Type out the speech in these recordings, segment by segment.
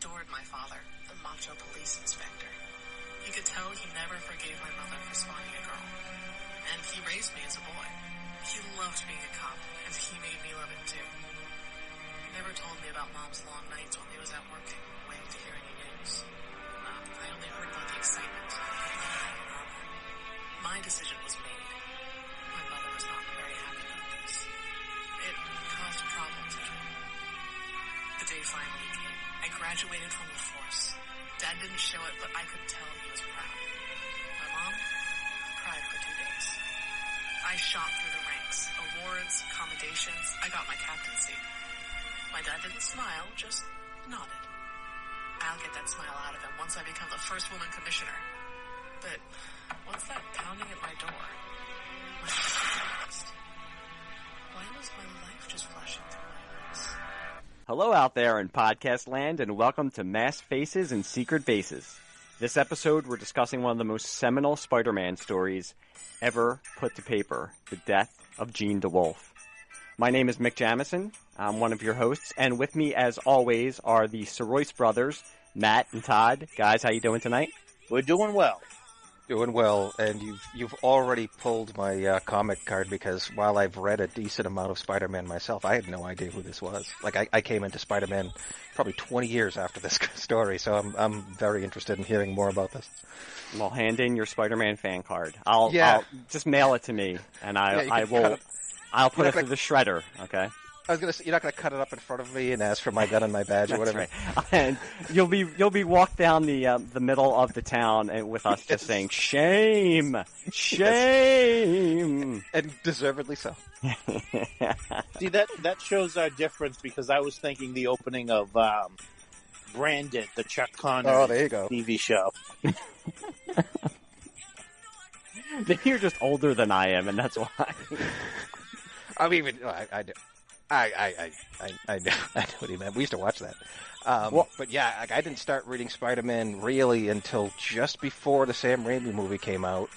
adored my father, the macho police inspector. You could tell he never forgave my mother for spawning a girl. And he raised me as a boy. He loved being a cop, and he made me love it too. He never told me about Mom's long nights while he was out working, waiting to hear any news. I only heard about the excitement. My decision was made. My mother was not very happy about this. It caused problems at home. The day finally came. I graduated from the force. Dad didn't show it, but I could tell he was proud. My mom cried for 2 days. I shot through the ranks. Awards, commendations. I got my captaincy. My dad didn't smile, just nodded. I'll get that smile out of him once I become the first woman commissioner. But what's that pounding at my door? My sister. Why was my life just flashing through my eyes? Hello out there in podcast land, and welcome to Masked Faces and Secret Bases. This episode, we're discussing one of the most seminal Spider-Man stories ever put to paper, the death of Jean Dewolff. My name is Mick Jamison. I'm one of your hosts, and with me, as always, are the Soroyce brothers, Matt and Todd. Guys, how you doing tonight? We're doing well. Doing well, and you've already pulled my comic card, because while I've read a decent amount of Spider-Man myself, I had no idea who this was. Like, I came into Spider-Man probably 20 years after this story, so I'm very interested in hearing more about this. Well, hand in your Spider-Man fan card. I'll just mail it to me, and I'll put it through the shredder. Okay. I was gonna say, you're not gonna cut it up in front of me and ask for my gun and my badge or whatever. That's right. And you'll be walked down the middle of the town and with us just saying shame, shame, and deservedly so. See, that shows our difference, because I was thinking the opening of Branded, the Chuck Connor there you go. TV show. You're just older than I am, and that's why. I mean, I know. I know what he meant. We used to watch that. But yeah, I didn't start reading Spider-Man really until just before the Sam Raimi movie came out.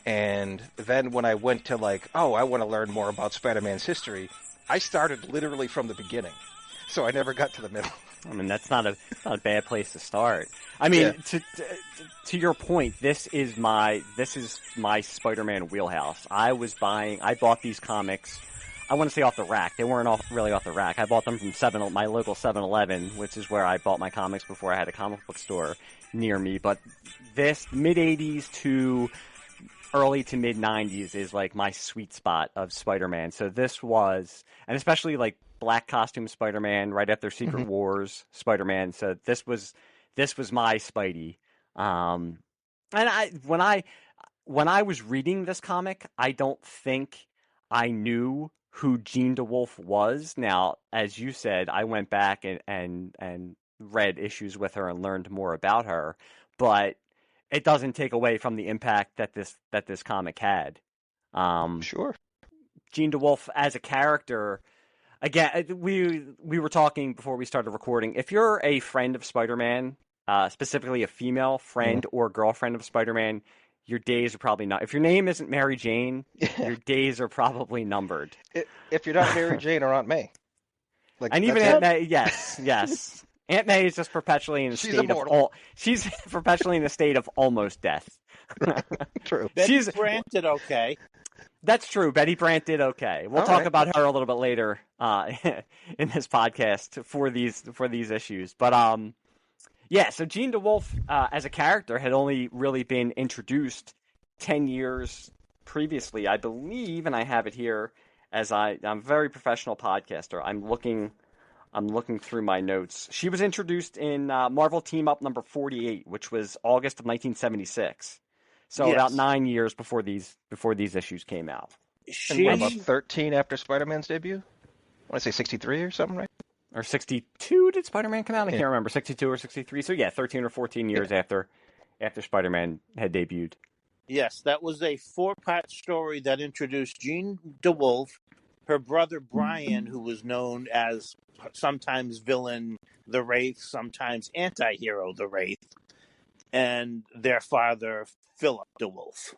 And then when I went to I want to learn more about Spider-Man's history, I started literally from the beginning. So I never got to the middle. I mean, that's not a bad place to start. I mean, to your point, this is my Spider-Man wheelhouse. I bought these comics, I want to say off the rack. They weren't really off the rack. I bought them from my local 7-Eleven, which is where I bought my comics before I had a comic book store near me. But this mid-'80s to early to mid-'90s is like my sweet spot of Spider-Man. So this was, and especially like black costume Spider-Man right after Secret Wars Spider-Man. So this was my Spidey. And when I was reading this comic, I don't think I knew who Jean Dewolff was. Now, as you said, I went back and read issues with her and learned more about her, but it doesn't take away from the impact that this comic had. Sure. Jean Dewolff as a character, again, we were talking before we started recording. If you're a friend of Spider-Man, specifically a female friend or girlfriend of Spider-Man, your days are probably not. If your name isn't Mary Jane, your days are probably numbered. If you're not Mary Jane or Aunt May, and even Aunt May, yes. Aunt May is just perpetually in a state immortal. She's perpetually in a state of almost death. True. Betty Brant did okay. That's true. Betty Brant did okay. We'll talk about her a little bit later in this podcast for these issues. But yeah, so Jean Dewolff as a character had only really been introduced 10 years previously, I believe, and I have it here as I'm a very professional podcaster. I'm looking through my notes. She was introduced in Marvel Team Up number 48, which was August of 1976. So about 9 years before these issues came out. And what, about 13 after Spider-Man's debut? I want to say 63 or something, right? Or 62 did Spider-Man come out? I can't remember. 62 or 63. So yeah, 13 or 14 years after Spider-Man had debuted. Yes, that was a 4-part story that introduced Jean Dewolff, her brother Brian, who was known as sometimes villain the Wraith, sometimes anti-hero the Wraith, and their father Philip Dewolff.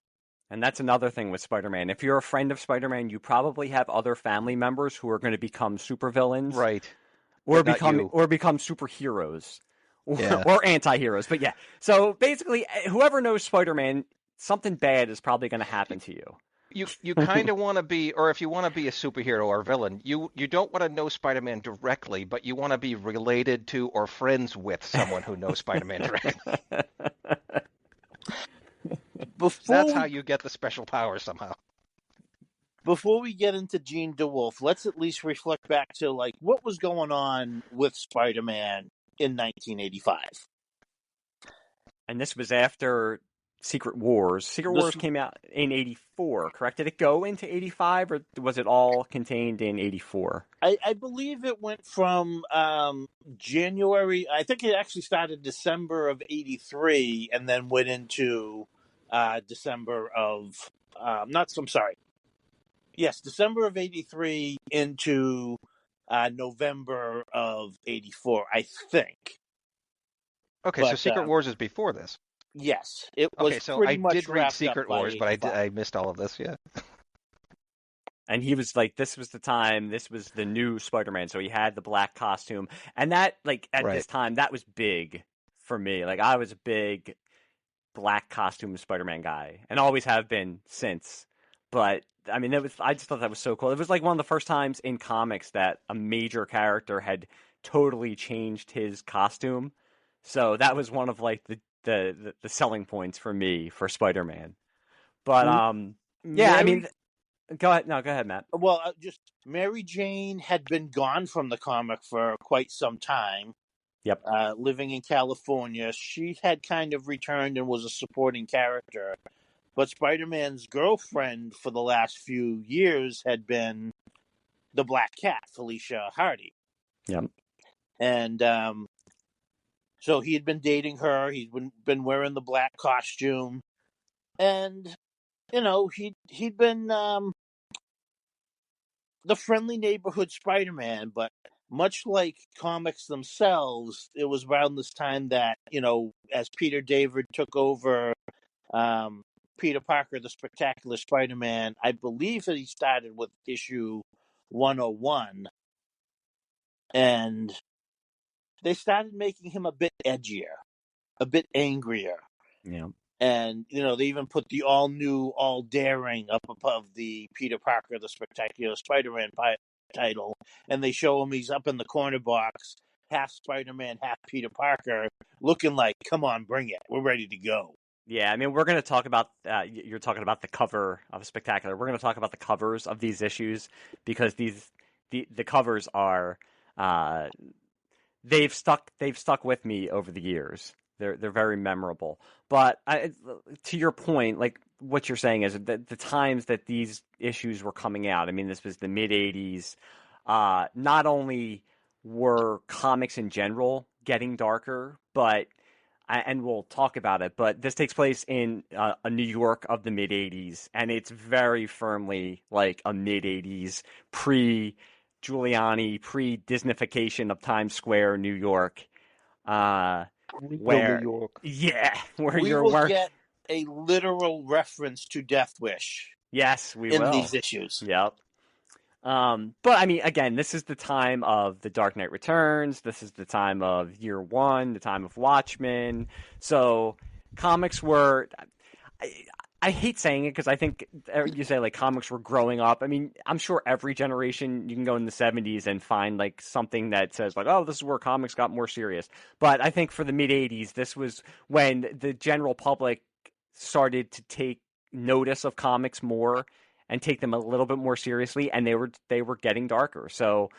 And that's another thing with Spider-Man. If you're a friend of Spider-Man, you probably have other family members who are going to become supervillains. Right. Or become superheroes. or anti-heroes. But yeah, so basically, whoever knows Spider-Man, something bad is probably going to happen to you. You kind of want to be, or if you want to be a superhero or villain, you don't want to know Spider-Man directly, but you want to be related to or friends with someone who knows Spider-Man directly. That's how you get the special power somehow. Before we get into Jean Dewolff, let's at least reflect back to like what was going on with Spider-Man in 1985. And this was after Secret Wars. Secret Wars came out in 84, correct? Did it go into 85, or was it all contained in 84? I believe it went from January. I think it actually started December of 83 and then went into December of... December of 83 into November of 84, I think. Okay, so Secret Wars is before this. Yes, it was. Okay, so I did read Secret Wars, but I missed all of this. Yeah. And he was like, this was the time. This was the new Spider-Man. So he had the black costume, and that, like, at this time, that was big for me. Like, I was a big black costume Spider-Man guy, and always have been since. But I mean, I just thought that was so cool. It was like one of the first times in comics that a major character had totally changed his costume. So that was one of like the selling points for me for Spider-Man. But I mean, go ahead. No, go ahead, Matt. Well, just Mary Jane had been gone from the comic for quite some time. Yep. Living in California, she had kind of returned and was a supporting character. But Spider-Man's girlfriend for the last few years had been the Black Cat, Felicia Hardy. Yep. And so he had been dating her. He'd been wearing the black costume, and you know he'd been the friendly neighborhood Spider-Man. But much like comics themselves, it was around this time that, you know, as Peter David took over Peter Parker, the Spectacular Spider-Man, I believe that he started with issue 101, and they started making him a bit edgier, a bit angrier. Yeah. And, you know, they even put the all-new, all-daring up above the Peter Parker, the Spectacular Spider-Man title, and they show him he's up in the corner box, half Spider-Man, half Peter Parker, looking like, come on, bring it. We're ready to go. Yeah, I mean, we're going to talk about, you're talking about the cover of Spectacular. We're going to talk about the covers of these issues, because the covers are, they've stuck with me over the years. They're very memorable. But to your point, like what you're saying is that the times that these issues were coming out, I mean, this was the mid-'80s, not only were comics in general getting darker, but and we'll talk about it, but this takes place in a New York of the mid-'80s, and it's very firmly like a mid-'80s, pre-Giuliani, pre-Disneyfication of Times Square, New York, where we will get a literal reference to Death Wish. Yes, we will. In these issues. Yep. But I mean, again, this is the time of The Dark Knight Returns. This is the time of Year One, the time of Watchmen. So comics were, I hate saying it because I think you say like comics were growing up. I mean, I'm sure every generation you can go in the 70s and find like something that says like, oh, this is where comics got more serious. But I think for the mid 80s, this was when the general public started to take notice of comics more and take them a little bit more seriously, and they were getting darker. So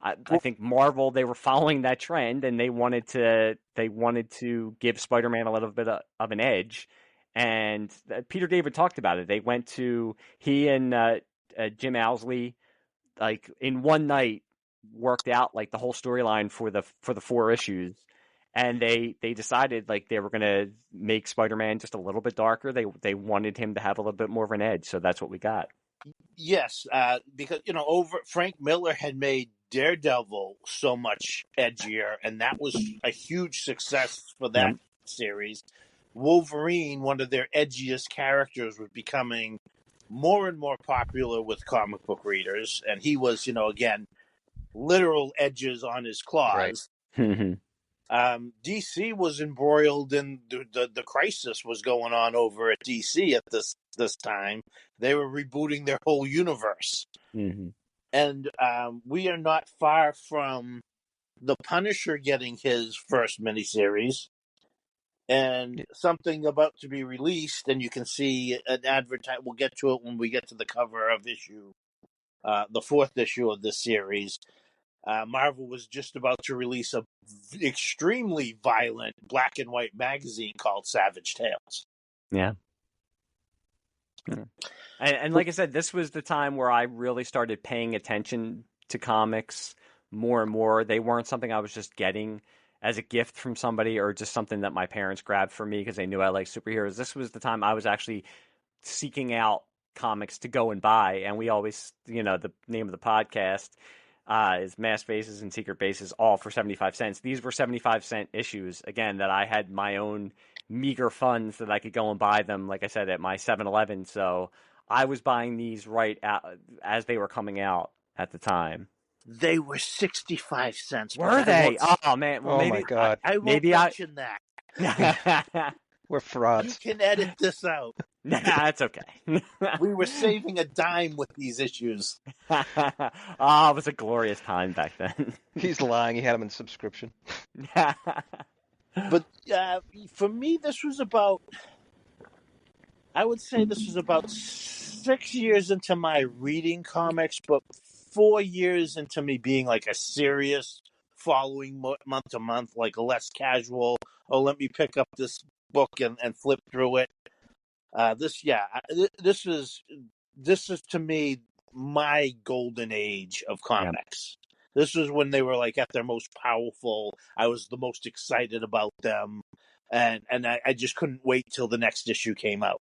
I think Marvel, they were following that trend, and they wanted to give Spider-Man a little bit of an edge. And Peter David talked about it. He and Jim Owsley, like in one night, worked out like the whole storyline for the 4 issues. And they decided like they were going to make Spider-Man just a little bit darker. They wanted him to have a little bit more of an edge, so that's what we got. Yes, because Frank Miller had made Daredevil so much edgier, and that was a huge success for that series. Wolverine, one of their edgiest characters, was becoming more and more popular with comic book readers, and he was, again, literal edges on his claws. Right. DC was embroiled in the crisis was going on over at DC at this time. They were rebooting their whole universe, and we are not far from the Punisher getting his first miniseries, and something about to be released. And you can see an advertise. We'll get to it when we get to the cover of the fourth issue of this series. Marvel was just about to release a extremely violent black and white magazine called Savage Tales. Yeah. And like I said, this was the time where I really started paying attention to comics more and more. They weren't something I was just getting as a gift from somebody or just something that my parents grabbed for me because they knew I liked superheroes. This was the time I was actually seeking out comics to go and buy. And we always, the name of the podcast is Masked Faces and Secret Bases, all for 75 cents. These were 75-cent issues, again, that I had my own meager funds that I could go and buy them, like I said, at my 7-Eleven. So I was buying these right out as they were coming out at the time. They were 65 cents. Were they? Oh, man. Well, oh, maybe, my God. I won't mention that. We're frauds. You can edit this out. Nah, that's okay. We were saving a dime with these issues. It was a glorious time back then. He's lying. He had them in subscription. But for me, I would say this was about 6 years into my reading comics, but 4 years into me being like a serious following month to month, like a less casual, let me pick up this book and flip through it. This is to me my golden age of comics. Yeah. This was when they were like at their most powerful. I was the most excited about them, and I just couldn't wait till the next issue came out.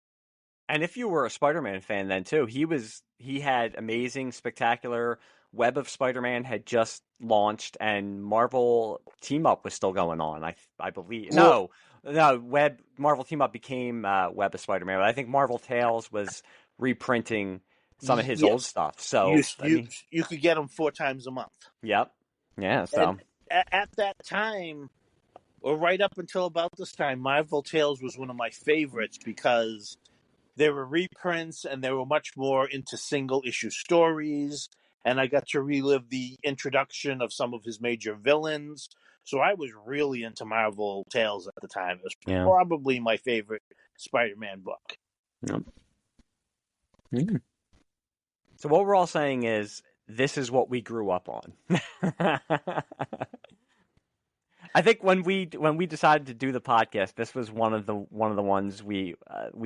And if you were a Spider-Man fan then too, he had Amazing, Spectacular. Web of Spider-Man had just launched, and Marvel Team Up was still going on. I believe no. Marvel Team Up became Web of Spider-Man, but I think Marvel Tales was reprinting some of his old stuff. So you could get them 4 times a month. Yep. Yeah. So at that time, or right up until about this time, Marvel Tales was one of my favorites because they were reprints and they were much more into single issue stories. And I got to relive the introduction of some of his major villains. So I was really into Marvel Tales at the time. It was probably my favorite Spider-Man book. Yep. Mm-hmm. So what we're all saying is this is what we grew up on. I think when we decided to do the podcast, this was one of the ones we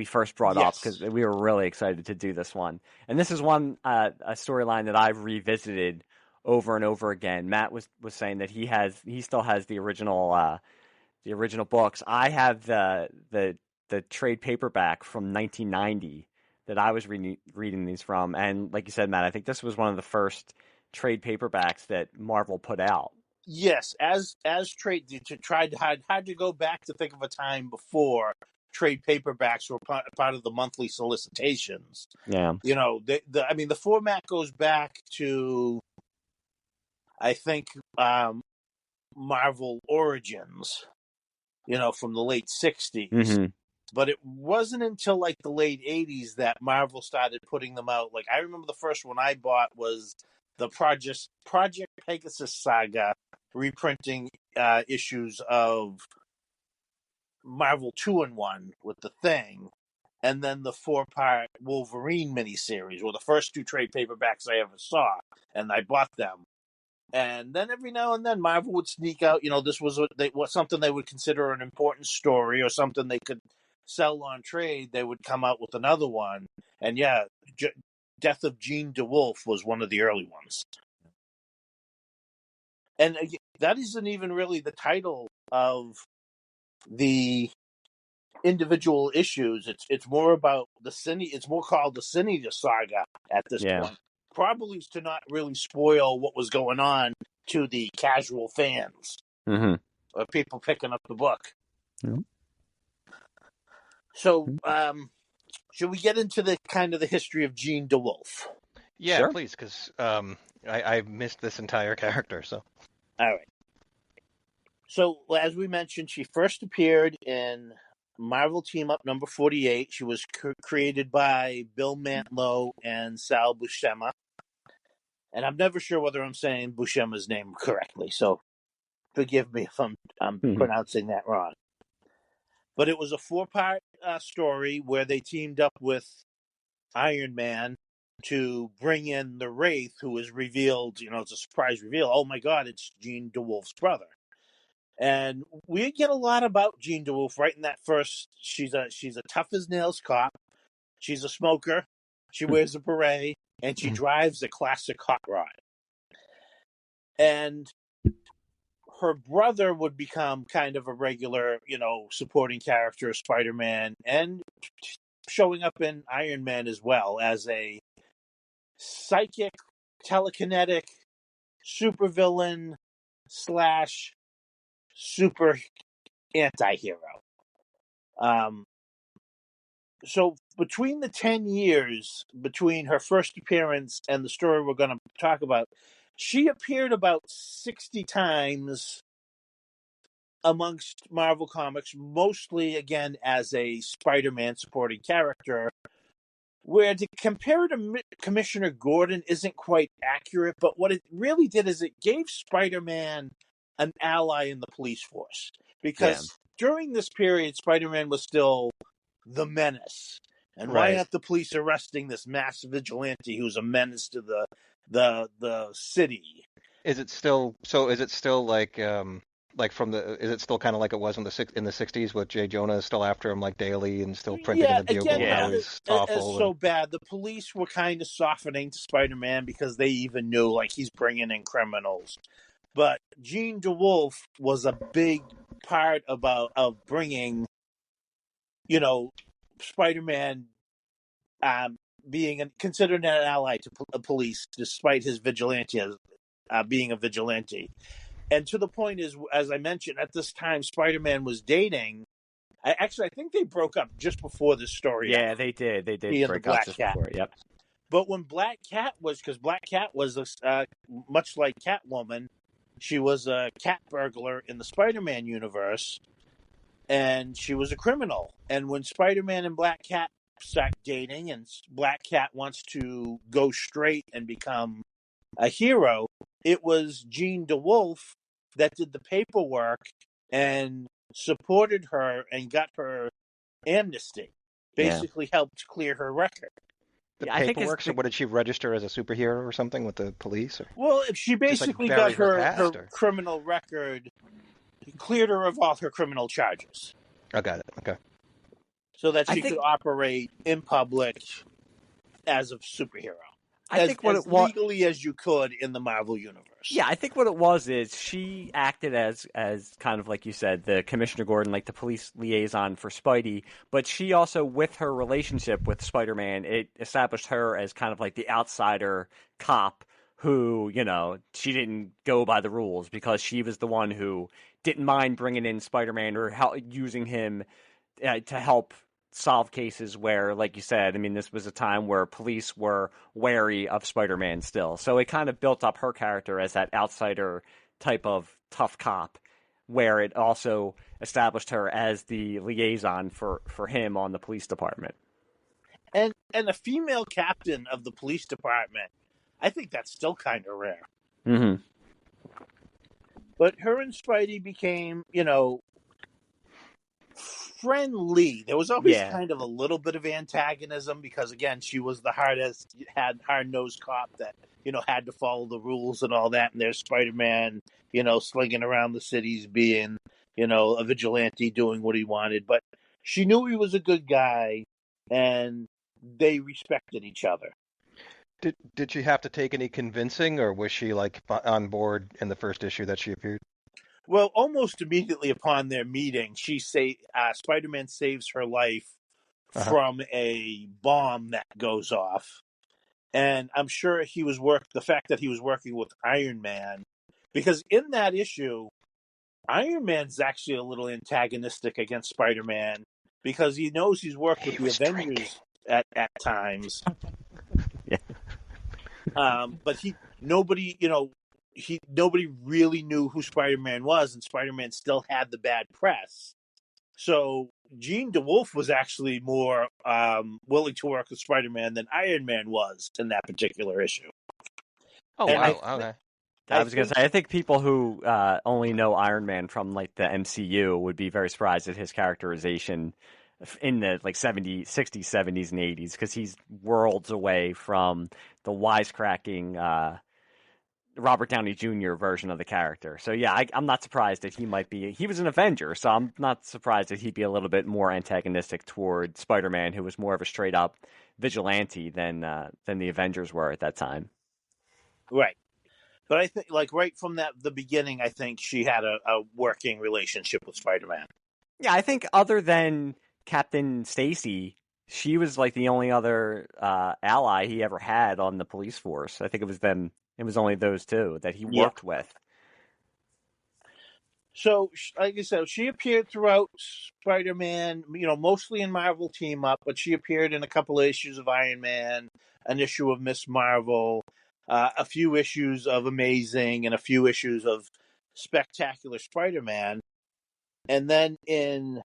first brought up because we were really excited to do this one. And this is one a storyline that I've revisited over and over again. Matt was saying that he still has the original books. I have the trade paperback from 1990 that I was reading these from. And like you said, Matt, I think this was one of the first trade paperbacks that Marvel put out. Yes, as trade had to go back to think of a time before trade paperbacks were part of the monthly solicitations. Yeah, the format goes back to, I think, Marvel Origins, from the late 60s. Mm-hmm. But it wasn't until like the late 80s that Marvel started putting them out. Like I remember the first one I bought was the Project Pegasus Saga, reprinting issues of Marvel 2-in-1 with The Thing, and then the 4-part Wolverine miniseries were the first 2 trade paperbacks I ever saw, and I bought them. And then every now and then Marvel would sneak out, this was something they would consider an important story or something they could sell on trade. They would come out with another one. And Death of Jean Dewolff was one of the early ones. And that isn't even really the title of the individual issues. It's more about it's more called the Sinister Saga at this point. Probably to not really spoil what was going on to the casual fans or people picking up the book. Mm-hmm. So, should we get into the kind of the history of Jean Dewolff? Yeah, sure. Please, because I missed this entire character. So, all right. So, as we mentioned, she first appeared in Marvel Team Up number 48. She was created by Bill Mantlo and Sal Buscema. And I'm never sure whether I'm saying Buscema's name correctly, so forgive me if I'm pronouncing that wrong. But it was a 4-part story where they teamed up with Iron Man to bring in the Wraith, who is revealed, it's a surprise reveal. Oh my God, it's Jean Dewolff's brother. And we get a lot about Jean Dewolff right in that first. She's a tough as nails cop. She's a smoker. She wears a beret, and she drives a classic hot rod. And her brother would become kind of a regular, supporting character of Spider-Man, and showing up in Iron Man as well as a psychic, telekinetic supervillain / super anti-hero. So between the 10 years between her first appearance and the story we're going to talk about, she appeared about 60 times amongst Marvel Comics, mostly, again, as a Spider-Man supporting character, where to compare to Commissioner Gordon isn't quite accurate, but what it really did is it gave Spider-Man an ally in the police force. Because during this period, Spider-Man was still the menace. And why aren't the police arresting this mass vigilante who's a menace to the city? Is it still like from the? Is it still kind of like it was in the 60s with Jay Jonah still after him like daily and still printing in the Bugle how he's awful? It's so bad. The police were kind of softening to Spider-Man because they even knew like he's bringing in criminals. But Jean Dewolff was a big part of bringing, Spider-Man being considered an ally to police despite his vigilante being a vigilante. And to the point is, as I mentioned, at this time, Spider-Man was dating. I think they broke up just before this story. Yeah, they did. They did break up just before. Yep. But when Black Cat was much like Catwoman, she was a cat burglar in the Spider-Man universe, and she was a criminal. And when Spider-Man and Black Cat start dating, and Black Cat wants to go straight and become a hero, it was Jean Dewolff that did the paperwork and supported her and got her amnesty. Basically helped clear her record. The paperwork? So what, did she register as a superhero or something with the police? Or? Well, she basically got her criminal record, cleared her of all her criminal charges. I got it. Okay. So that she could operate in public as a superhero. As legally as you could in the Marvel universe. Yeah, I think what it was is she acted as kind of like you said, the Commissioner Gordon, like the police liaison for Spidey, but she also, with her relationship with Spider-Man, it established her as kind of like the outsider cop who, she didn't go by the rules because she was the one who didn't mind bringing in Spider-Man or using him to help solve cases where, like you said, this was a time where police were wary of Spider-Man still. So it kind of built up her character as that outsider type of tough cop, where it also established her as the liaison for him on the police department. And a female captain of the police department, I think that's still kind of rare. Mm-hmm. But her and Spidey became, friendly. There was always kind of a little bit of antagonism because, again, she was the hard-nosed cop that, had to follow the rules and all that. And there's Spider-Man, slinging around the cities being, a vigilante doing what he wanted. But she knew he was a good guy, and they respected each other. Did she have to take any convincing, or was she like on board in the first issue that she appeared? Well, almost immediately upon their meeting, Spider-Man saves her life from a bomb that goes off. And I'm sure the fact that he was working with Iron Man, because in that issue, Iron Man's actually a little antagonistic against Spider-Man because he knows he's worked with the Avengers at times. Yeah. But nobody, nobody really knew who Spider-Man was, and Spider-Man still had the bad press. So Jean Dewolff was actually more willing to work with Spider-Man than Iron Man was in that particular issue. Oh, And wow. Okay. I was going to say, I think people who only know Iron Man from like the MCU would be very surprised at his characterization in the like 60s, 70s, and 80s, because he's worlds away from the wisecracking Robert Downey Jr. version of the character. So yeah, I'm not surprised that he was an Avenger, so I'm not surprised that he'd be a little bit more antagonistic toward Spider-Man, who was more of a straight up vigilante than the Avengers were at that time. Right. But I think, like, right from the beginning, I think she had a working relationship with Spider-Man. Yeah, I think other than Captain Stacy, she was like the only other ally he ever had on the police force. I think it was them. It was only those two that he worked with. So, like I said, she appeared throughout Spider-Man, mostly in Marvel Team Up, but she appeared in a couple of issues of Iron Man, an issue of Miss Marvel, a few issues of Amazing, and a few issues of Spectacular Spider-Man. And then in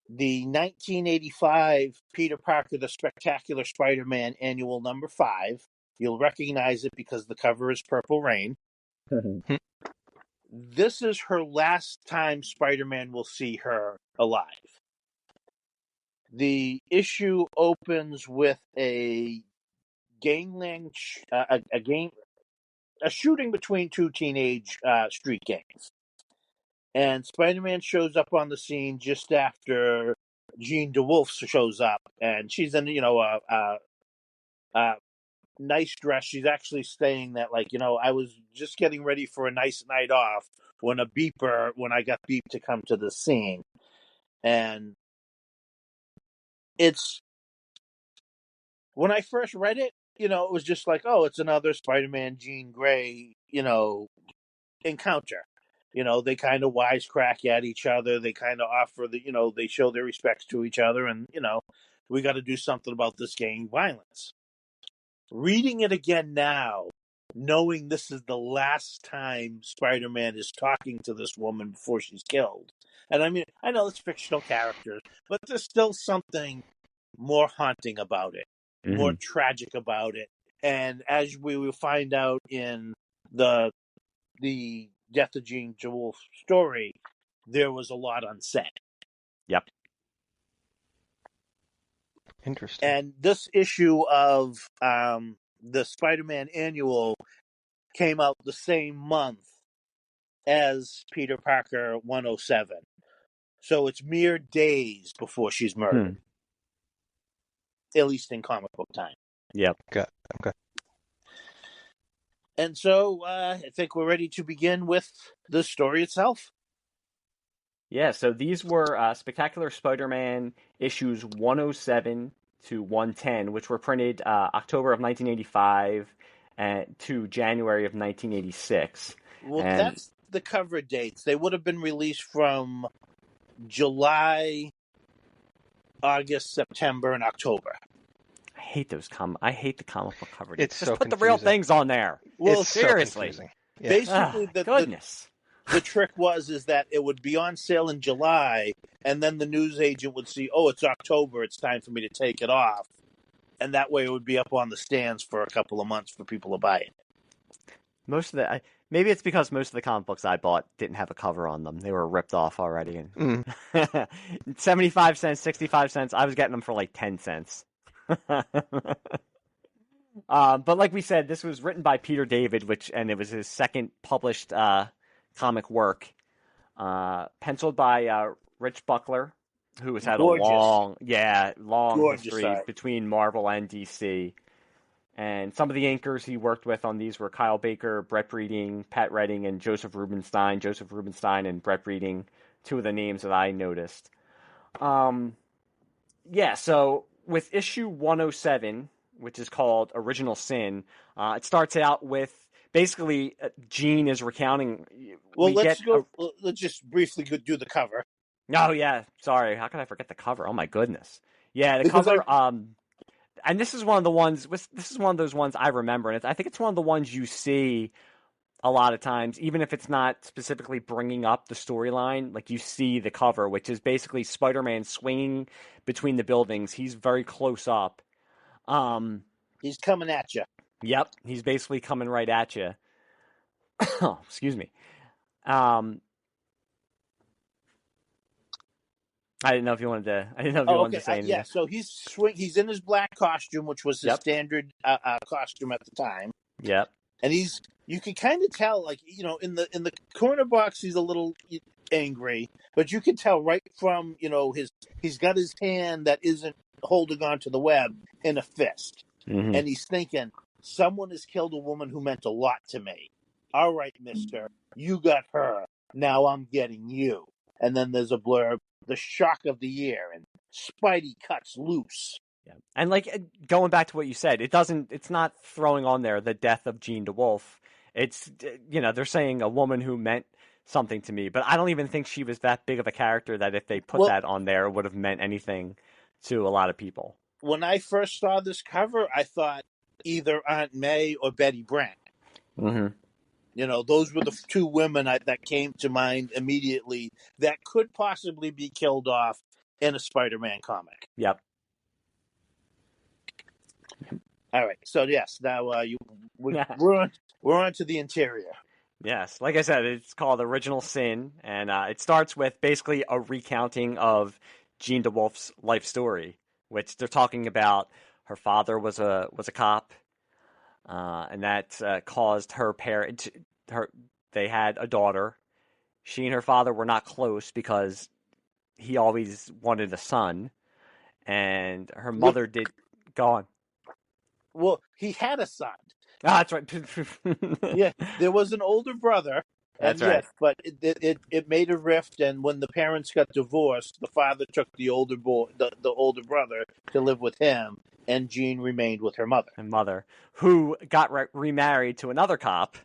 the 1985 Peter Parker, The Spectacular Spider-Man Annual number 5, you'll recognize it because the cover is Purple Rain. This is her last time Spider-Man will see her alive. The issue opens with a shooting between two teenage street gangs. And Spider-Man shows up on the scene just after Jean Dewolff shows up, and she's in, a nice dress. She's actually saying that, like, I was just getting ready for a nice night off when I got beeped to come to the scene. And when I first read it, it was just like, oh, it's another Spider-Man Jean Grey, encounter. They kind of wisecrack at each other. They kind of offer they show their respects to each other, and, we got to do something about this gang violence. Reading it again now, knowing this is the last time Spider-Man is talking to this woman before she's killed. And I mean, I know it's fictional characters, but there's still something more haunting about it, more tragic about it. And as we will find out in the Death of Jean Dewolff story, there was a lot unsaid. Yep. Interesting. And this issue of the Spider-Man Annual came out the same month as Peter Parker 107. So it's mere days before she's murdered. At least in comic book time. Yep. Okay. And so I think we're ready to begin with the story itself. Yeah, so these were Spectacular Spider-Man issues 107 to 110, which were printed October of 1985 to January of 1986. Well, that's the cover dates. They would have been released from July, August, September, and October. I hate those I hate the comic book cover dates. It's Just so put the real things on there. Well, seriously. So yeah. Basically, goodness. The trick is that it would be on sale in July, and then the news agent would see, oh, it's October, it's time for me to take it off. And that way it would be up on the stands for a couple of months for people to buy it. Maybe it's because most of the comic books I bought didn't have a cover on them. They were ripped off already. 75 cents, 65 cents. I was getting them for like 10 cents. But like we said, this was written by Peter David, and it was his second published comic work, penciled by Rich Buckler, who has had a long history between Marvel and DC. And some of the anchors he worked with on these were Kyle Baker, Brett Breeding, Pat Redding, and Joseph Rubenstein. Joseph Rubenstein and Brett Breeding, two of the names that I noticed. So with issue 107, which is called Original Sin, it starts out with basically Jean is recounting. Well, let's just briefly do the cover. Oh yeah, sorry. How can I forget the cover? Oh my goodness. Yeah, the cover. And this is one of the ones. This is one of those ones I remember, and I think it's one of the ones you see a lot of times, even if it's not specifically bringing up the storyline, like you see the cover, which is basically Spider-Man swinging between the buildings. He's very close up. He's coming at you. Yep, he's basically coming right at you. Oh, excuse me. I didn't know if you wanted to. I didn't know if you wanted to say anything. Yeah, so he's in his black costume, which was his standard costume at the time. Yep. And you can kind of tell, like, in the corner box, he's a little angry, but you can tell right from he's got his hand that isn't holding onto the web in a fist, and he's thinking, someone has killed a woman who meant a lot to me. All right, Mister, you got her. Now I'm getting you. And then there's a blurb. The shock of the year, and Spidey cuts loose. Yeah. And like going back to what you said, it's not throwing on there the death of Jean Dewolff. It's, they're saying a woman who meant something to me, but I don't even think she was that big of a character that if they put that on there, it would have meant anything to a lot of people. When I first saw this cover, I thought either Aunt May or Betty Brant. Mm-hmm. Those were the two women that came to mind immediately that could possibly be killed off in a Spider-Man comic. Yep. All right. So yes, now we're on to the interior. Yes, like I said, it's called Original Sin, and it starts with basically a recounting of Jean Dewolff's life story, which they're talking about. Her father was a cop. And that caused her parent. They had a daughter. She and her father were not close because he always wanted a son, and her mother did. Go on. Well, he had a son. Ah, that's right. Yeah, there was an older brother. That's right. Yes, but it made a rift, and when the parents got divorced, the father took the older brother to live with him, and Jean remained with her mother. Her mother, who got remarried to another cop,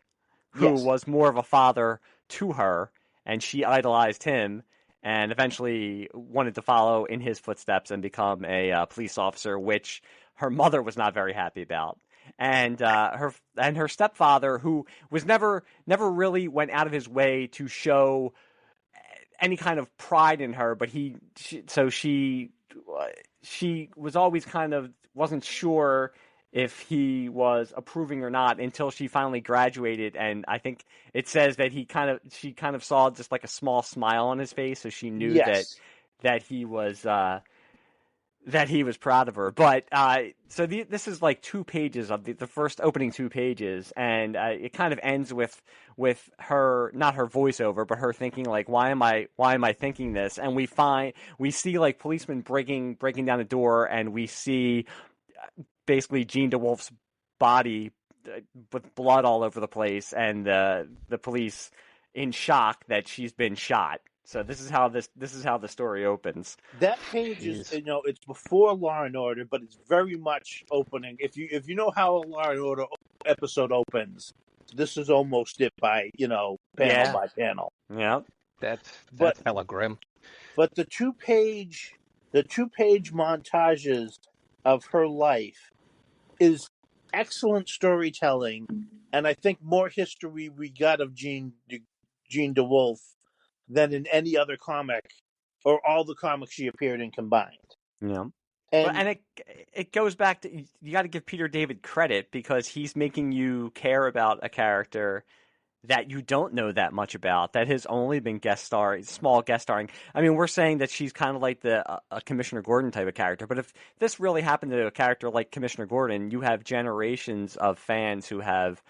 who was more of a father to her, and she idolized him, and eventually wanted to follow in his footsteps and become a police officer, which her mother was not very happy about. And her stepfather, who was never really went out of his way to show any kind of pride in her, but she was always kind of wasn't sure if he was approving or not until she finally graduated. And I think it says that she kind of saw just like a small smile on his face, so she knew that he was proud of her. But so this is like 2 pages of the first opening 2 pages, and it kind of ends with her, not her voiceover, but her thinking like, why am I thinking this? And we see like policemen breaking down the door, and we see basically Jean Dewolff's body with blood all over the place, and the police in shock that she's been shot. So this is how the story opens. That page is, it's before Law and Order, but it's very much opening. If you know how a Law and Order episode opens, this is almost it by panel by panel. Yeah, that's hella grim. But the 2-page montages of her life is excellent storytelling, and I think more history we got of Jean Dewolff than in any other comic or all the comics she appeared in combined. Yeah. And it goes back to, you got to give Peter David credit because he's making you care about a character that you don't know that much about, that has only been small guest starring. I mean, we're saying that she's kind of like a Commissioner Gordon type of character, but if this really happened to a character like Commissioner Gordon, you have generations of fans who have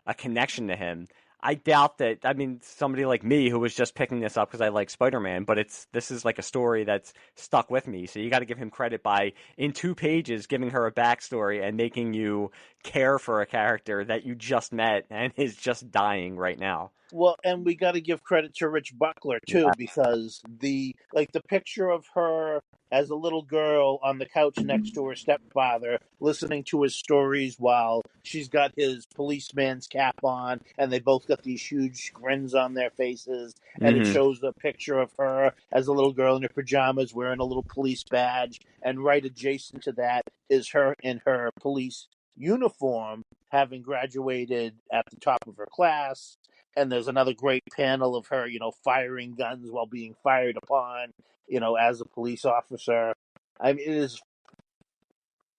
a connection to him. I doubt that. I mean, somebody like me who was just picking this up because I like Spider-Man, but this is like a story that's stuck with me. So you got to give him credit by, in 2 pages, giving her a backstory and making you care for a character that you just met and is just dying right now. Well, and we got to give credit to Rich Buckler too, because the picture of her as a little girl on the couch next to her stepfather, listening to his stories while she's got his policeman's cap on, and they both got these huge grins on their faces, and it shows a picture of her as a little girl in her pajamas wearing a little police badge, and right adjacent to that is her in her police uniform, having graduated at the top of her class. And there's another great panel of her, firing guns while being fired upon, as a police officer. I mean, it is.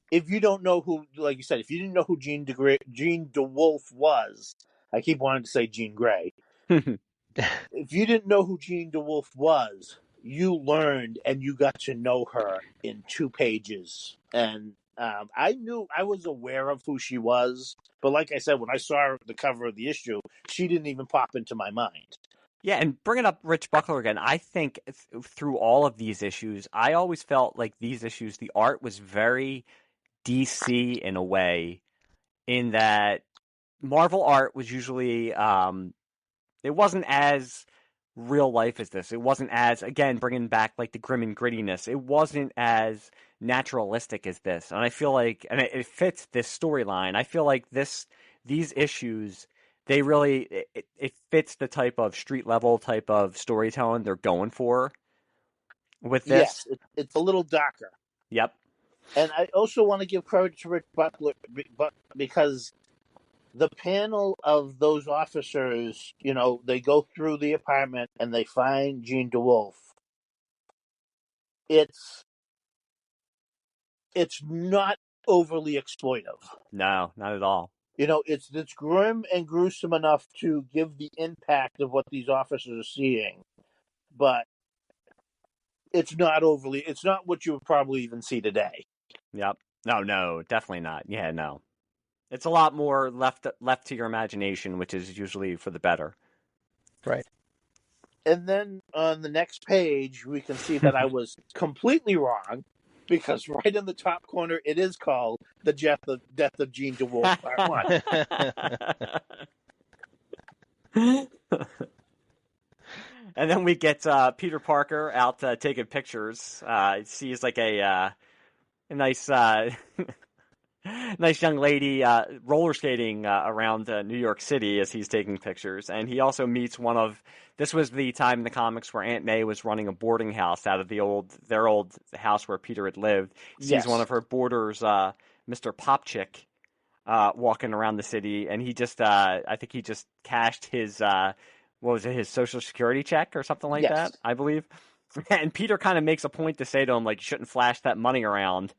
If you don't know who, like you said, if you didn't know who Jean Dewolff was, I keep wanting to say Jean Grey. If you didn't know who Jean Dewolff was, you learned and you got to know her in 2 pages. And I was aware of who she was, but like I said, when I saw the cover of the issue, she didn't even pop into my mind. Yeah, and bringing up Rich Buckler again, I think through all of these issues, I always felt like these issues, the art was very DC in a way, in that Marvel art was usually, it wasn't as real life as this. It wasn't as, again, bringing back like the grim and grittiness. It wasn't as naturalistic as this. And I feel like, and it fits this storyline. I feel like these issues, they really, it fits the type of street level type of storytelling they're going for with this. Yes, it's a little darker. Yep. And I also want to give credit to Rich Buckler because the panel of those officers, they go through the apartment and they find Jean Dewolff. It's not overly exploitive. No, not at all. It's grim and gruesome enough to give the impact of what these officers are seeing, but it's not what you would probably even see today. Yep. No, definitely not. Yeah, no. It's a lot more left to your imagination, which is usually for the better. Right. And then on the next page, we can see that I was completely wrong, because right in the top corner, it is called The Death of Jean Dewolff, Part 1. And then we get Peter Parker out taking pictures. He sees like a nice nice young lady roller skating around New York City as he's taking pictures. And he also meets this was the time in the comics where Aunt May was running a boarding house out of their old house where Peter had lived. Sees one of her boarders, Mr. Popchick, walking around the city, and he just, I think he just cashed his, his Social Security check or something like that, I believe. And Peter kind of makes a point to say to him, like, you shouldn't flash that money around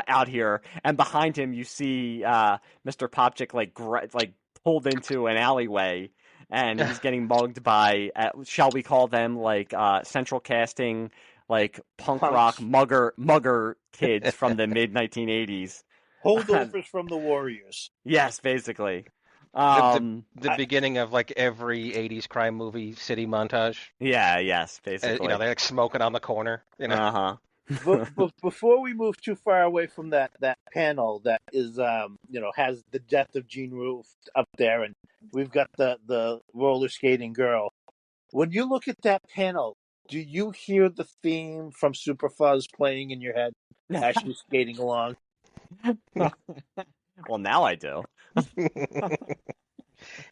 out here. And behind him, you see Mr. Popchick, like pulled into an alleyway, and he's getting mugged by, shall we call them, like, central casting, like, punk rock mugger kids from the mid-1980s. Holdovers from the Warriors. Yes, basically. The beginning of like every 80s crime movie city montage. Yeah, yes, basically. They're like smoking on the corner. Uh-huh. But before we move too far away from that panel that is, has the death of Jean Dewolff up there, and we've got the roller skating girl. When you look at that panel, do you hear the theme from Super Fuzz playing in your head as she's skating along? Well, now I do.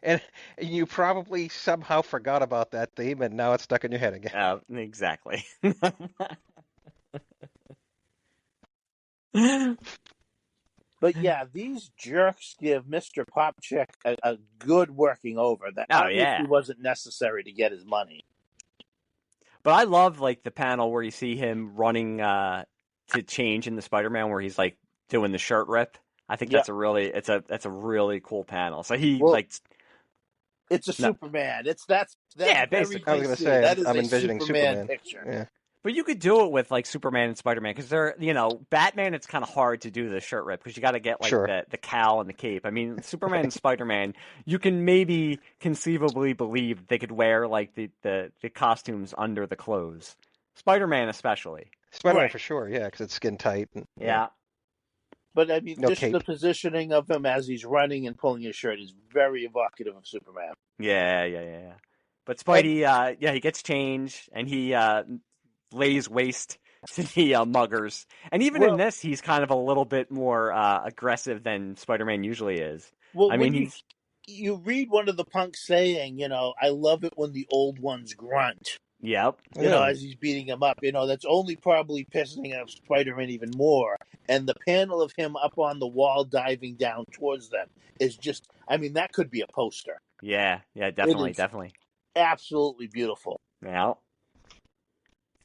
And you probably somehow forgot about that theme, and now it's stuck in your head again. Exactly. But yeah, these jerks give Mr. Popchick a good working over that obviously wasn't necessary to get his money. But I love like the panel where you see him running to change in the Spider-Man, where he's like doing the shirt rip. I think that's a really cool panel. So it's a Superman. That's basically. I was going to say I'm envisioning Superman picture. Yeah. But you could do it with like Superman and Spider-Man, because they're, Batman, it's kind of hard to do the shirt rip because you got to get like the cowl and the cape. I mean, Superman and Spider-Man, you can maybe conceivably believe they could wear like the costumes under the clothes. Spider-Man especially. Spider-Man for sure, yeah, because it's skin tight. Yeah. But I mean, just the positioning of him as he's running and pulling his shirt is very evocative of Superman. Yeah. But Spidey, he gets changed, and he lays waste to the muggers. And even in this, he's kind of a little bit more aggressive than Spider-Man usually is. Well, I mean, you read one of the punks saying, I love it when the old ones grunt. Yep. As he's beating him up. That's only probably pissing off Spider-Man even more. And the panel of him up on the wall diving down towards them is just, that could be a poster. Yeah, definitely. Absolutely beautiful. Yeah.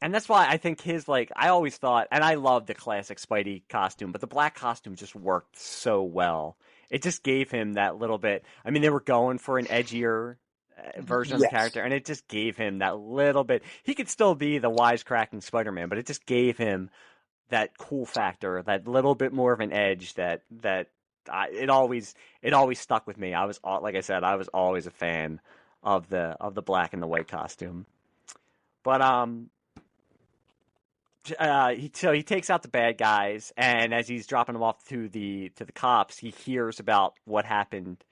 And that's why I think his, I always thought, and I love the classic Spidey costume, but the black costume just worked so well. It just gave him that little bit. They were going for an edgier version of the character, and it just gave him that little bit. He could still be the wisecracking Spider-Man, but it just gave him that cool factor, that little bit more of an edge that it always stuck with me. I was, like I said, I was always a fan of the black and the white costume. But he takes out the bad guys, and as he's dropping them off to the cops, he hears about what happened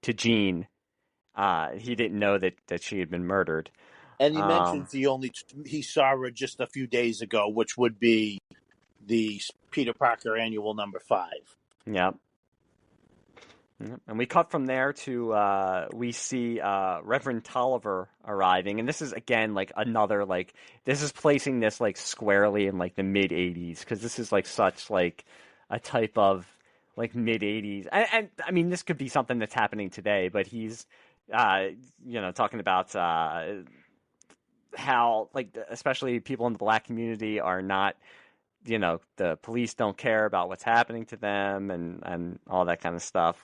to Jean. He didn't know that she had been murdered. And he mentions he saw her just a few days ago, which would be the Peter Parker Annual #5. Yep. And we cut from there to we see Reverend Tolliver arriving, and this is again another this is placing this squarely in the mid '80s, because this is such a type of mid '80s, and this could be something that's happening today, but he's talking about how especially people in the black community are not, the police don't care about what's happening to them and all that kind of stuff.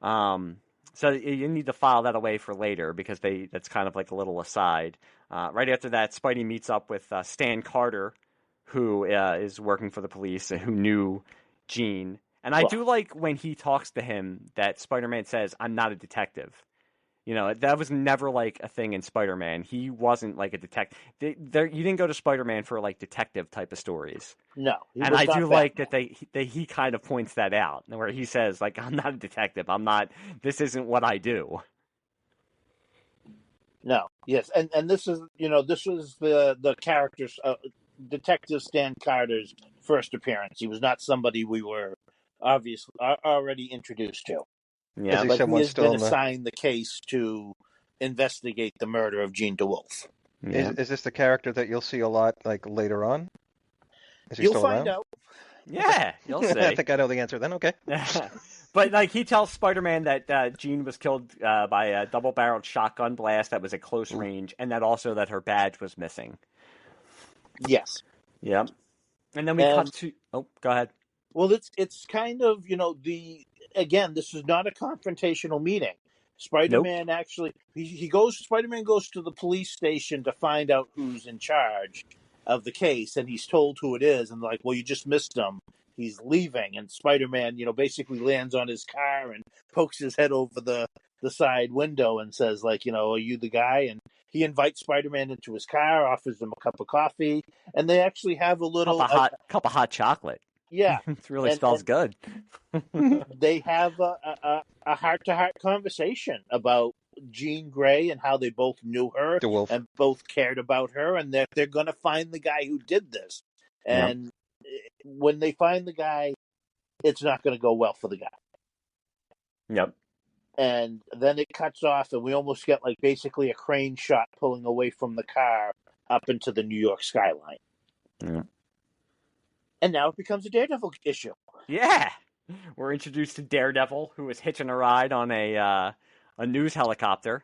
So you need to file that away for later, because that's kind of a little aside. Right after that, Spidey meets up with Stan Carter, who is working for the police and who knew Jean. And I do like when he talks to him that Spider-Man says, "I'm not a detective." That was never a thing in Spider-Man. He wasn't a detective. You didn't go to Spider-Man for detective type of stories. No, and I do like that he kind of points that out, where he says I'm not a detective. I'm not. This isn't what I do. No. Yes, and this is this was the character's Detective Stan Carter's first appearance. He was not somebody we were obviously already introduced to. Yeah, but he has been assigned the case to investigate the murder of Jean Dewolff. Yeah. Is this the character that you'll see a lot later on? Is he You'll still find around? out. Yeah, you'll see. I think I know the answer then. Okay. But he tells Spider-Man that Jean was killed by a double-barreled shotgun blast that was at close range, and that her badge was missing. Yes. Yep. And then we cut to. Oh, go ahead. Well, it's kind of again, this is not a confrontational meeting. Spider-Man actually Spider-Man goes to the police station to find out who's in charge of the case, and he's told who it is, and well, you just missed him. He's leaving, and Spider-Man, basically lands on his car and pokes his head over the side window and says, are you the guy? And he invites Spider-Man into his car, offers him a cup of coffee, and they actually have a little cup of hot chocolate. Yeah, it really smells good. They have a heart-to-heart conversation about Jean Grey and how they both knew her Dewolff. and both cared about her, and they're going to find the guy who did this. And when they find the guy, it's not going to go well for the guy. Yep. And then it cuts off, and we almost get basically a crane shot pulling away from the car up into the New York skyline. Yeah. And now it becomes a Daredevil issue. Yeah. We're introduced to Daredevil, who is hitching a ride on a news helicopter.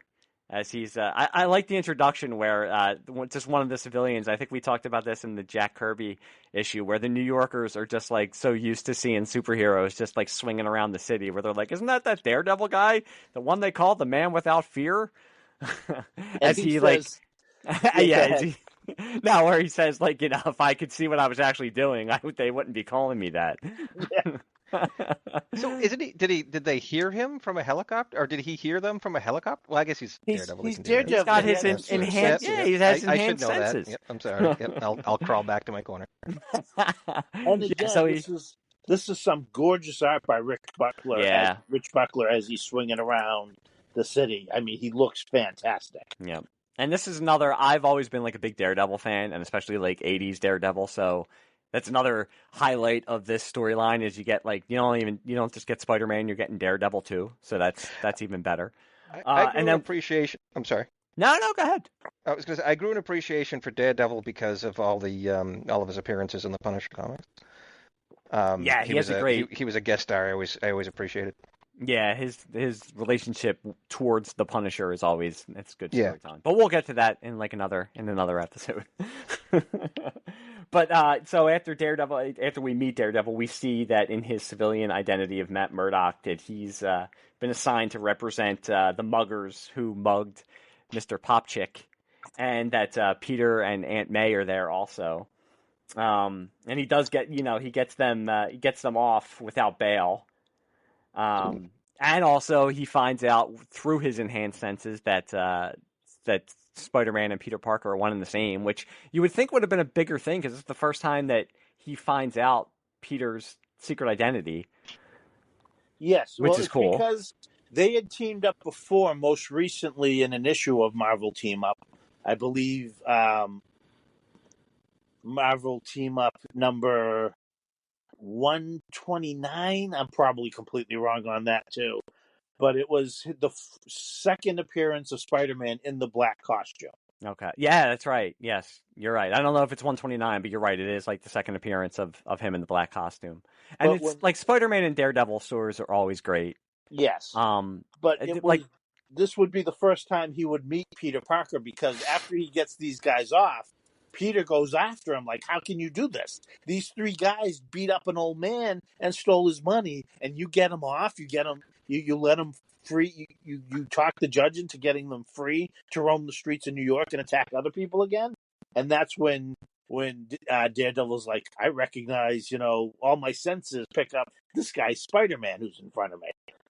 As he's, I like the introduction where just one of the civilians, I think we talked about this in the Jack Kirby issue, where the New Yorkers are just so used to seeing superheroes just swinging around the city, where they're isn't that Daredevil guy? The one they call the Man Without Fear? As he says, now where he says if I could see what I was actually doing, they wouldn't be calling me that. Yeah. So isn't he? Did they hear him from a helicopter, or did he hear them from a helicopter? Well, I guess he's Daredevil. He's Daredevil. He's got his enhanced. Yeah, he has enhanced senses. Yep, I'm sorry. Yep, I'll crawl back to my corner. And again, this is some gorgeous art by Rich Buckler. Yeah, Rich Buckler as he's swinging around the city. He looks fantastic. Yeah. And this is another. I've always been a big Daredevil fan, and especially 80s Daredevil. So that's another highlight of this storyline. Is you get you don't just get Spider-Man, you're getting Daredevil too. So that's even better. I and then appreciation. I'm sorry. No, go ahead. I was going to say, I grew an appreciation for Daredevil because of all of his appearances in the Punisher comics. Yeah, He he was has a a great. he was a guest star. I always appreciated. Yeah, his relationship towards the Punisher is always it's good Yeah. storytelling. But we'll get to that in another episode. But so after we meet Daredevil, we see that in his civilian identity of Matt Murdock, that he's been assigned to represent the muggers who mugged Mr. Popchick, and that Peter and Aunt May are there also. And he does get, he gets them off without bail. And also he finds out through his enhanced senses that Spider-Man and Peter Parker are one and the same, which you would think would have been a bigger thing because it's the first time that he finds out Peter's secret identity. Yes, which well, is it's cool. because they had teamed up before, most recently in an issue of Marvel Team Up. I believe Marvel Team Up number 129. I'm probably completely wrong on that too. But it was the second appearance of Spider-Man in the black costume. Okay. Yeah, that's right. Yes, you're right. I don't know if it's 129, but you're right. It is like the second appearance of him in the black costume. And But it's like Spider-Man and Daredevil stories are always great. Yes. But it was like this would be the first time he would meet Peter Parker, because after he gets these guys off, Peter goes after him like, how can you do this? These three guys beat up an old man and stole his money, and you get him off, you let him free, you talk the judge into getting them free to roam the streets of New York and attack other people again. And that's when Daredevil's like, I recognize, all my senses pick up this guy's Spider-Man who's in front of me.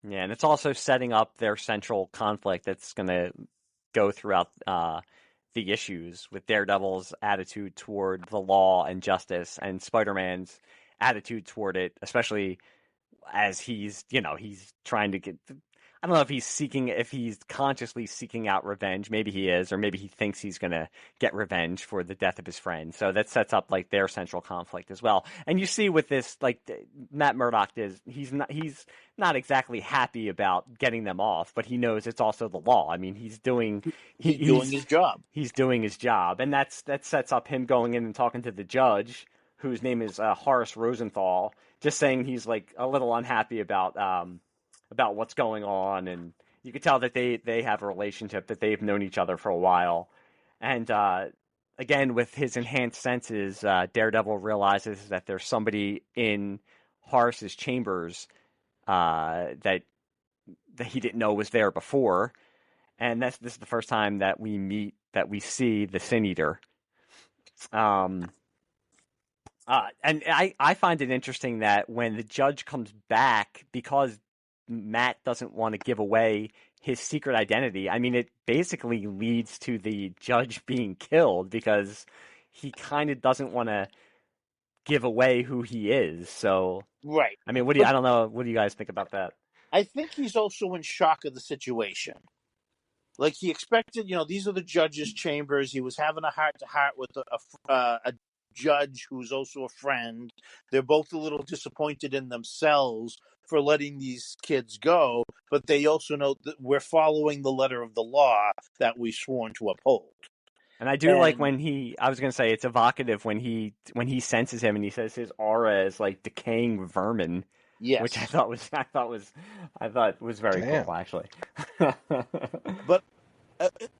Yeah, and it's also setting up their central conflict that's going to go throughout the issues, with Daredevil's attitude toward the law and justice, and Spider-Man's attitude toward it, especially as he's trying to get. I don't know if he's consciously seeking out revenge. Maybe he is, or maybe he thinks he's going to get revenge for the death of his friend. So that sets up like their central conflict as well. And you see with this, like Matt Murdock he's not exactly happy about getting them off, but he knows it's also the law. I mean, he's doing his job. He's doing his job, and that sets up him going in and talking to the judge, whose name is Horace Rosenthal, just saying he's like a little unhappy about what's going on, and you could tell that they have a relationship, that they've known each other for a while. And again, with his enhanced senses, Daredevil realizes that there's somebody in Horace's chambers that he didn't know was there before, and this is the first time that we see the Sin Eater. And I find it interesting that when the judge comes back, because Matt doesn't want to give away his secret identity, I mean, it basically leads to the judge being killed, because he kind of doesn't want to give away who he is. So, right. I mean, I don't know. What do you guys think about that? I think he's also in shock of the situation. Like, he expected, these are the judge's chambers. He was having a heart-to-heart with a judge who's also a friend. They're both a little disappointed in themselves for letting these kids go, but they also know that we're following the letter of the law that we've sworn to uphold. And I do like when I was going to say, it's evocative when he senses him and he says his aura is like decaying vermin. Yes. Which I thought was very cool, actually. But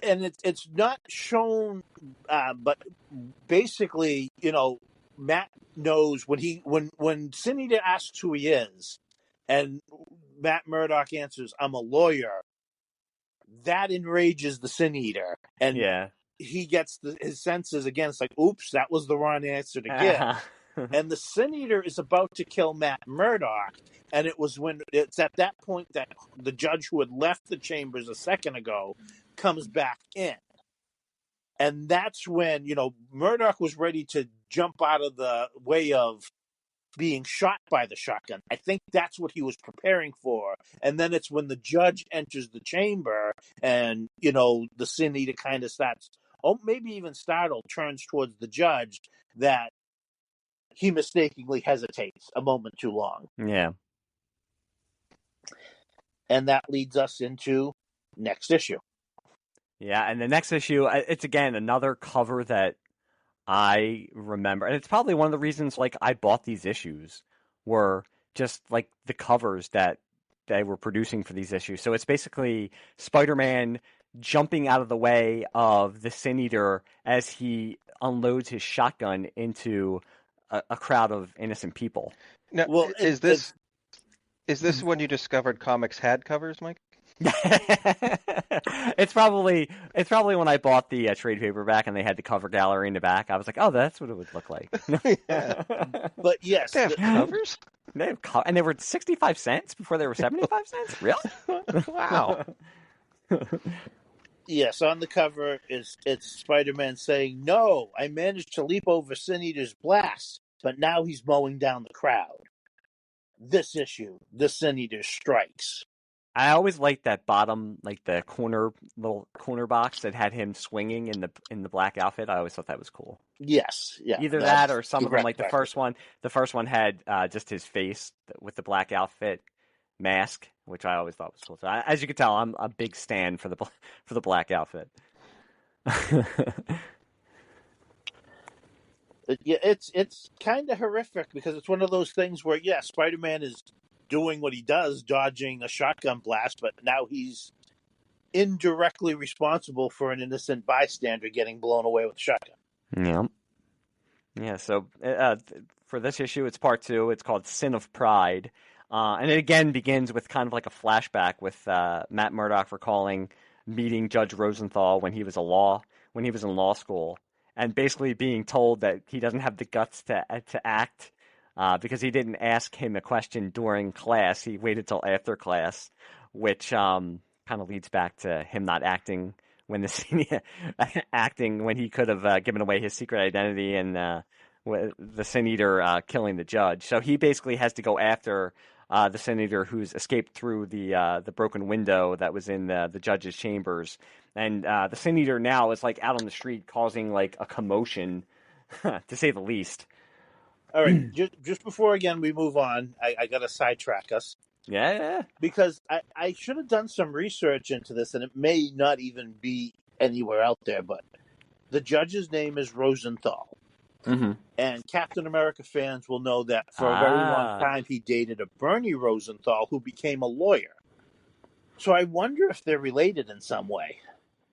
and it's not shown, but basically, Matt knows when Sin Eater asks who he is, and Matt Murdock answers, "I'm a lawyer." That enrages the Sin Eater, and he gets his senses again. It's like, oops, that was the wrong answer to give. And the Sin Eater is about to kill Matt Murdock, and it's at that point that the judge who had left the chambers a second ago comes back in. And that's when, Murdock was ready to jump out of the way of being shot by the shotgun. I think that's what he was preparing for. And then it's when the judge enters the chamber and, the Sin Eater kind of starts, maybe even startled, turns towards the judge, that he mistakenly hesitates a moment too long. Yeah. And that leads us into next issue. Yeah, and the next issue, it's again another cover that I remember, and it's probably one of the reasons like I bought these issues were just like the covers that they were producing for these issues. So it's basically Spider-Man jumping out of the way of the Sin Eater as he unloads his shotgun into a crowd of innocent people. Now, Well, is this when you discovered comics had covers, Mike? It's probably when I bought the trade paperback and they had the cover gallery in the back. I was like, oh, that's what it would look like. Yeah. but yes, They have covers? They have and they were 65 cents before they were 75 cents. Really? Wow. yes. On the cover it's Spider-Man saying, "No, I managed to leap over Sin Eater's blast, but now he's mowing down the crowd." This issue, the Sin Eater strikes. I always liked that bottom, like the little corner box that had him swinging in the black outfit. I always thought that was cool. Yes, yeah. Either that or some of them, like the correct. first one. The first one had just his face with the black outfit mask, which I always thought was cool. So as you can tell, I'm a big stan for the black outfit. Yeah, it's kind of horrific because it's one of those things where, yeah, Spider-Man is doing what he does, dodging a shotgun blast, but now he's indirectly responsible for an innocent bystander getting blown away with a shotgun. Yeah. Yeah, so for this issue, it's part 2. It's called Sin of Pride. And it again begins with kind of like a flashback with Matt Murdock recalling meeting Judge Rosenthal when he was in law school, and basically being told that he doesn't have the guts to act because he didn't ask him a question during class. He waited till after class, which kind of leads back to him not acting when when he could have given away his secret identity and the Sin Eater killing the judge. So he basically has to go after the Sin Eater who's escaped through the broken window that was in the judge's chambers. And the Sin Eater now is like out on the street causing like a commotion, to say the least. All right, just before again we move on, I got to sidetrack us. Yeah. Because I should have done some research into this, and it may not even be anywhere out there, but the judge's name is Rosenthal. Mm-hmm. And Captain America fans will know that for a very long time he dated a Bernie Rosenthal who became a lawyer. So I wonder if they're related in some way.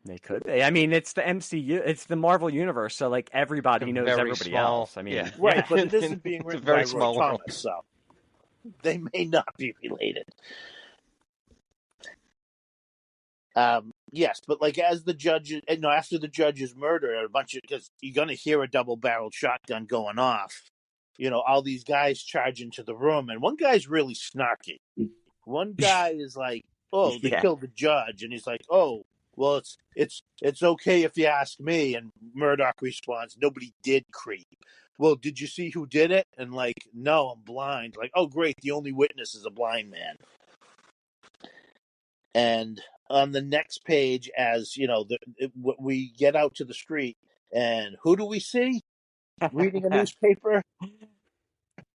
They could be. I mean, it's the MCU, it's the Marvel universe, so like everybody knows everybody else. I mean, yeah. Right, but it isn't being written by Roy world. Thomas, so they may not be related. Yes, but like as the judge, after the judge's murder, because you're gonna hear a double-barreled shotgun going off. All these guys charge into the room, and one guy's really snarky. One guy is like, "Oh, they killed the judge," and he's like, "Oh, well, it's okay if you ask me." And Murdoch responds, "Nobody did creep." "Well, did you see who did it?" And like, "No, I'm blind." Like, "Oh, great, the only witness is a blind man." And on the next page, as we get out to the street, and who do we see reading a newspaper?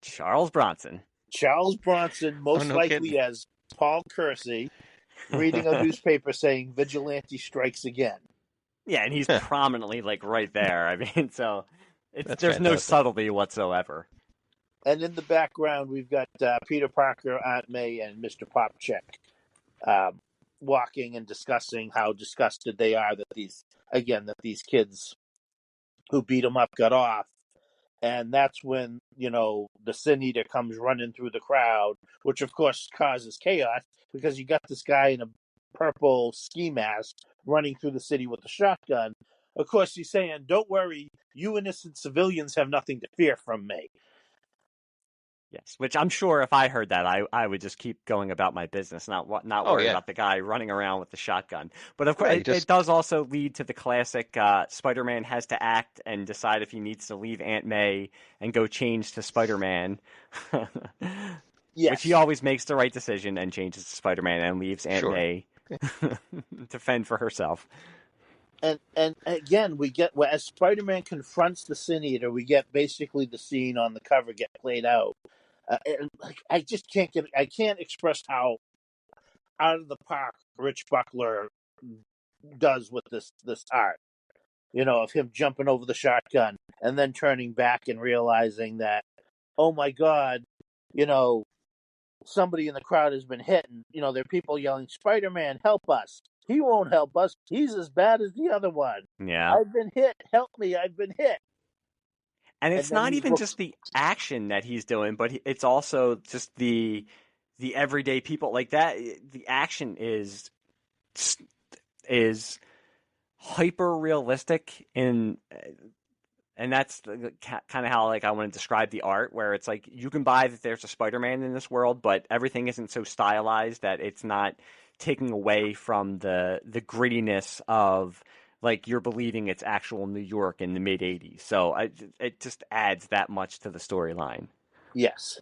Charles Bronson. Charles Bronson, most likely kidding. As Paul Kersey, reading a newspaper saying "Vigilante strikes again." Yeah, and he's prominently like right there. I mean, so there's fantastic. No subtlety whatsoever. And in the background, we've got Peter Parker, Aunt May, and Mr. Popchek walking and discussing how disgusted they are that these kids who beat them up got off. And that's when, the Sin Eater comes running through the crowd, which of course causes chaos because you got this guy in a purple ski mask running through the city with a shotgun. Of course, he's saying, "Don't worry, you innocent civilians have nothing to fear from me." Yes, which I'm sure if I heard that, I would just keep going about my business, not worry about the guy running around with the shotgun. But of course, it does also lead to the classic Spider-Man has to act and decide if he needs to leave Aunt May and go change to Spider-Man. Yes. Which he always makes the right decision and changes to Spider-Man and leaves Aunt May to fend for herself. And again, we get as Spider-Man confronts the Sin Eater, we get basically the scene on the cover get played out. And I just can't express how out of the park Rich Buckler does with this art. Of him jumping over the shotgun and then turning back and realizing that, oh my God, somebody in the crowd has been hit, and there are people yelling, "Spider-Man, help us!" He won't help us. He's as bad as the other one. Yeah. I've been hit. Help me! I've been hit. And it's And then not he even looks. just the action that he's doing, but it's also just the everyday people like that. The action is hyper realistic and that's kind of how like I want to describe the art, where it's like you can buy that there's a Spider-Man in this world, but everything isn't so stylized that it's not taking away from the grittiness of like you're believing it's actual New York in the mid '80s. So it just adds that much to the storyline. Yes.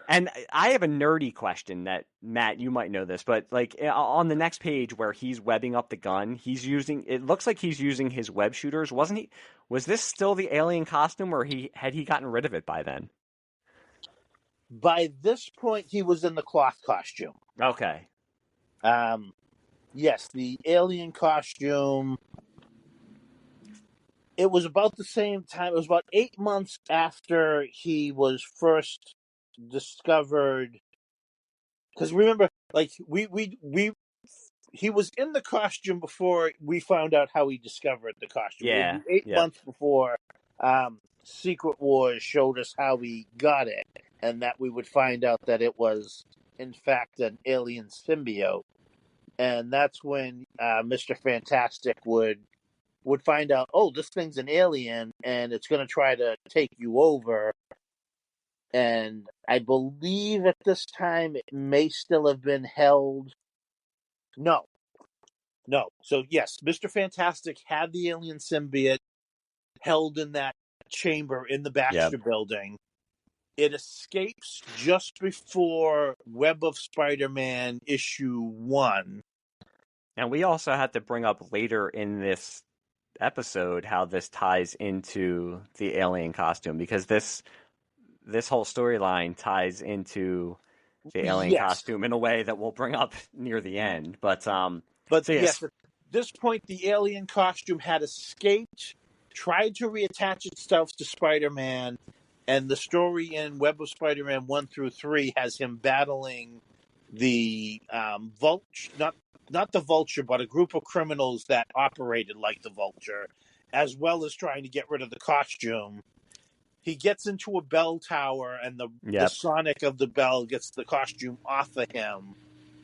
And I have a nerdy question that, Matt, you might know this, but like on the next page where he's webbing up the gun, it looks like he's using his web shooters. Wasn't he? Was this still the alien costume, or had he gotten rid of it by then? By this point, he was in the cloth costume. Okay. Yes, the alien costume. It was about the same time. It was about 8 months after he was first discovered. Because remember, like he was in the costume before we found out how he discovered the costume. Yeah. It would be 8 months before Secret Wars showed us how he got it, and that we would find out that it was, in fact, an alien symbiote. And that's when Mr. Fantastic would find out, oh, this thing's an alien, and it's going to try to take you over. And I believe at this time it may still have been held. No. So, yes, Mr. Fantastic had the alien symbiote held in that chamber in the Baxter building. It escapes just before Web of Spider-Man issue 1. And we also had to bring up later in this episode how this ties into the alien costume, because this whole storyline ties into the alien costume in a way that we'll bring up near the end. But so yes, at this point, the alien costume had escaped, tried to reattach itself to Spider-Man, and the story in Web of Spider-Man 1 through 3 has him battling the Vulture, not the Vulture, but a group of criminals that operated like the Vulture, as well as trying to get rid of the costume. He gets into a bell tower, and the sonic of the bell gets the costume off of him,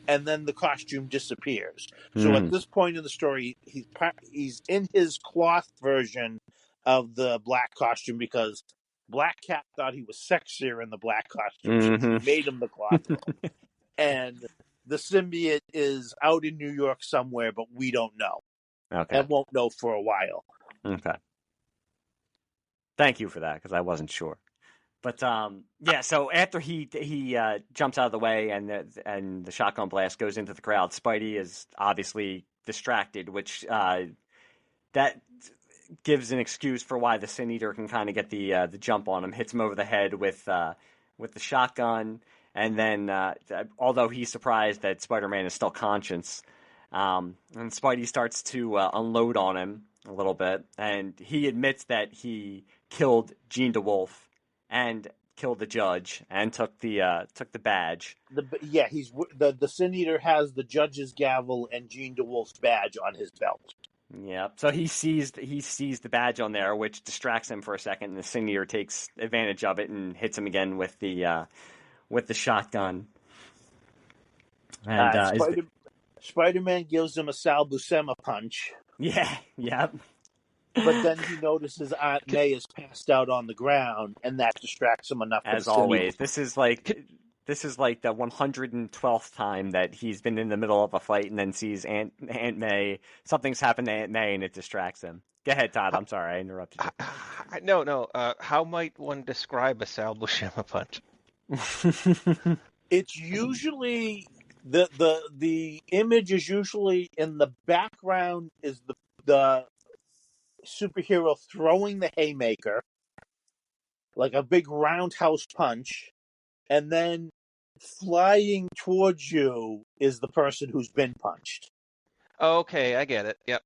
and then the costume disappears. So at this point in the story, he's in his cloth version of the black costume because Black Cat thought he was sexier in the black costume, so she made him the cloth one. And the symbiote is out in New York somewhere, but we don't know. Okay. And won't know for a while. Okay. Thank you for that, because I wasn't sure. But so after he jumps out of the way and the shotgun blast goes into the crowd, Spidey is obviously distracted, which that gives an excuse for why the Sin Eater can kind of get the jump on him, hits him over the head with the shotgun, and then although he's surprised that Spider-Man is still conscious, and Spidey starts to unload on him a little bit, and he admits that he killed Jean Dewolff and killed the judge and took the badge. The Sin Eater has the judge's gavel and Jean Dewolff's badge on his belt. Yeah, so he sees the badge on there, which distracts him for a second, and the Sin Eater takes advantage of it and hits him again with the shotgun. And Spider-Man gives him a Sal Buscema punch. Yeah, yep. But then he notices Aunt May is passed out on the ground, and that distracts him enough. As always, this is like the 112th time that he's been in the middle of a fight and then sees Aunt May. Something's happened to Aunt May, and it distracts him. Go ahead, Todd. I'm sorry, I interrupted you. No. How might one describe a Sal Buscema punch? It's usually the image is usually in the background is the superhero throwing the haymaker, like a big roundhouse punch, and then flying towards you is the person who's been punched. Okay, I get it. Yep.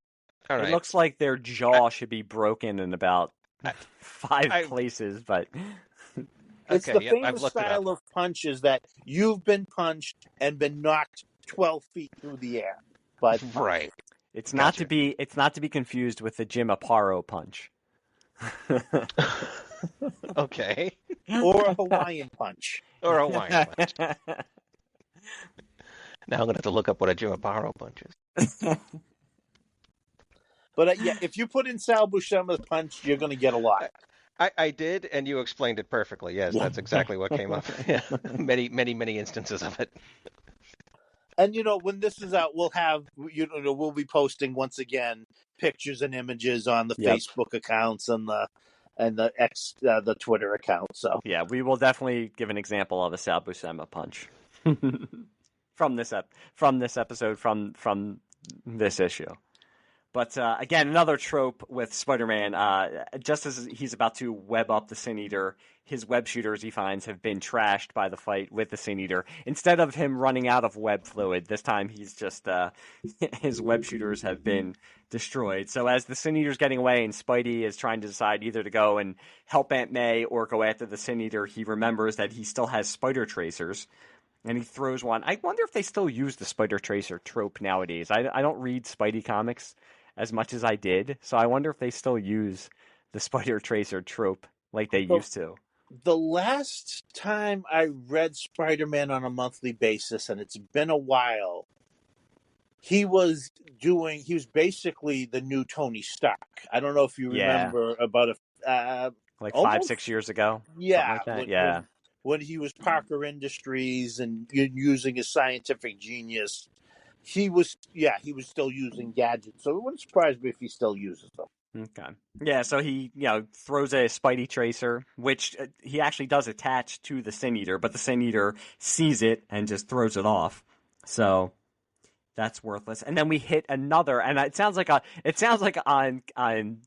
All It right. looks like their jaw should be broken in about I, 5 I places, but It's okay. the Yep. I've famous looked it up. style of punches that you've been punched and been knocked 12 feet through the air by the punch. Right. it's not to Gotcha. be confused with the Jim Aparo punch. Okay. Or a Hawaiian punch. Or a Hawaiian punch. Now I'm gonna have to look up what a Jim Aparo punch is. But yeah, if you put in Sal Buscema's punch, you're going to get a lot. I did, and you explained it perfectly. Yes, Yeah. that's exactly what came up. Yeah. Many instances of it. And when this is out, we'll be posting once again pictures and images on the Yep. Facebook accounts and the Twitter account. So Yeah, we will definitely give an example of a Sal Buscema punch from this episode from this issue. But again, another trope with Spider-Man. Just as he's about to web up the Sin Eater, his web shooters he finds have been trashed by the fight with the Sin Eater. Instead of him running out of web fluid, this time he's just his web shooters have been destroyed. So as the Sin Eater's getting away and Spidey is trying to decide either to go and help Aunt May or go after the Sin Eater, he remembers that he still has spider tracers. And he throws one. I wonder if they still use the spider tracer trope nowadays. I don't read Spidey comics as much as I did, so I wonder if they still use the spider tracer trope like they used to. The last time I read Spider-Man on a monthly basis, and it's been a while, he was basically the new Tony Stark. I don't know if you remember about like almost 5-6 years ago. Yeah, like that. When he was Parker Industries and using his scientific genius, he was still using gadgets. So it wouldn't surprise me if he still uses them. Okay. Yeah, so he throws a Spidey tracer, which he actually does attach to the Sin Eater, but the Sin Eater sees it and just throws it off. So that's worthless. And then we hit another, and it sounds like I'm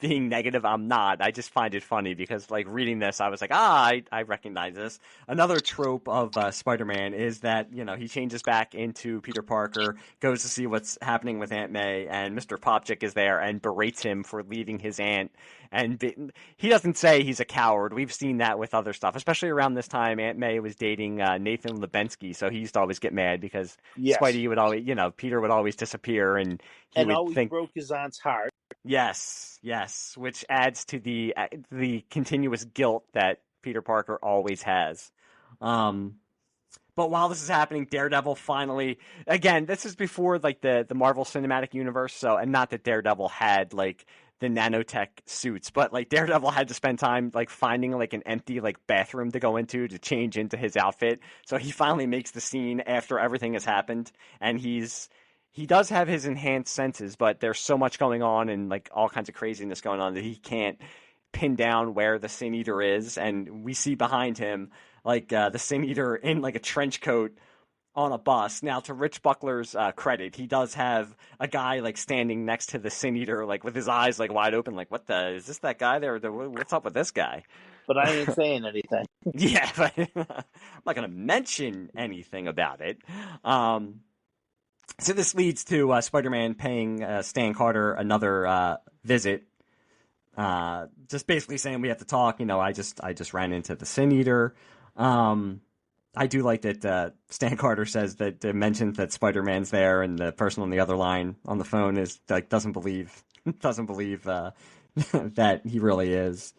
being negative. I'm not. I just find it funny because, like, reading this, I was like, I recognize this. Another trope of Spider-Man is that, he changes back into Peter Parker, goes to see what's happening with Aunt May, and Mr. Popchick is there and berates him for leaving his aunt. And he doesn't say he's a coward. We've seen that with other stuff, especially around this time. Aunt May was dating Nathan Lubensky, so he used to always get mad because Spidey would always, Peter would always disappear, and he would always think broke his aunt's heart. Yes, which adds to the continuous guilt that Peter Parker always has. But while this is happening, Daredevil finally, again, this is before like the Marvel Cinematic Universe, so, and not that Daredevil had like the nanotech suits, but like Daredevil had to spend time like finding like an empty like bathroom to go into to change into his outfit. So he finally makes the scene after everything has happened, and he does have his enhanced senses, but there's so much going on and like all kinds of craziness going on that he can't pin down where the Sin Eater is. And we see behind him like the Sin Eater in like a trench coat on a bus. Now, to Rich Buckler's credit, he does have a guy like standing next to the Sin Eater, like with his eyes like wide open, like is this that guy there? What's up with this guy? But I ain't saying anything. Yeah, but I'm not going to mention anything about it. So this leads to Spider-Man paying Stan Carter another visit, just basically saying we have to talk. I just ran into the Sin Eater. I do like that Stan Carter says that mentions that Spider-Man's there, and the person on the other line on the phone is like doesn't believe that he really is.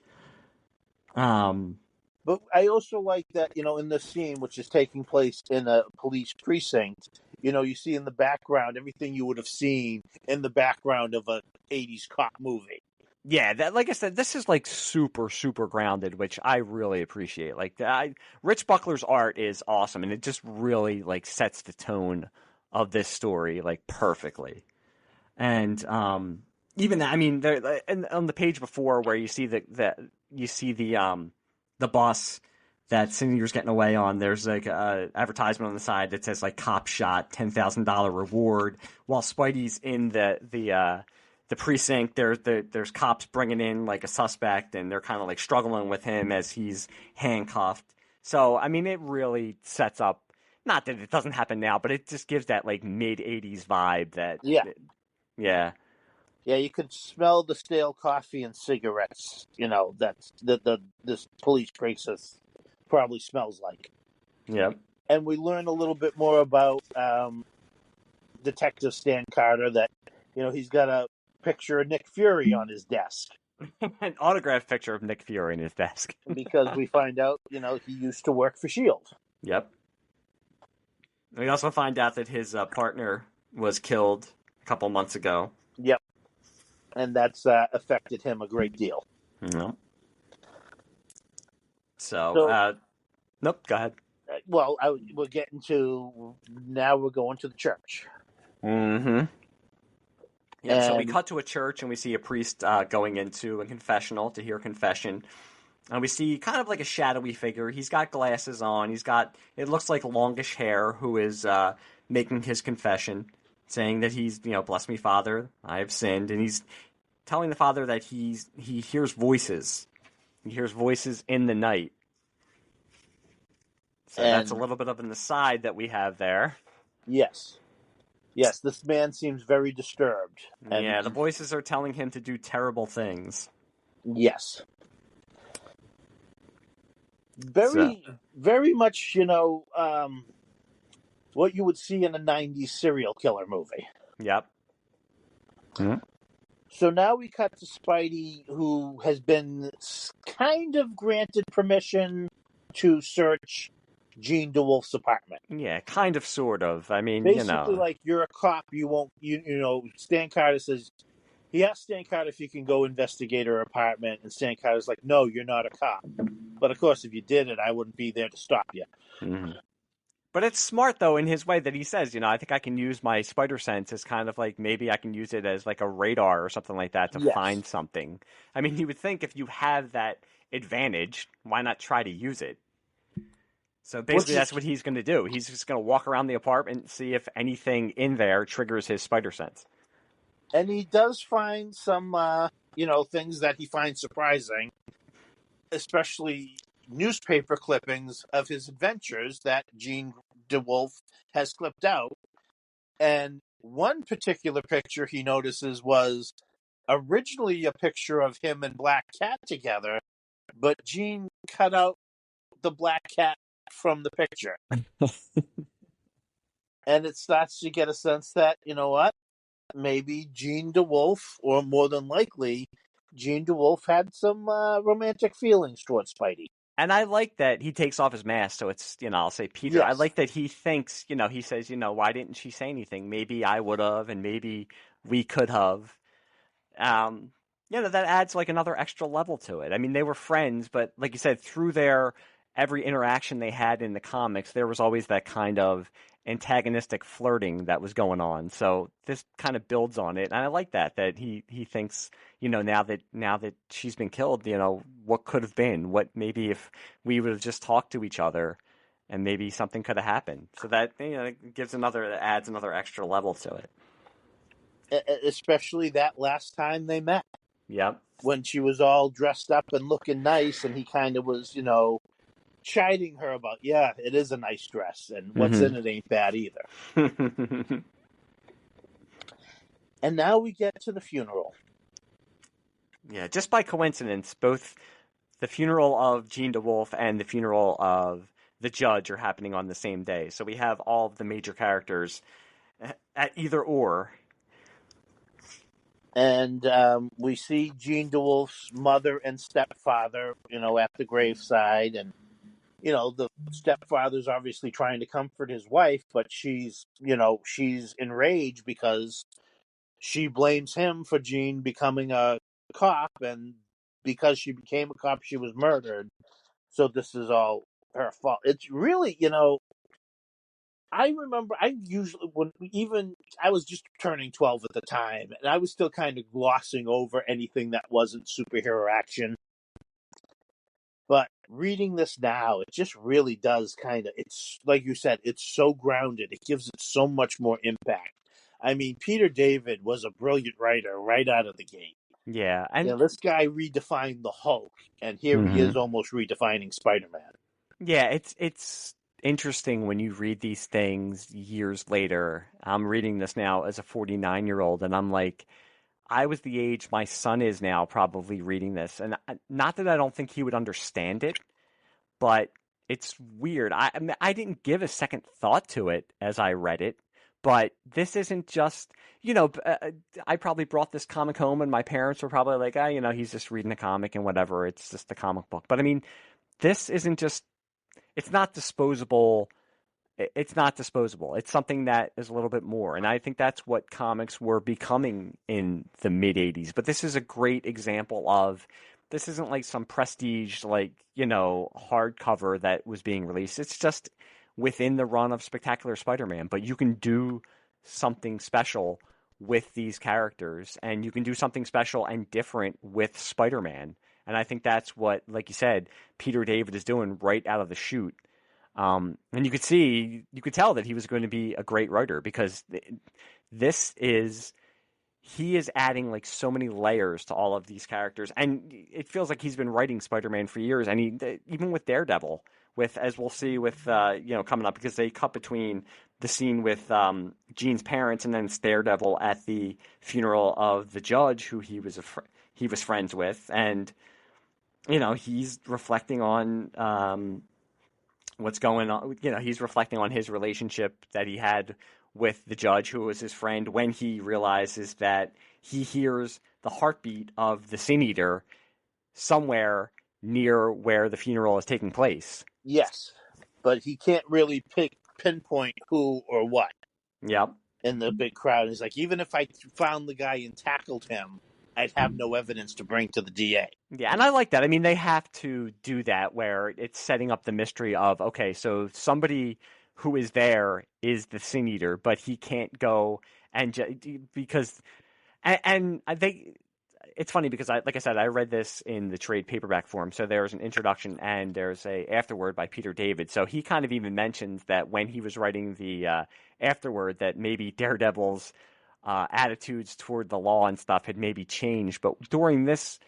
But I also like that, in the scene, which is taking place in a police precinct, you see in the background everything you would have seen in the background of a 80s cop movie. Yeah, that, like I said, this is like super, super grounded, which I really appreciate. Like, Rich Buckler's art is awesome, and it just really like sets the tone of this story like perfectly. And even that, I mean, on the page before where you see the bus that Sin Eater's getting away on, there's like a advertisement on the side that says like "Cop shot, $10,000 reward." While Spidey's in the precinct, there's cops bringing in like a suspect, and they're kind of like struggling with him as he's handcuffed. So I mean, it really sets up not that it doesn't happen now, but it just gives that like mid-'80s vibe that, Yeah. yeah. Yeah, you could smell the stale coffee and cigarettes. That's this police precinct probably smells like. Yep. And we learn a little bit more about Detective Stan Carter. That he's got a picture of Nick Fury on his desk. An autographed picture of Nick Fury in his desk. Because we find out, he used to work for S.H.I.E.L.D. Yep. We also find out that his partner was killed a couple months ago. Yep. And that's affected him a great deal. Yep. So nope, go ahead. Well, we're getting to, now we're going to the church. Mm-hmm. Yeah, so we cut to a church and we see a priest going into a confessional to hear confession. And we see kind of like a shadowy figure. He's got glasses on. It looks like longish hair, who is making his confession, saying that he's, bless me, Father, I have sinned. And he's telling the Father that he hears voices. He hears voices in the night. So that's a little bit of an aside that we have there. Yes. Yes, this man seems very disturbed. Yeah, the voices are telling him to do terrible things. Yes. Very much, what you would see in a 90s serial killer movie. Yep. Mm-hmm. So now we cut to Spidey, who has been kind of granted permission to search Jean Dewolff's apartment. Yeah, kind of, sort of. I mean, basically, like, you're a cop, you won't, Stan Carter says, he asked Stan Carter if you can go investigate her apartment, and Stan Carter's like, no, you're not a cop. But of course, if you did it, I wouldn't be there to stop you. Mm-hmm. But it's smart, though, in his way that he says, I think I can use my spider sense as kind of like, maybe I can use it as like a radar or something like that to find something. I mean, you would think if you have that advantage, why not try to use it? So basically that's what he's going to do. He's just going to walk around the apartment and see if anything in there triggers his spider sense. And he does find some, things that he finds surprising, especially newspaper clippings of his adventures that Jean Dewolff has clipped out. And one particular picture he notices was originally a picture of him and Black Cat together, but Jean cut out the Black Cat from the picture. And it starts to get a sense that, maybe Jean Dewolff, or more than likely, Jean Dewolff had some romantic feelings towards Spidey. And I like that he takes off his mask, so it's, I'll say Peter. Yes. I like that he thinks, he says, why didn't she say anything? Maybe I would have, and maybe we could have. That adds like another extra level to it. I mean, they were friends, but like you said, through every interaction they had in the comics, there was always that kind of antagonistic flirting that was going on. So this kind of builds on it, and I like that he thinks, now that she's been killed, what could have been, what maybe if we would have just talked to each other, and maybe something could have happened. So that adds another extra level to it. Especially that last time they met. Yep. When she was all dressed up and looking nice, and he kind of was, chiding her about, yeah, it is a nice dress, and what's in it ain't bad either. And now we get to the funeral. Yeah, just by coincidence, both the funeral of Jean Dewolff and the funeral of the judge are happening on the same day. So we have all of the major characters at either or. And we see Jean Dewolff's mother and stepfather, at the graveside, and the stepfather's obviously trying to comfort his wife, but she's enraged because she blames him for Jean becoming a cop, and because she became a cop, she was murdered. So this is all her fault. It's really, I remember I was just turning 12 at the time, and I was still kind of glossing over anything that wasn't superhero action. But reading this now, it just really does it's like you said, it's so grounded. It gives it so much more impact. I mean, Peter David was a brilliant writer right out of the gate. Yeah. And this guy redefined the Hulk, and here he is almost redefining Spider-Man. Yeah, it's interesting when you read these things years later. I'm reading this now as a 49-year-old, and I'm like, I was the age my son is now probably reading this. And not that I don't think he would understand it, but it's weird. I mean, I didn't give a second thought to it as I read it, but this isn't just, I probably brought this comic home and my parents were probably like, he's just reading a comic and whatever. It's just a comic book. But I mean, this isn't just, it's not disposable. It's not disposable. It's something that is a little bit more. And I think that's what comics were becoming in the mid 80s. But this is a great example of, this isn't like some prestige, hardcover that was being released. It's just within the run of Spectacular Spider-Man. But you can do something special with these characters, and you can do something special and different with Spider-Man. And I think that's what, like you said, Peter David is doing right out of the chute. And you could tell that he was going to be a great writer, because he is adding like so many layers to all of these characters. And it feels like he's been writing Spider-Man for years. And even with Daredevil, as we'll see with, coming up, because they cut between the scene with Jean's parents and then it's Daredevil at the funeral of the judge who he was friends with. And, he's reflecting on, what's going on. He's reflecting on his relationship that he had with the judge, who was his friend, when he realizes that he hears the heartbeat of the Sin Eater somewhere near where the funeral is taking place. Yes, but he can't really pinpoint who or what. Yep. In the big crowd. He's like, even if I found the guy and tackled him, I'd have no evidence to bring to the DA. Yeah, and I like that. I mean, they have to do that where it's setting up the mystery of, okay, so somebody who is there is the Sin Eater, but he can't go and because it's funny because like I said, I read this in the trade paperback form. So there's an introduction and there's a afterword by Peter David. So he kind of even mentions that when he was writing the afterword, that maybe Daredevil's attitudes toward the law and stuff had maybe changed. But during this,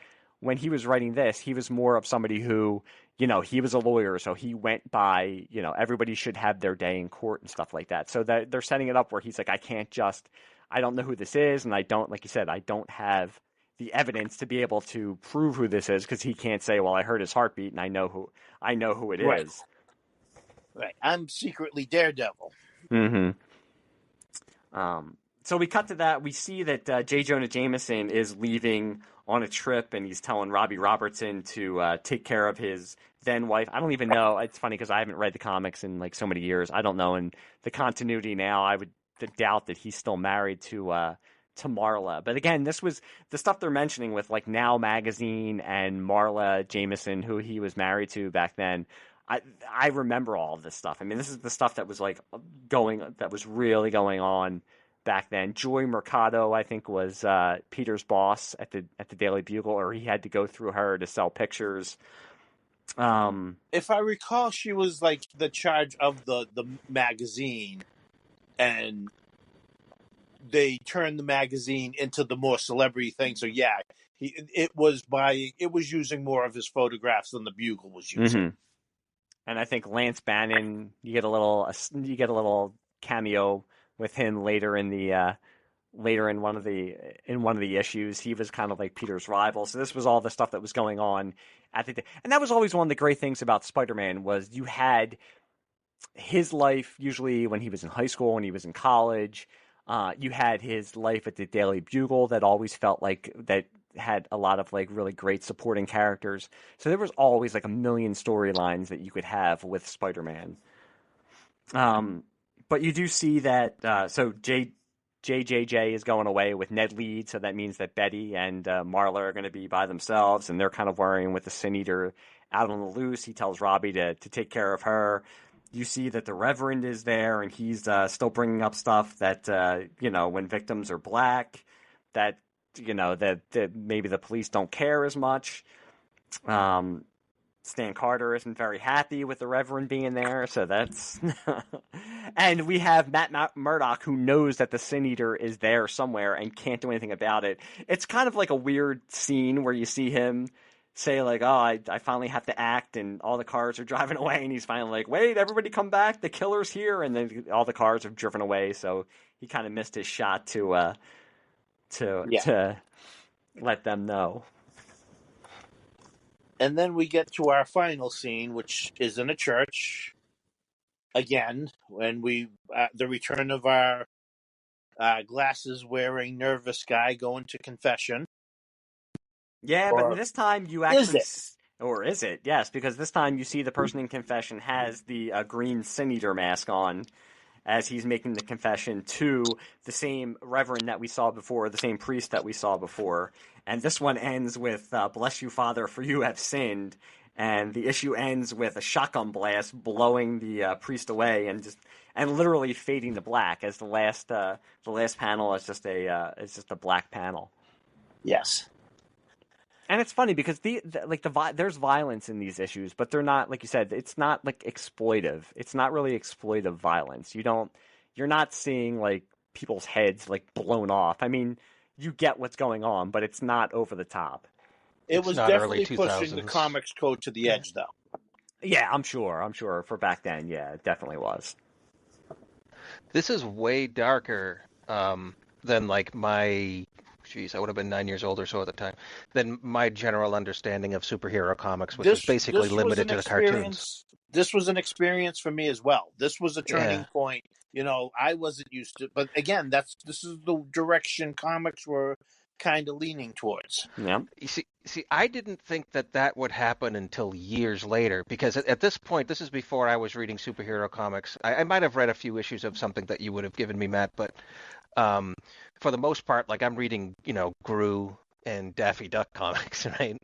when he was writing this, he was more of somebody who, he was a lawyer. So he went by, everybody should have their day in court and stuff like that. So that they're setting it up where he's like, I don't know who this is. And I don't, like you said, I don't have the evidence to be able to prove who this is, because he can't say, well, I heard his heartbeat and I know who it is. Right. I'm secretly Daredevil. Mm-hmm. So we cut to that. We see that J. Jonah Jameson is leaving on a trip, and he's telling Robbie Robertson to take care of his then wife. I don't even know. It's funny because I haven't read the comics in like so many years. I don't know. In the continuity now, I would doubt that he's still married to Marla. But again, this was the stuff they're mentioning with like Now Magazine and Marla Jameson, who he was married to back then. I remember all of this stuff. I mean, this is the stuff that was that was really going on back then. Joy Mercado, I think, was Peter's boss at the Daily Bugle, or he had to go through her to sell pictures. If I recall, she was like the charge of the magazine, and they turned the magazine into the more celebrity thing. So yeah, it was using more of his photographs than the Bugle was using. Mm-hmm. And I think Lance Bannon, you get a little cameo with him later in one of the issues. He was kind of like Peter's rival. So this was all the stuff that was going on and that was always one of the great things about Spider-Man, was you had his life usually when he was in high school, when he was in college. You had his life at the Daily Bugle that always felt like that had a lot of like really great supporting characters. So there was always like a million storylines that you could have with Spider-Man. But you do see that, so JJJ is going away with Ned Leeds, so that means that Betty and Marla are going to be by themselves, and they're kind of worrying with the Sin Eater out on the loose. He tells Robbie to take care of her. You see that the Reverend is there, and he's still bringing up stuff that, when victims are black, that, that maybe the police don't care as much. Stan Carter isn't very happy with the Reverend being there, so that's... And we have Matt Murdock, who knows that the Sin Eater is there somewhere and can't do anything about it. It's kind of like a weird scene where you see him say like, oh, I finally have to act, and all the cars are driving away, and he's finally like, wait, everybody come back, the killer's here, and then all the cars have driven away, so he kind of missed his shot to let them know. And then we get to our final scene, which is in a church. Again, when we the return of our glasses-wearing nervous guy going to confession. Yeah, Or but this time you actually... is it? Or is it? Yes, because this time you see the person in confession has the green Sin Eater mask on as he's making the confession to the same reverend that we saw before, the same priest that we saw before. And this one ends with, bless you, Father, for you have sinned. And the issue ends with a shotgun blast blowing the priest away and literally fading to black as the last panel is just a black panel. Yes. And it's funny because there's violence in these issues, but they're not, like you said, it's not like exploitive. It's not really exploitive violence. You're not seeing like people's heads like blown off. I mean, you get what's going on, but it's not over the top. It was definitely pushing the comics code to the edge, though. Yeah, I'm sure for back then, yeah, it definitely was. This is way darker than like my... Jeez, I would have been 9 years old or so at the time. Than my general understanding of superhero comics, which was basically limited to the cartoons. This was an experience for me as well. This was a turning point. You know, I wasn't used to, but again, this is the direction comics were kind of leaning towards. Yeah. You see, I didn't think that would happen until years later, because at this point, this is before I was reading superhero comics. I might have read a few issues of something that you would have given me, Matt, but for the most part, like I'm reading, Gru and Daffy Duck comics, right?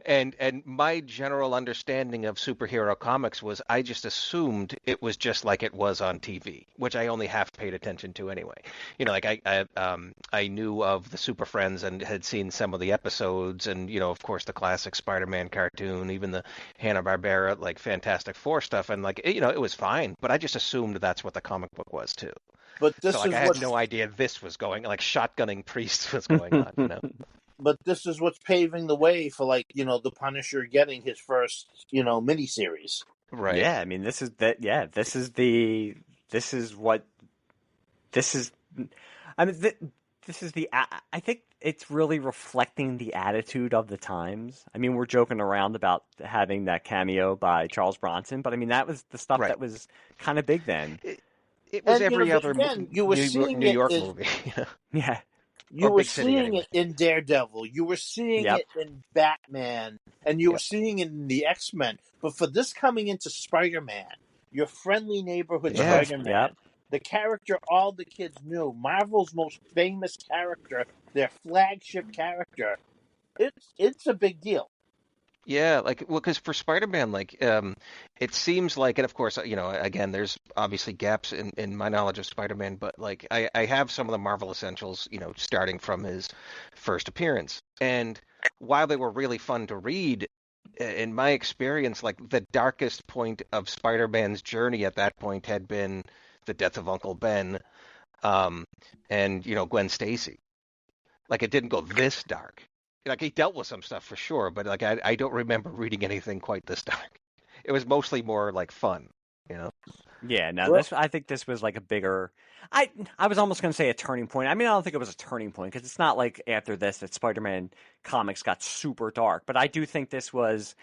and my general understanding of superhero comics was I just assumed it was just like it was on TV, which I only half paid attention to anyway. Like I knew of the Super Friends and had seen some of the episodes, and of course the classic Spider-Man cartoon, even the Hanna-Barbera like Fantastic Four stuff, and like it was fine, but I just assumed that's what the comic book was too. But I had no idea this was going, like shotgunning priests was going on, But this is what's paving the way for, like, the Punisher getting his first, miniseries. Right. Yeah, I mean, this is I think it's really reflecting the attitude of the times. I mean, we're joking around about having that cameo by Charles Bronson, but I mean, that was the stuff that was kind of big then. It was every other you were New York movie. Yeah. You were seeing it in Daredevil. You were seeing it in Batman. And you were seeing it in the X-Men. But for this coming into Spider-Man, your friendly neighborhood Spider-Man, the character all the kids knew, Marvel's most famous character, their flagship character, it's a big deal. Yeah, because for Spider-Man, it seems like, and of course, again, there's obviously gaps in my knowledge of Spider-Man, but like I have some of the Marvel Essentials, starting from his first appearance. And while they were really fun to read, in my experience, like the darkest point of Spider-Man's journey at that point had been the death of Uncle Ben, and Gwen Stacy. Like it didn't go this dark. Like he dealt with some stuff for sure, but like I don't remember reading anything quite this dark. It was mostly more like fun, Yeah, no, I think this was like a bigger. I was almost going to say a turning point. I mean, I don't think it was a turning point because it's not like after this that Spider-Man comics got super dark. But I do think this was,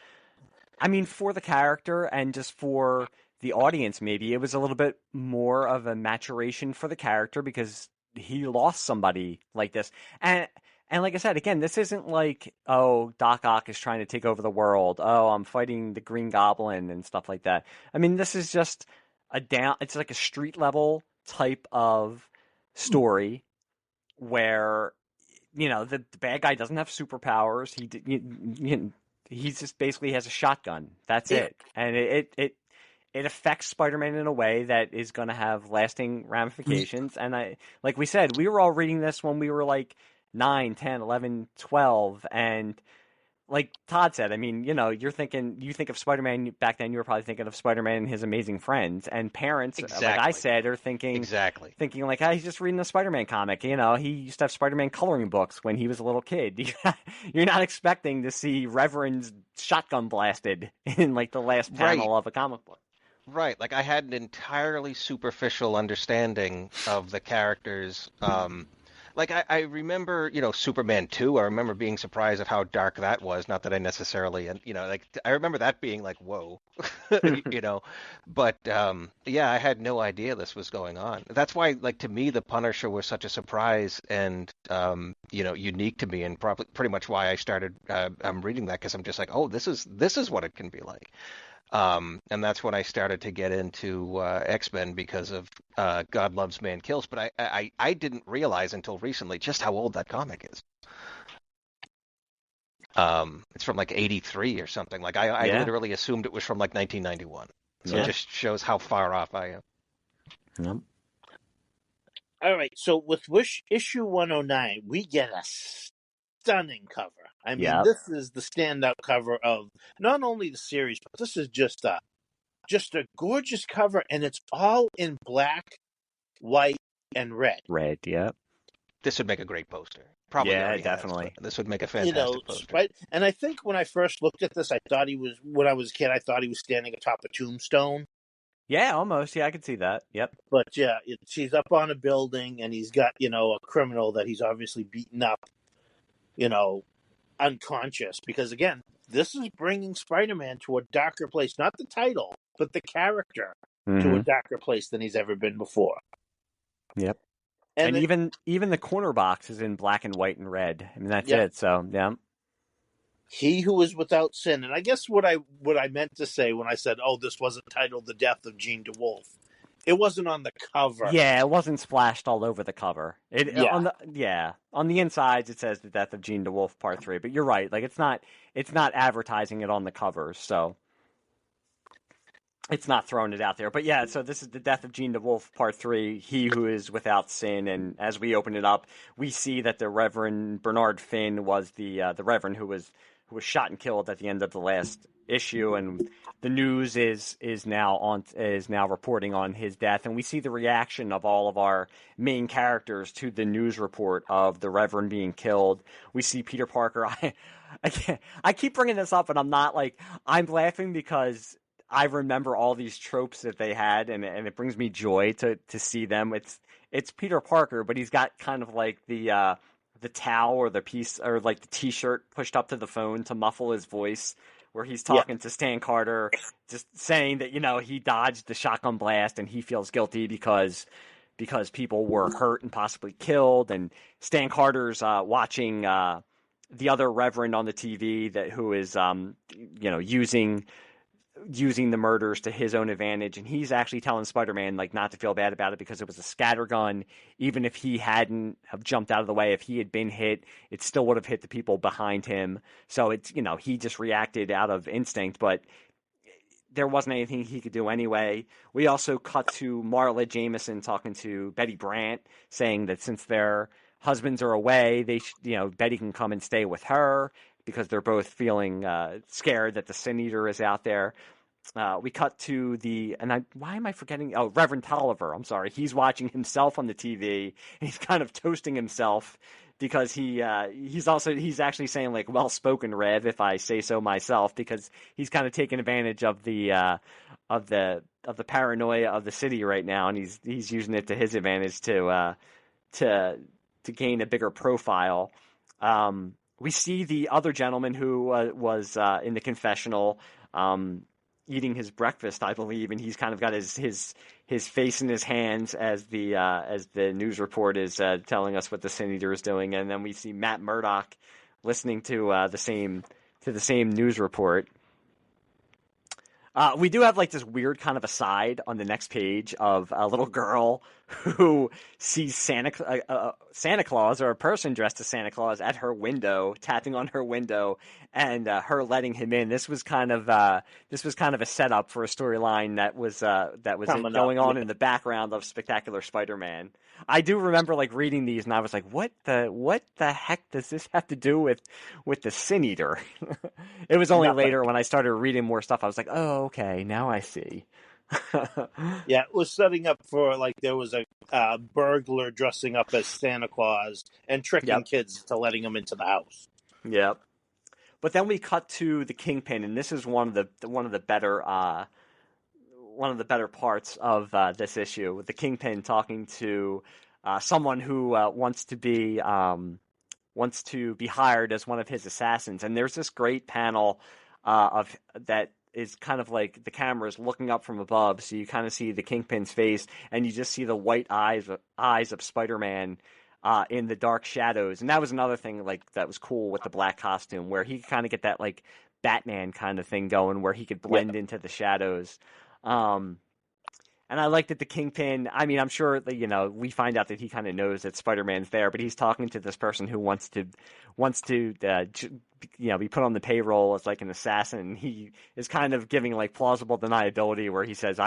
I mean, for the character and just for the audience, maybe it was a little bit more of a maturation for the character because he lost somebody like this. And like I said, again, this isn't like, oh, Doc Ock is trying to take over the world. Oh, I'm fighting the Green Goblin and stuff like that. I mean, this is just it's like a street level type of story where, the bad guy doesn't have superpowers. He just basically has a shotgun. That's it. And it affects Spider-Man in a way that is going to have lasting ramifications. And like we said, we were all reading this when we were like 9, 10, 11, 12, and like Todd said, I mean, you think of Spider-Man back then, you were probably thinking of Spider-Man and his amazing friends, and parents, like I Exactly. said, are thinking Exactly. like, he's just reading a Spider-Man comic. He used to have Spider-Man coloring books when he was a little kid. You're not expecting to see Reverend's shotgun blasted in like the last Right. panel of a comic book. Right. Like I had an entirely superficial understanding of the characters. Like I remember, Superman 2, I remember being surprised at how dark that was. Not that I necessarily, and like I remember that being like, whoa, you know. But yeah, I had no idea this was going on. That's why, like to me, the Punisher was such a surprise and unique to me, and probably pretty much why I started reading that because I'm just like, oh, this is what it can be like. And that's when I started to get into X-Men because of God Loves Man Kills. But I didn't realize until recently just how old that comic is. It's from like 83 or something. Like I Yeah. literally assumed it was from like 1991. So Yeah. it just shows how far off I am. Yep. All right, so with issue 109, we get a stunning cover. I mean, Yep. this is the standout cover of not only the series, but this is just a gorgeous cover, and it's all in black, white, and red. Red, yep. This would make a great poster. Probably Yeah, already definitely. has, but this would make a fantastic poster. And I think when I first looked at this, when I was a kid, I thought he was standing atop a tombstone. Yeah, almost. Yeah, I could see that. Yep. But yeah, he's up on a building, and he's got, a criminal that he's obviously beaten up, unconscious. Because again, this is bringing Spider-Man to a darker place. Not the title, but the character to a darker place than he's ever been before. Yep. And even the corner box is in black and white and red. I mean, that's it. So, yeah. He who is without sin. And I guess what I meant to say when I said, oh, this wasn't titled The Death of Jean Dewolff, it wasn't on the cover. Yeah, it wasn't splashed all over the cover. On the insides it says The Death of Jean Dewolff Part 3, but you're right. Like it's not advertising it on the covers, so it's not throwing it out there. But yeah, so this is The Death of Jean Dewolff Part 3, He Who Is Without Sin, and as we open it up, we see that the Reverend Bernard Finn was the Reverend who was shot and killed at the end of the last issue, and the news is now reporting on his death, and we see the reaction of all of our main characters to the news report of the Reverend being killed. We see Peter Parker. I keep bringing this up, and I'm laughing because I remember all these tropes that they had, and it brings me joy to see them. It's Peter Parker, but he's got kind of like the towel or the piece or like the T-shirt pushed up to the phone to muffle his voice, where he's talking to Stan Carter, just saying that he dodged the shotgun blast and he feels guilty because people were hurt and possibly killed, and Stan Carter's watching the other Reverend on the TV who is using the murders to his own advantage, and he's actually telling Spider-Man not to feel bad about it because it was a scattergun. Even if he hadn't have jumped out of the way, if he had been hit, it still would have hit the people behind him. So it's he just reacted out of instinct, but there wasn't anything he could do anyway. We also cut to Marla Jameson talking to Betty Brant, saying that since their husbands are away, Betty can come and stay with her, because they're both feeling scared that the Sin Eater is out there. We cut to why am I forgetting? Oh, Reverend Tolliver. I'm sorry. He's watching himself on the TV, and he's kind of toasting himself because he's actually saying well spoken, Rev, if I say so myself, because he's kind of taking advantage of the paranoia of the city right now, and he's using it to his advantage to gain a bigger profile. We see the other gentleman who was in the confessional eating his breakfast, I believe, and he's kind of got his face in his hands as the news report is telling us what the Sin Eater is doing, and then we see Matt Murdock listening to the same news report. We do have this weird kind of aside on the next page of a little girl who sees Santa Claus or a person dressed as Santa Claus at her window, tapping on her window, and her letting him in. This was kind of a setup for a storyline that was going on in the background of Spectacular Spider-Man. I do remember like reading these, and I was like, "What the heck does this have to do with the Sin Eater?" It was only later when I started reading more stuff, I was like, "Oh, okay, now I see." Yeah, it was setting up for like there was a burglar dressing up as Santa Claus and tricking kids to letting them into the house. Yep. But then we cut to the Kingpin, and this is one of the better parts of this issue, with the Kingpin talking to someone who wants to be hired as one of his assassins. And there's this great panel of that is kind of like the camera is looking up from above, so you kind of see the Kingpin's face, and you just see the white eyes of Spider-Man in the dark shadows. And that was another thing like that was cool with the black costume, where he could kind of get that like Batman kind of thing going, where he could blend into the shadows. And I like that the Kingpin, I mean, I'm sure that, we find out that he kind of knows that Spider-Man's there, but he's talking to this person who wants to be put on the payroll as like an assassin. He is kind of giving like plausible deniability, where he says,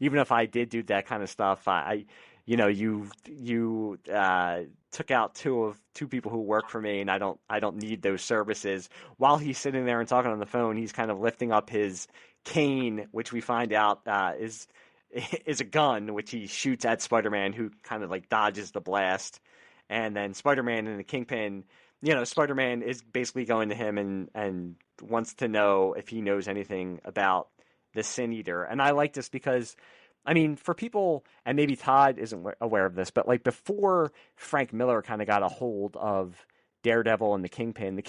even if I did do that kind of stuff, you took out two people who work for me, and I don't need those services. While he's sitting there and talking on the phone, he's kind of lifting up his cane, which we find out is a gun, which he shoots at Spider-Man, who kind of like dodges the blast. And then Spider-Man and the Kingpin, Spider-Man is basically going to him and wants to know if he knows anything about the Sin Eater. And I like this because, I mean, for people, and maybe Todd isn't aware of this, but like before Frank Miller kind of got a hold of Daredevil and the Kingpin,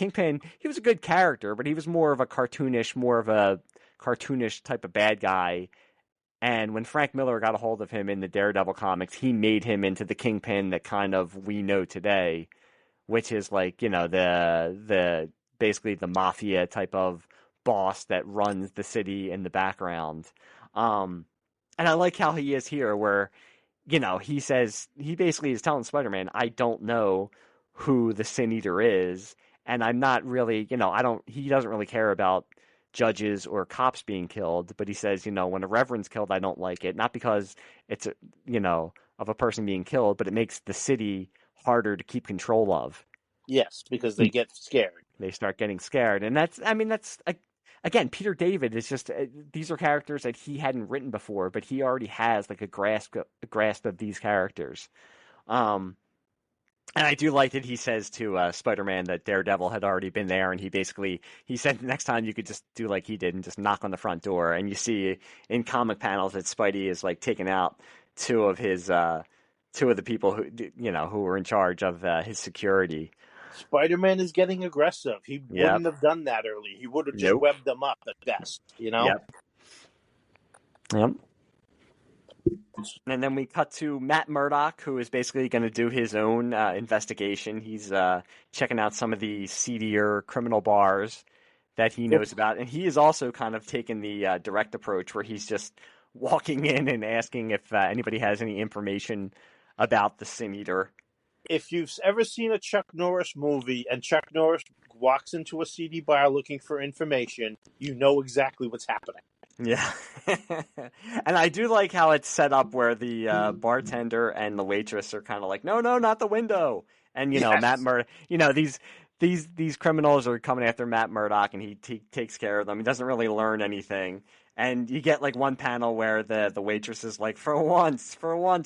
he was a good character, but he was more of a cartoonish type of bad guy. And when Frank Miller got a hold of him in the Daredevil comics, he made him into the Kingpin that kind of we know today, which is like, the basically the mafia type of boss that runs the city in the background. And I like how he is here, where, he basically is telling Spider-Man, I don't know who the Sin Eater is, and I'm not really, he doesn't really care about judges or cops being killed, but he says, when a reverend's killed, I don't like it. Not because it's, of a person being killed, but it makes the city harder to keep control of. Yes, because they get scared. They start getting scared. And that's again, Peter David is just, these are characters that he hadn't written before, but he already has like a grasp of these characters. And I do like that he says to Spider-Man that Daredevil had already been there, and he said next time you could just do like he did and just knock on the front door. And you see in comic panels that Spidey is like taking out two of the people who were in charge of his security. Spider-Man is getting aggressive. He wouldn't have done that early. He would have just webbed them up at best, Yep. And then we cut to Matt Murdock, who is basically going to do his own investigation. He's checking out some of the seedier criminal bars that he knows about. And he is also kind of taking the direct approach, where he's just walking in and asking if anybody has any information about the Sin Eater. If you've ever seen a Chuck Norris movie and Chuck Norris walks into a seedy bar looking for information, you know exactly what's happening. Yeah. And I do like how it's set up where the bartender and the waitress are kind of like, no, not the window. And, Matt Murdock, these criminals are coming after Matt Murdock, and he takes care of them. He doesn't really learn anything. And you get like one panel where the waitress is like, for once,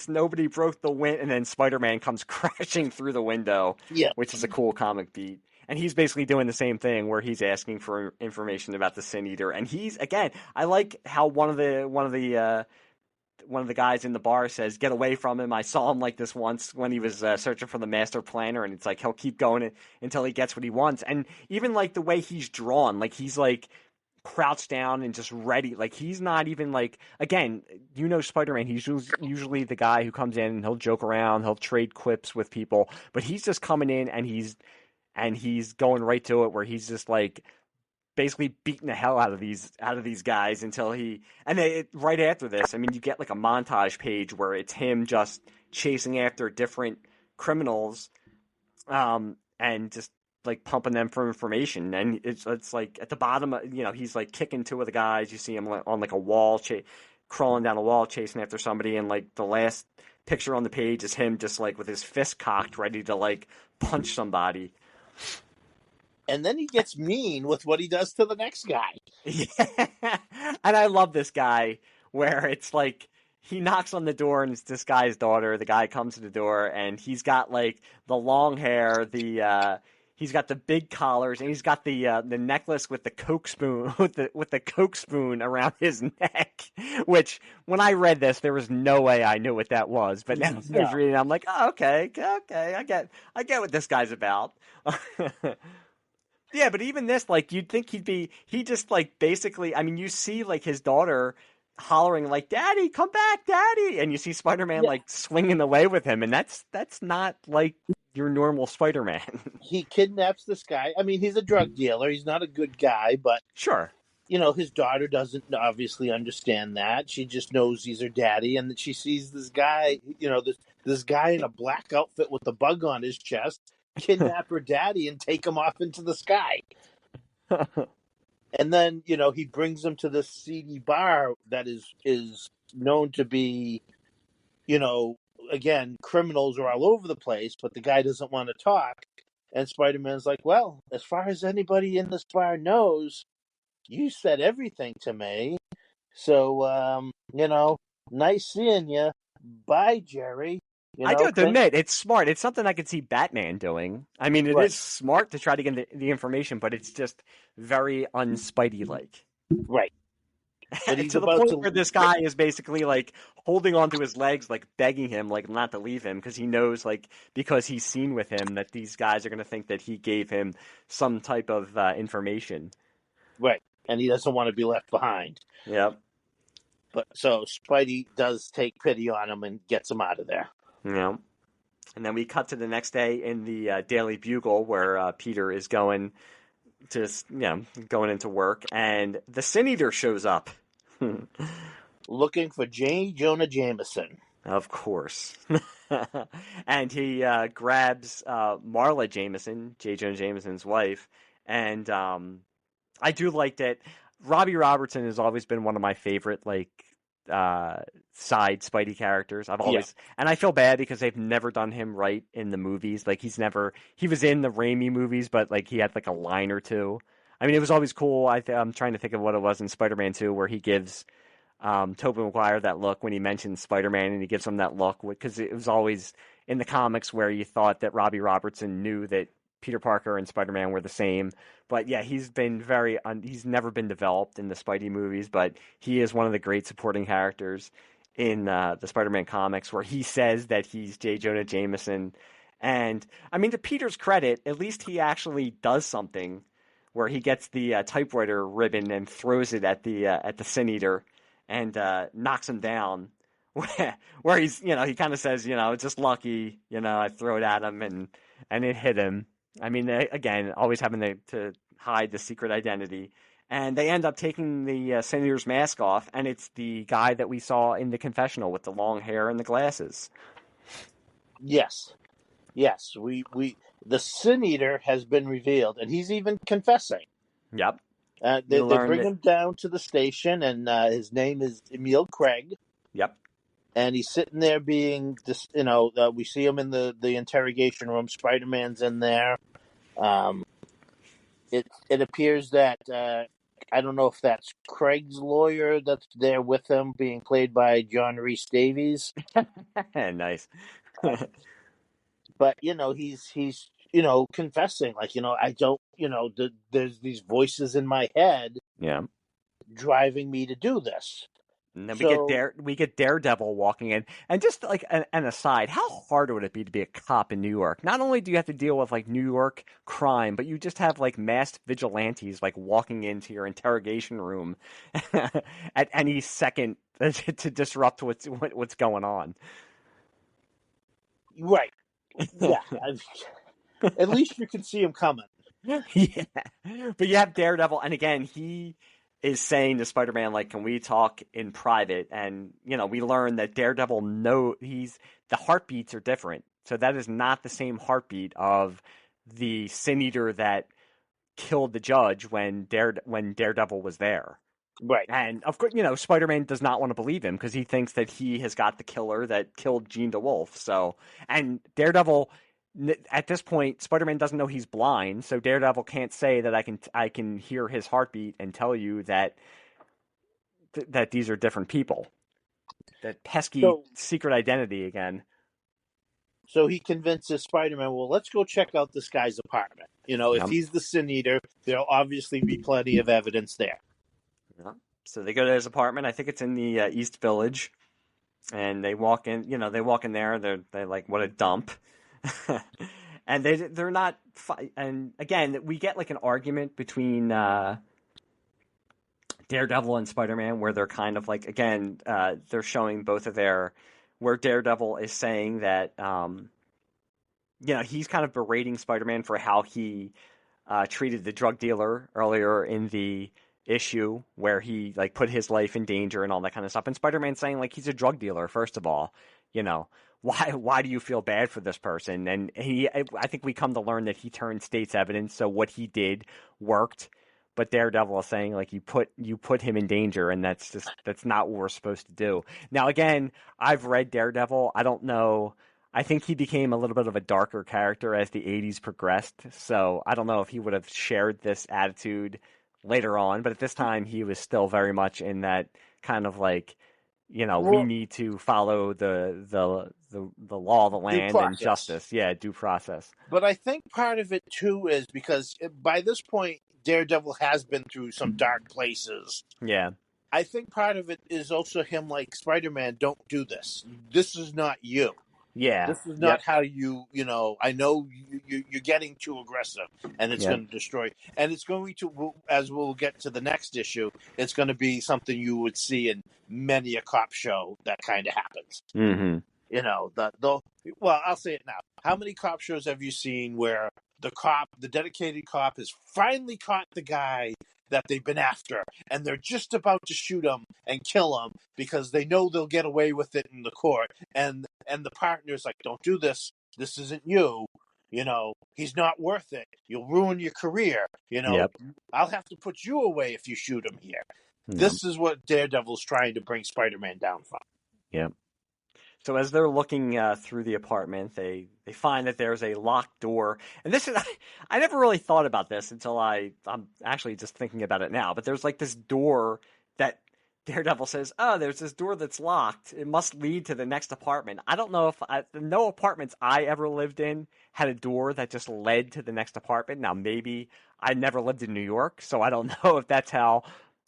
nobody broke the window. And then Spider-Man comes crashing through the window, which is a cool comic beat. And he's basically doing the same thing, where he's asking for information about the Sin Eater. And I like how one of the guys in the bar says, "Get away from him." I saw him like this once when he was searching for the master planner, and it's like he'll keep going until he gets what he wants. And even like the way he's drawn, like he's like crouched down and just ready. Like he's not even like, again, Spider-Man, he's usually the guy who comes in and he'll joke around, he'll trade quips with people, but he's just coming in and he's going right to it, where he's just like basically beating the hell out of these guys until right after this, I mean, you get like a montage page where it's him just chasing after different criminals, and just like pumping them for information. And it's like at the bottom, he's like kicking two of the guys. You see him on like a wall, crawling down a wall, chasing after somebody. And like the last picture on the page is him just like with his fist cocked, ready to like punch somebody. And then he gets mean with what he does to the next guy. Yeah. And I love this guy where it's like he knocks on the door and it's this guy's daughter. The guy comes to the door and he's got like the long hair, he's got the big collars, and he's got the necklace with the Coke spoon with the Coke spoon around his neck. Which when I read this, there was no way I knew what that was. But now I was reading, I'm like, oh, okay, I get what this guy's about. Yeah, but even this, like, you'd think he just, like, basically, I mean, you see, like, his daughter hollering, like, Daddy, come back, Daddy! And you see Spider-Man, like, swinging away with him, and that's not, like, your normal Spider-Man. He kidnaps this guy. I mean, he's a drug dealer. He's not a good guy, but... Sure. His daughter doesn't obviously understand that. She just knows he's her daddy, and that she sees this guy, this guy in a black outfit with a bug on his chest, kidnap her daddy and take him off into the sky. And then, he brings him to this seedy bar that is known to be, again, criminals are all over the place, but the guy doesn't want to talk. And Spider-Man's like, well, as far as anybody in this bar knows, you said everything to me. So, nice seeing you. Bye, Jerry. I do have to admit, it's smart. It's something I could see Batman doing. I mean, it is smart to try to get the information, but it's just very un-Spidey-like. Right. But he's to the point where this guy is basically, like, holding onto his legs, like, begging him, like, not to leave him, because he knows, like, because he's seen with him, that these guys are going to think that he gave him some type of information. Right. And he doesn't want to be left behind. Yep. But so Spidey does take pity on him and gets him out of there. Yeah. And then we cut to the next day in the Daily Bugle where Peter is going into work, and the Sin Eater shows up. Looking for J. Jonah Jameson. Of course. And he grabs Marla Jameson, J. Jonah Jameson's wife, and I do like that Robbie Robertson has always been one of my favorite, like, side Spidey characters. And I feel bad because they've never done him right in the movies. Like, he was in the Raimi movies, but like he had like a line or two. I mean, it was always cool. I'm trying to think of what it was in Spider-Man 2 where he gives Tobey Maguire that look when he mentions Spider-Man, and he gives him that look because it was always in the comics where you thought that Robbie Robertson knew that Peter Parker and Spider-Man were the same. But yeah, he's never been developed in the Spidey movies, but he is one of the great supporting characters in the Spider-Man comics where he says that he's J. Jonah Jameson. And I mean, to Peter's credit, at least he actually does something where he gets the typewriter ribbon and throws it at the Sin Eater and knocks him down. Where he's, he kind of says, it's just lucky, I throw it at him and it hit him. I mean, again, always having to hide the secret identity. And they end up taking the Sin Eater's mask off, and it's the guy that we saw in the confessional with the long hair and the glasses. Yes. The Sin Eater has been revealed, and he's even confessing. Yep. They bring him down to the station, and his name is Emil Craig. Yep. And he's sitting there being, we see him in the interrogation room. Spider-Man's in there. It appears that, I don't know if that's Craig's lawyer that's there with him, being played by John Rhys Davies. Nice. But, he's confessing, like, I don't, there's these voices in my head driving me to do this. And then we get Daredevil walking in, and just like an aside, how hard would it be to be a cop in New York? Not only do you have to deal with like New York crime, but you just have like masked vigilantes like walking into your interrogation room at any second to disrupt what's going on. Right. Yeah. At least you can see him coming. Yeah, but you have Daredevil, and again, he is saying to Spider-Man, like, "Can we talk in private?" And we learn that Daredevil the heartbeats are different, so that is not the same heartbeat of the Sin Eater that killed the Judge when Daredevil was there. Right. And of course, Spider-Man does not want to believe him because he thinks that he has got the killer that killed Jean Dewolff. So, and Daredevil, at this point, Spider-Man doesn't know he's blind, so Daredevil can't say that I can hear his heartbeat and tell you that that these are different people. That pesky secret identity again. So he convinces Spider-Man, well, let's go check out this guy's apartment. If he's the Sin Eater, there'll obviously be plenty of evidence there. Yeah. So they go to his apartment. I think it's in the East Village, and they walk in. They walk in there. They're like, what a dump. And they're not. And again, we get like an argument between Daredevil and Spider-Man, where they're kind of like, again, they're showing both of where Daredevil is saying that he's kind of berating Spider-Man for how he treated the drug dealer earlier in the issue, where he like put his life in danger and all that kind of stuff. And Spider-Man's saying, like, he's a drug dealer, first of all. Why do you feel bad for this person? And I think we come to learn that he turned state's evidence, so what he did worked. But Daredevil is saying, like, you put him in danger, and that's not what we're supposed to do. Now, again, I've read Daredevil. I don't know. I think he became a little bit of a darker character as the 80s progressed. So I don't know if he would have shared this attitude later on. But at this time, he was still very much in that kind of like, we need to follow the law of the land and justice. Yeah, due process. But I think part of it, too, is because by this point, Daredevil has been through some dark places. Yeah. I think part of it is also him like, Spider-Man, don't do this. This is not you. Yeah. This is not how I know you're getting too aggressive, and it's going to destroy. And it's going to, as we'll get to the next issue, it's going to be something you would see in many a cop show that kind of happens. Mm-hmm. Well, I'll say it now. How many cop shows have you seen where the dedicated cop, has finally caught the guy that they've been after, and they're just about to shoot him and kill him because they know they'll get away with it in the court, and the partner's like, don't do this. This isn't you. He's not worth it. You'll ruin your career. I'll have to put you away if you shoot him here. Yep. This is what Daredevil's trying to bring Spider-Man down from. Yep. So as they're looking through the apartment, they find that there's a locked door. And this is, I never really thought about this until I'm actually just thinking about it now. But there's like this door that Daredevil says, oh, there's this door that's locked. It must lead to the next apartment. I don't know if no apartments I ever lived in had a door that just led to the next apartment. Now, maybe I never lived in New York, so I don't know if that's how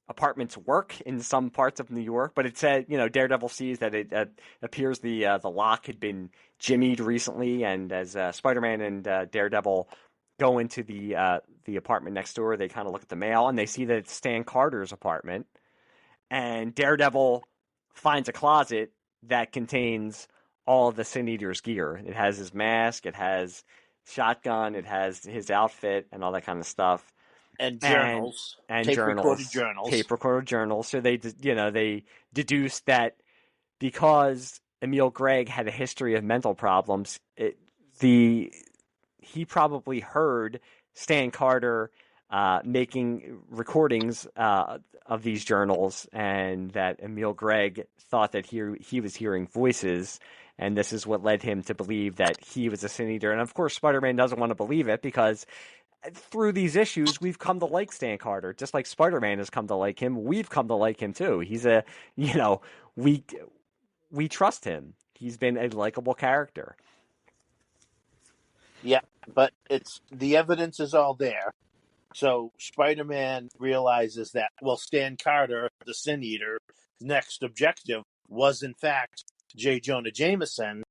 apartments work in some parts of New York, but it said, Daredevil sees that it appears the lock had been jimmied recently, and as Spider-Man and Daredevil go into the apartment next door, they kind of look at the mail, and they see that it's Stan Carter's apartment, and Daredevil finds a closet that contains all of the Sin Eater's gear. It has his mask, it has shotgun, it has his outfit, and all that kind of stuff. And journals, and tape-recorded journals. So they deduced that because Emil Gregg had a history of mental problems, he probably heard Stan Carter making recordings of these journals, and that Emil Gregg thought that he was hearing voices, and this is what led him to believe that he was a Sin Eater. And of course, Spider-Man doesn't want to believe it because through these issues, we've come to like Stan Carter. Just like Spider-Man has come to like him, we've come to like him too. He's we trust him. He's been a likable character. Yeah, but the evidence is all there. So Spider-Man realizes that, Stan Carter, the Sin Eater, next objective was in fact J. Jonah Jameson.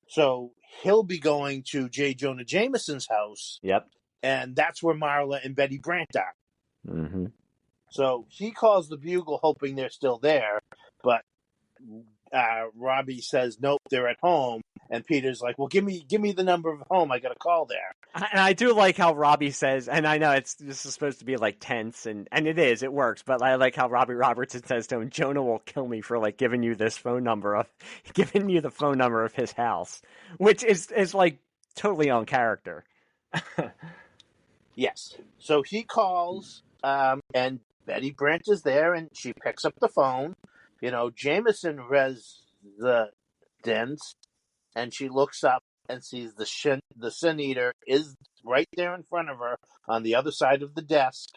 So he'll be going to J. Jonah Jameson's house. Yep. And that's where Marla and Betty Brant are. Mm-hmm. So he calls the bugle hoping they're still there, but Robbie says, nope, they're at home. And Peter's like, well, give me the number of home. I got to call there. And I do like how Robbie says, and I know this is supposed to be like tense, and it is, it works, but I like how Robbie Robertson says to him, Jonah will kill me for like giving you the phone number of his house, which is like totally on character. Yes. So he calls, and Betty Brant is there, and she picks up the phone. Jameson residence, and she looks up and sees the Sin Eater is right there in front of her on the other side of the desk,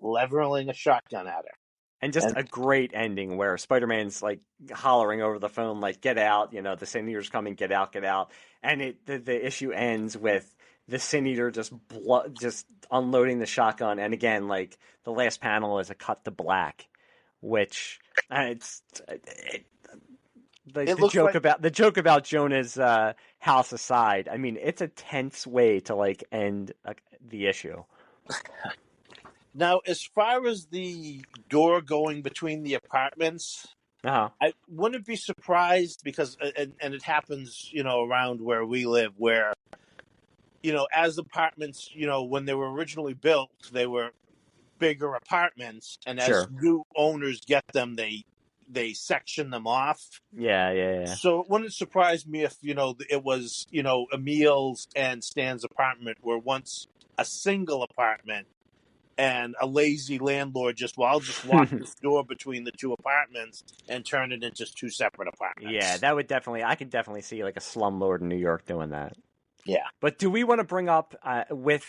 leveling a shotgun at her. And just a great ending where Spider-Man's like hollering over the phone, like, get out, the Sin Eater's coming, get out, get out. And the issue ends with the Sin Eater just unloading the shotgun. And again, like, the last panel is a cut to black, which the joke about Jonah's house aside, I mean, it's a tense way to like end the issue. Now, as far as the door going between the apartments, I wouldn't be surprised because, and it happens, around where we live, where, as apartments, when they were originally built, they were bigger apartments, and as new owners get them, they section them off. Yeah. So it wouldn't surprise me if, it was, Emil's and Stan's apartment were once a single apartment, and a lazy landlord I'll just walk this door between the two apartments and turn it into two separate apartments. Yeah, I could definitely see like a slumlord in New York doing that. Yeah. But do we want to bring up, with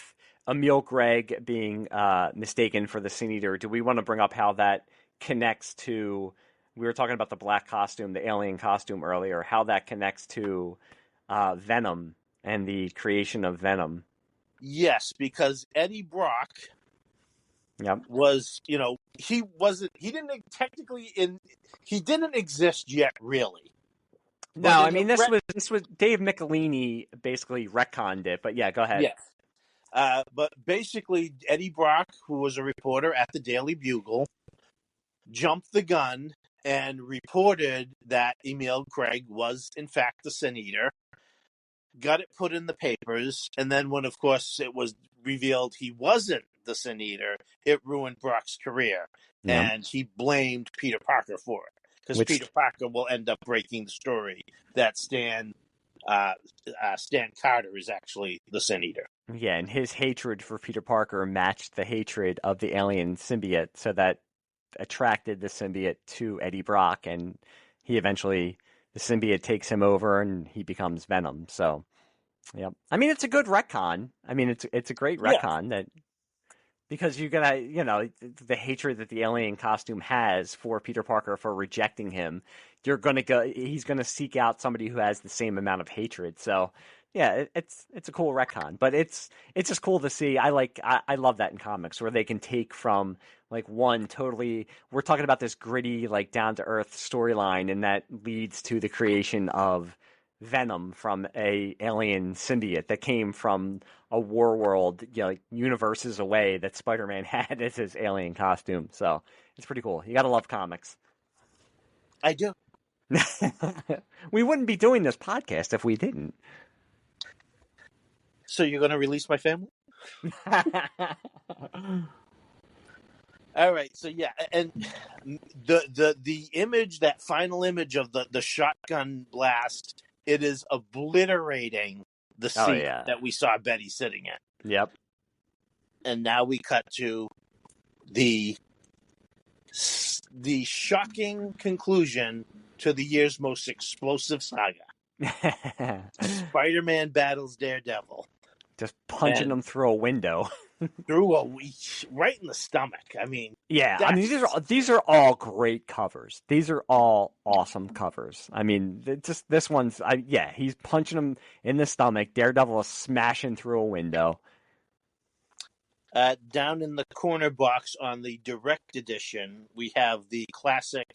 Emil Gregg being mistaken for the Sin Eater, do we want to bring up how that connects to, we were talking about the black costume, the alien costume earlier, how that connects to Venom and the creation of Venom? Yes, because Eddie Brock was, he didn't exist yet, really. No, I mean, this was Dave Michelini basically retconned it, but yeah, go ahead. Yes. But basically, Eddie Brock, who was a reporter at the Daily Bugle, jumped the gun and reported that Emil Gregg was, in fact, the Sin Eater, got it put in the papers, and then when, of course, it was revealed he wasn't the Sin Eater, it ruined Brock's career, and he blamed Peter Parker for it. Because Peter Parker will end up breaking the story that Stan Carter is actually the Sin Eater. Yeah, and his hatred for Peter Parker matched the hatred of the alien symbiote, so that attracted the symbiote to Eddie Brock, and the symbiote takes him over, and he becomes Venom. So, yeah, I mean, it's a good retcon. I mean, it's a great retcon that. Because you're gonna, the hatred that the alien costume has for Peter Parker for rejecting him, he's gonna seek out somebody who has the same amount of hatred. So, yeah, it's a cool retcon, but it's just cool to see. I love that in comics where they can take from like one totally. We're talking about this gritty, like down to earth storyline, and that leads to the creation of Venom from a alien symbiote that came from a war world, like universes away, that Spider-Man had as his alien costume. So it's pretty cool. You gotta love comics. I do. We wouldn't be doing this podcast if we didn't. So you're gonna release my family? All right. So yeah, and the image, that final image of the shotgun blast, it is obliterating the seat that we saw Betty sitting in. Yep. And now we cut to the shocking conclusion to the year's most explosive saga. Spider-Man battles Daredevil. Just punching him through a window. Right in the stomach. I mean, yeah. I mean, these are all great covers. These are all awesome covers. I mean, just this one's. He's punching him in the stomach. Daredevil is smashing through a window. Down in the corner box on the direct edition, we have the classic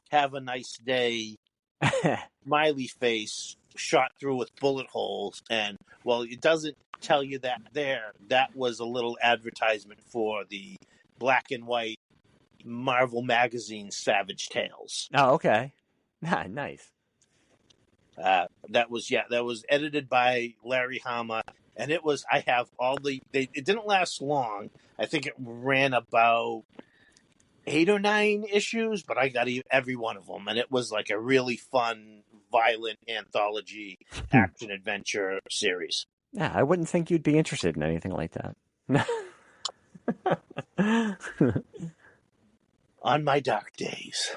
"Have a Nice Day" smiley face shot through with bullet holes, and it doesn't tell you that was a little advertisement for the black and white Marvel magazine Savage Tales. Oh, okay. Nice. That was edited by Larry Hama, and it was. I have all it didn't last long. I think it ran about 8 or 9 issues, but I got every one of them, and it was like a really fun, violent anthology action adventure series. Yeah, I wouldn't think you'd be interested in anything like that. On my dark days.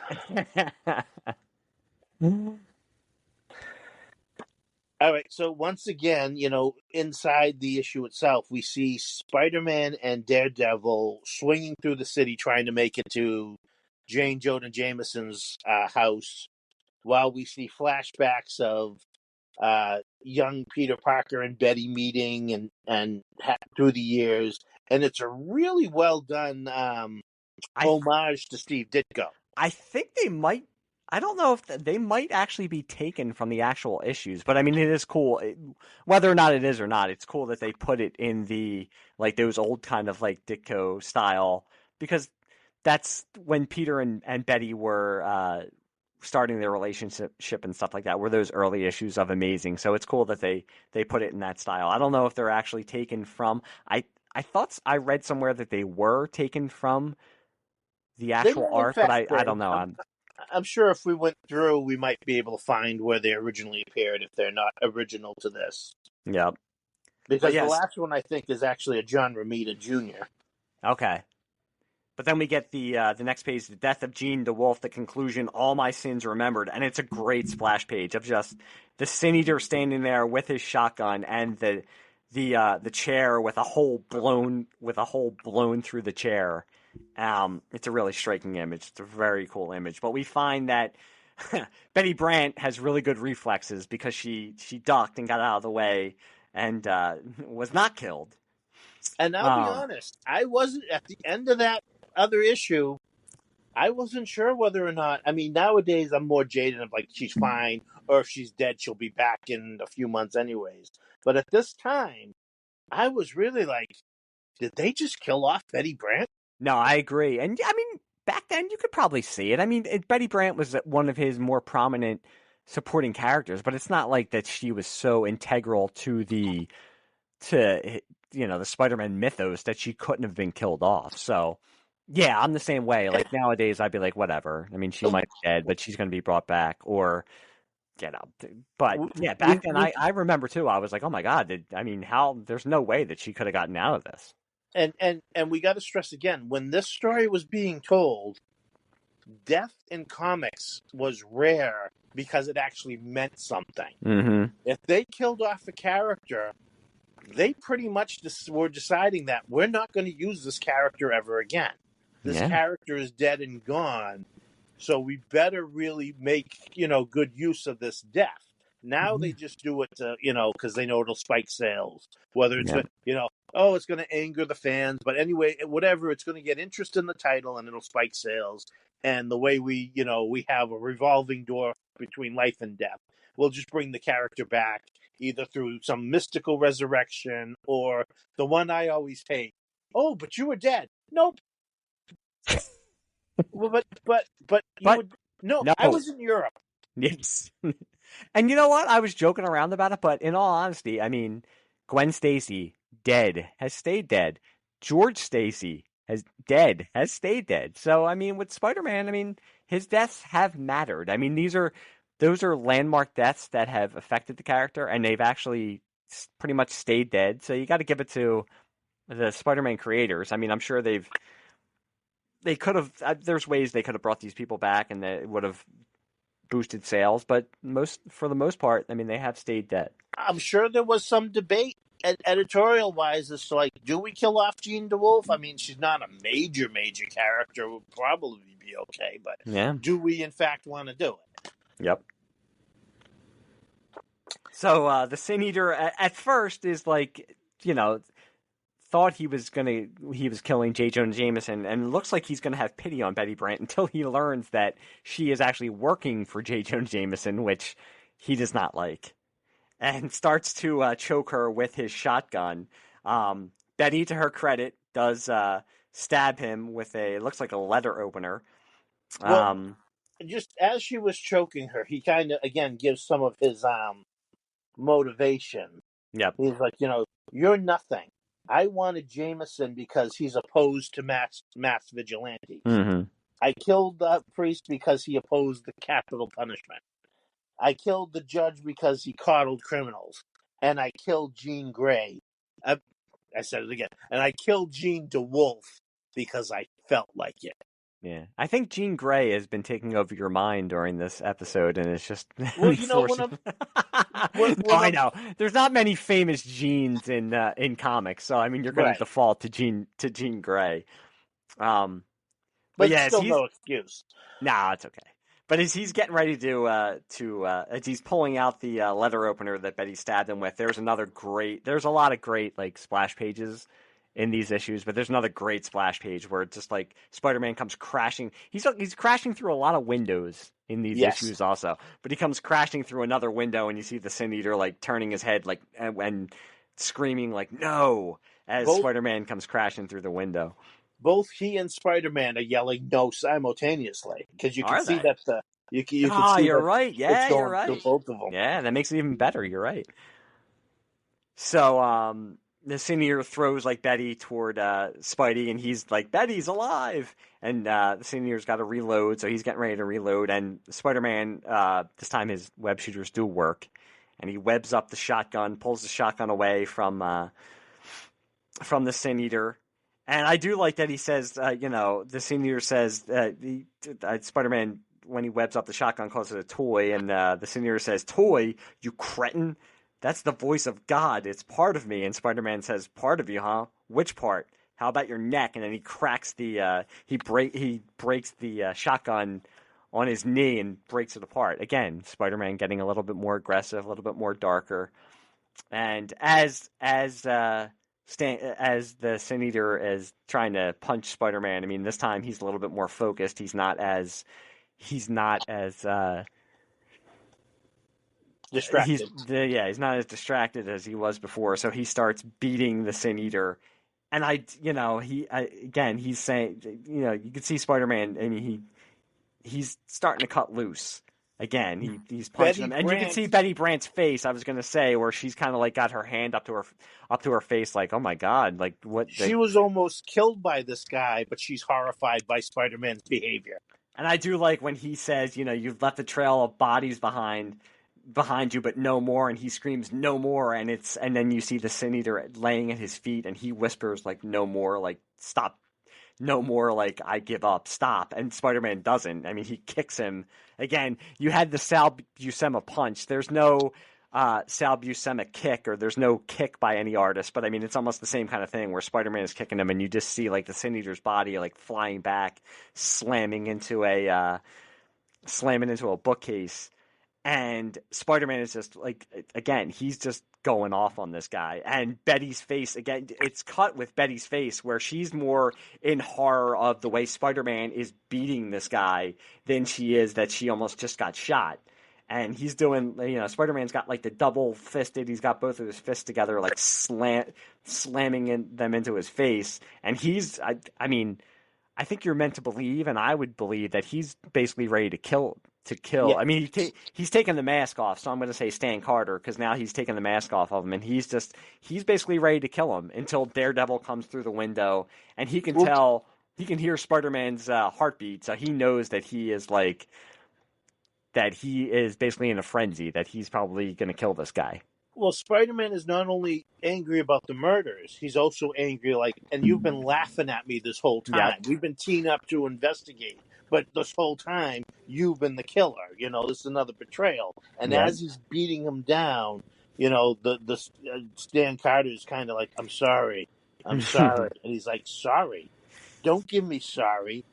All right, so once again, inside the issue itself, we see Spider-Man and Daredevil swinging through the city trying to make it to Jane Jonah Jameson's house, while we see flashbacks of young Peter Parker and Betty meeting and through the years, and it's a really well done homage to Steve Ditko. I think they might. I don't know if they might actually be taken from the actual issues, but I mean, it is cool. Whether or not it is or not, it's cool that they put it in the those old kind of Ditko style, because that's when Peter and Betty were starting their relationship and stuff like that. Were those early issues of Amazing? So it's cool that they put it in that style. I don't know if they're actually taken from. I thought I read somewhere that they were taken from the actual art, but I don't know. I'm sure if we went through, we might be able to find where they originally appeared if they're not original to this. Yep. Because the last one, I think, is actually a John Romita Jr. Okay. But then we get the next page, The Death of Jean Dewolff, the conclusion, All My Sins Remembered. And it's a great splash page of just the Sin Eater standing there with his shotgun and the chair with a hole blown through the chair. It's a really striking image. It's a very cool image. But we find that Betty Brant has really good reflexes because she ducked and got out of the way and was not killed. And I'll be honest, I wasn't, at the end of that other issue, I wasn't sure whether or not, I mean, nowadays I'm more jaded of she's fine, or if she's dead, she'll be back in a few months anyways. But at this time, I was really did they just kill off Betty Brant? No, I agree. And I mean, back then you could probably see it. I mean, Betty Brant was one of his more prominent supporting characters, but it's not like that she was so integral to the Spider-Man mythos that she couldn't have been killed off. So, yeah, I'm the same way. Nowadays, I'd be like, whatever. I mean, she might be dead, but she's going to be brought back, or But yeah, back then, I remember too. I was like, oh my god, how? There's no way that she could have gotten out of this. And we got to stress again, when this story was being told, death in comics was rare because it actually meant something. Mm-hmm. If they killed off a character, they pretty much were deciding that we're not going to use this character ever again. This character is dead and gone, so we better really make good use of this death. Now they just do it to, because they know it'll spike sales. Whether it's it's going to anger the fans, but anyway, whatever, it's going to get interest in the title and it'll spike sales. And the way we have a revolving door between life and death, we'll just bring the character back either through some mystical resurrection or the one I always hate. Oh, but you were dead. Nope. Well, no, I was in Europe. Yes. And you know what? I was joking around about it, but in all honesty, I mean, Gwen Stacy, dead, has stayed dead. George Stacy has stayed dead. So, I mean, with Spider-Man, I mean, his deaths have mattered. I mean, those are landmark deaths that have affected the character, and they've actually pretty much stayed dead. So you got to give it to the Spider-Man creators. I mean, I'm sure they could have, there's ways they could have brought these people back and they would have boosted sales, but for the most part, I mean, they have stayed dead. I'm sure there was some debate editorial wise as to do we kill off Jean Dewolff? I mean, she's not a major character, would probably be okay, but do we in fact want to do it? Yep. So the Sin Eater at first is thought he was killing J. Jonah Jameson, and it looks like he's gonna have pity on Betty Brant until he learns that she is actually working for J. Jonah Jameson, which he does not like, and starts to choke her with his shotgun. Betty, to her credit, does stab him with it looks like a letter opener. just as she was choking her, he kind of again gives some of his motivation. Yep. He's like, you're nothing. I wanted Jameson because he's opposed to mass vigilantes. Mm-hmm. I killed the priest because he opposed the capital punishment. I killed the judge because he coddled criminals. And I killed Jean Grey. I said it again. And I killed Jean Dewolff because I felt like it. Yeah. I think Jean Grey has been taking over your mind during this episode, and it's just... Well, I know. There's not many famous Jeans in comics, so, I mean, you're going to default to Jean Grey. But yeah, still no excuse. Nah, it's okay. But as he's getting ready as he's pulling out the letter opener that Betty stabbed him with, there's a lot of great, like, splash pages in these issues, but there's another great splash page where it's just like Spider-Man comes crashing. He's crashing through a lot of windows in these issues also, but he comes crashing through another window, and you see the Sin Eater like turning his head like and screaming like "No!" as Spider-Man comes crashing through the window. Both he and Spider-Man are yelling "No" simultaneously because you can see that you can see. You're right. Yeah, you're right. Both of them. Yeah, that makes it even better. You're right. So, the Sin Eater throws like Betty toward Spidey, and he's like, "Betty's alive!" And the Sin Eater's got to reload, so he's getting ready to reload. And Spider-Man, this time his web shooters do work, and he webs up the shotgun, pulls the shotgun away from the Sin Eater. And I do like that he says, the Sin Eater says Spider-Man, when he webs up the shotgun, calls it a toy, and the Sin Eater says, "Toy, you cretin! That's the voice of God. It's part of me." And Spider-Man says, "Part of you, huh? Which part? How about your neck?" And then he cracks he breaks the shotgun on his knee and breaks it apart. Again, Spider-Man getting a little bit more aggressive, a little bit more darker. And as the Sin Eater is trying to punch Spider-Man, I mean, this time he's a little bit more focused. He's not as distracted. He's not as distracted as he was before. So he starts beating the Sin Eater, and he's saying, you can see Spider-Man. I mean, he's starting to cut loose again. He's punching him, and you can see Betty Brant's face. I was going to say where she's kind of like got her hand up to her face, like, oh my God, like what? She was almost killed by this guy, but she's horrified by Spider-Man's behavior. And I do like when he says, you've left a trail of bodies behind you, but no more, and he screams "no more," and then you see the Sin Eater laying at his feet, and he whispers like "no more," like "stop, no more," like "I give up, stop." And Spider-Man doesn't. I mean, he kicks him again. You had the Sal Buscema punch. There's no Sal Buscema kick, or there's no kick by any artist, but I mean, it's almost the same kind of thing where Spider-Man is kicking him, and you just see like the Sin Eater's body like flying back, slamming into a bookcase. And Spider-Man is just like, again, he's just going off on this guy. And Betty's face, again, it's cut with Betty's face where she's more in horror of the way Spider-Man is beating this guy than she is that she almost just got shot. And he's doing, Spider-Man's got like the double fisted, he's got both of his fists together, like slamming them into his face. And he's, I mean, I think you're meant to believe, and I would believe that he's basically ready to kill. Yeah. I mean, he's taking the mask off, so I'm going to say Stan Carter, because now he's taking the mask off of him, and he's basically ready to kill him until Daredevil comes through the window, and he can hear Spider-Man's heartbeat, so he knows that he is basically in a frenzy, that he's probably going to kill this guy. Well, Spider-Man is not only angry about the murders, he's also angry, and you've been laughing at me this whole time. Yeah. We've been teaming up to investigate. But this whole time, you've been the killer. This is another betrayal. And as he's beating him down, the Stan Carter is kind of like, I'm sorry. And he's like, sorry? Don't give me sorry.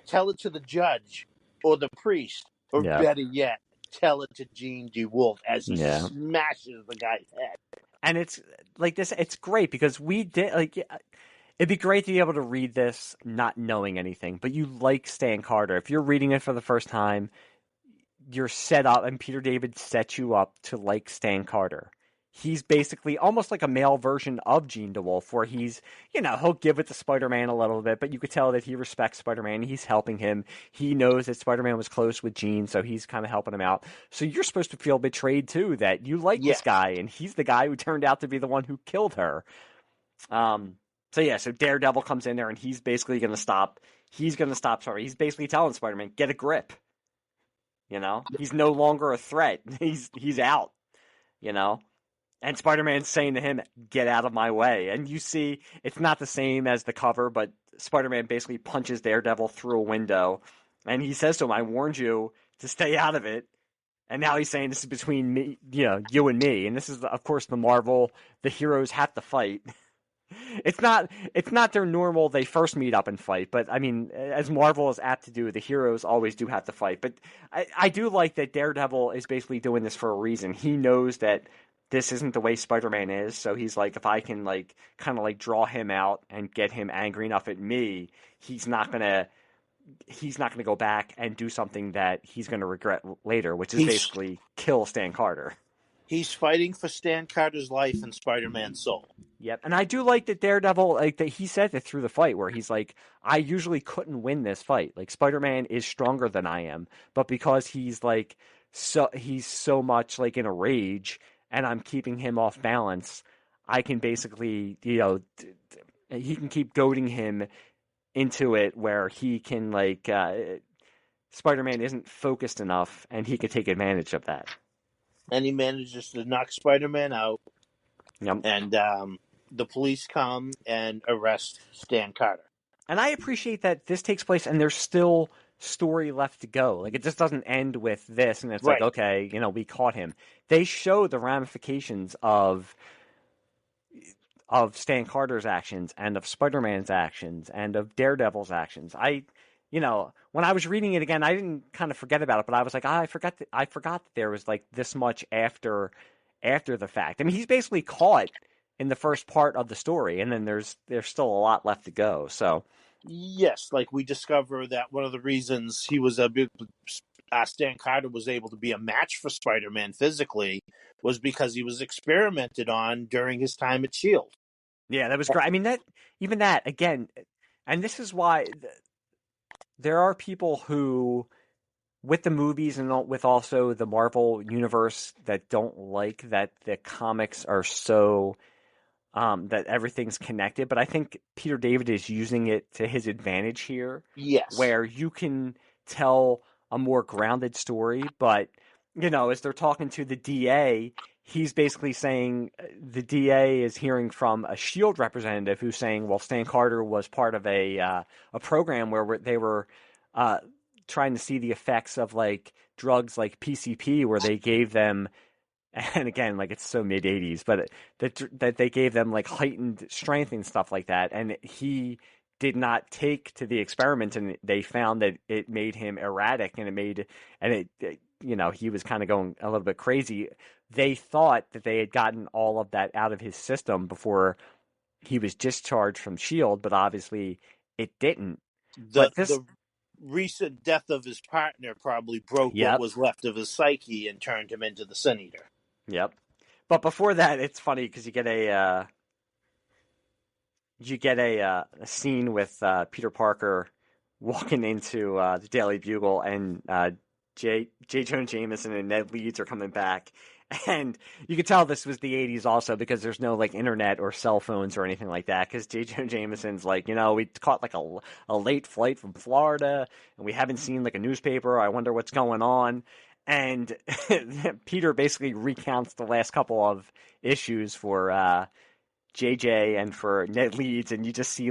Tell it to the judge or the priest. Or better yet, tell it to Jean Dewolff as he smashes the guy's head. And it's like this. It's great because we did it'd be great to be able to read this not knowing anything, but you like Stan Carter. If you're reading it for the first time, you're set up, and Peter David sets you up to like Stan Carter. he's basically almost like a male version of Jean Dewolff, where he's, he'll give it to Spider-Man a little bit, but you could tell that he respects Spider-Man. He's helping him. He knows that Spider-Man was close with Jean, so he's kind of helping him out. So you're supposed to feel betrayed, too, that you like this guy, and he's the guy who turned out to be the one who killed her. So Daredevil comes in there, and he's basically going to stop. He's basically telling Spider-Man, get a grip. He's no longer a threat. He's out, And Spider-Man's saying to him, get out of my way. And you see, it's not the same as the cover, but Spider-Man basically punches Daredevil through a window. And he says to him, I warned you to stay out of it. And now he's saying this is between me, you and me. And this is, of course, the Marvel, the heroes have to fight. It's not their normal, they first meet up and fight, but I mean, as Marvel is apt to do, the heroes always do have to fight. But I do like that Daredevil is basically doing this for a reason. He knows that this isn't the way Spider-Man is, so he's like, if I can kind of draw him out and get him angry enough at me, he's not gonna go back and do something that he's gonna regret later, which is basically kill Stan Carter. He's fighting for Stan Carter's life and Spider-Man's soul. Yep, and I do like that Daredevil, that he said that through the fight, where he's like, I usually couldn't win this fight. Spider-Man is stronger than I am, but because he's so much in a rage, and I'm keeping him off balance, I can basically, he can keep goading him into it where he can Spider-Man isn't focused enough, and he can take advantage of that. And he manages to knock Spider-Man out. Yep. And the police come and arrest Stan Carter. And I appreciate that this takes place and there's still story left to go. It just doesn't end with this and it's right. Okay, we caught him. They show the ramifications of Stan Carter's actions and of Spider-Man's actions and of Daredevil's actions. When I was reading it again, I didn't kind of forget about it, but I was like, I forgot that there was this much after the fact. I mean, he's basically caught in the first part of the story, and then there's still a lot left to go. So, yes, we discover that one of the reasons he was Stan Carter was able to be a match for Spider-Man physically was because he was experimented on during his time at S.H.I.E.L.D. Yeah, that was great. I mean, that again, and this is why there are people who, with the movies and with also the Marvel universe, that don't like that the comics are so that everything's connected. But I think Peter David is using it to his advantage here. Yes. Where you can tell a more grounded story, but as they're talking to the DA, he's basically saying the DA is hearing from a S.H.I.E.L.D. representative who's saying, well, Stan Carter was part of a program where they were trying to see the effects of drugs like PCP, where they gave them, and again, it's so mid 80s, but that they gave them heightened strength and stuff like that. And he did not take to the experiment, and they found that it made him erratic, and he was kind of going a little bit crazy. They thought that they had gotten all of that out of his system before he was discharged from S.H.I.E.L.D., but obviously it didn't. The recent death of his partner probably broke what was left of his psyche and turned him into the Sin Eater. Yep. But before that, it's funny because you get a scene with Peter Parker walking into the Daily Bugle, and J. Jonah Jameson and Ned Leeds are coming back. And you could tell this was the 80s also because there's no internet or cell phones or anything like that, because J. Jonah Jameson's we caught a late flight from Florida and we haven't seen a newspaper. I wonder what's going on. And Peter basically recounts the last couple of issues for JJ and for Ned Leeds, and you just see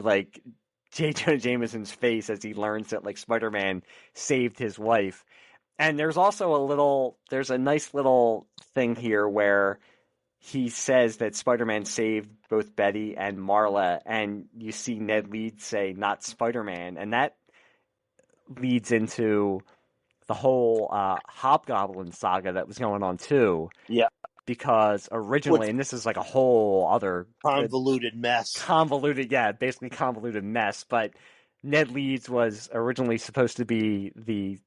J. Jonah Jameson's face as he learns that Spider-Man saved his wife. And there's also there's a nice little thing here where he says that Spider-Man saved both Betty and Marla, and you see Ned Leeds say, not Spider-Man, and that leads into the whole Hobgoblin saga that was going on too. Yeah. Because originally, and this is a whole other convoluted mess. Basically convoluted mess. But Ned Leeds was originally supposed to be the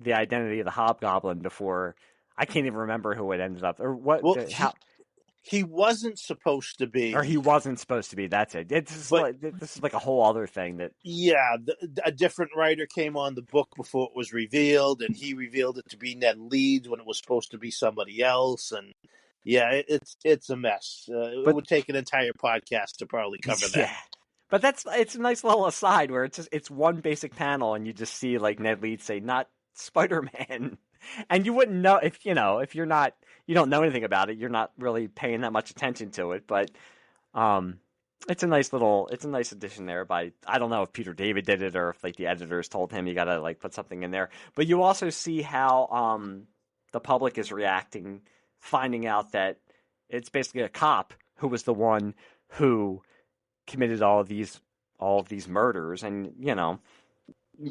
identity of the Hobgoblin before. I can't even remember who it ended up or what. He wasn't supposed to be. Or he wasn't supposed to be. That's it. This is like a whole other thing that. Yeah, a different writer came on the book before it was revealed, and he revealed it to be Ned Leeds when it was supposed to be somebody else. And yeah, it's a mess. It would take an entire podcast to probably cover that. Yeah, but it's a nice little aside where it's one basic panel, and you just see like Ned Leeds say, "Not Spider-Man," and you wouldn't know if you're not, you don't know anything about it, you're not really paying that much attention to it. But it's a nice addition there by, I don't know if Peter David did it or if like the editors told him you gotta like put something in there. But you also see how the public is reacting, finding out that it's basically a cop who was the one who committed all of these murders, and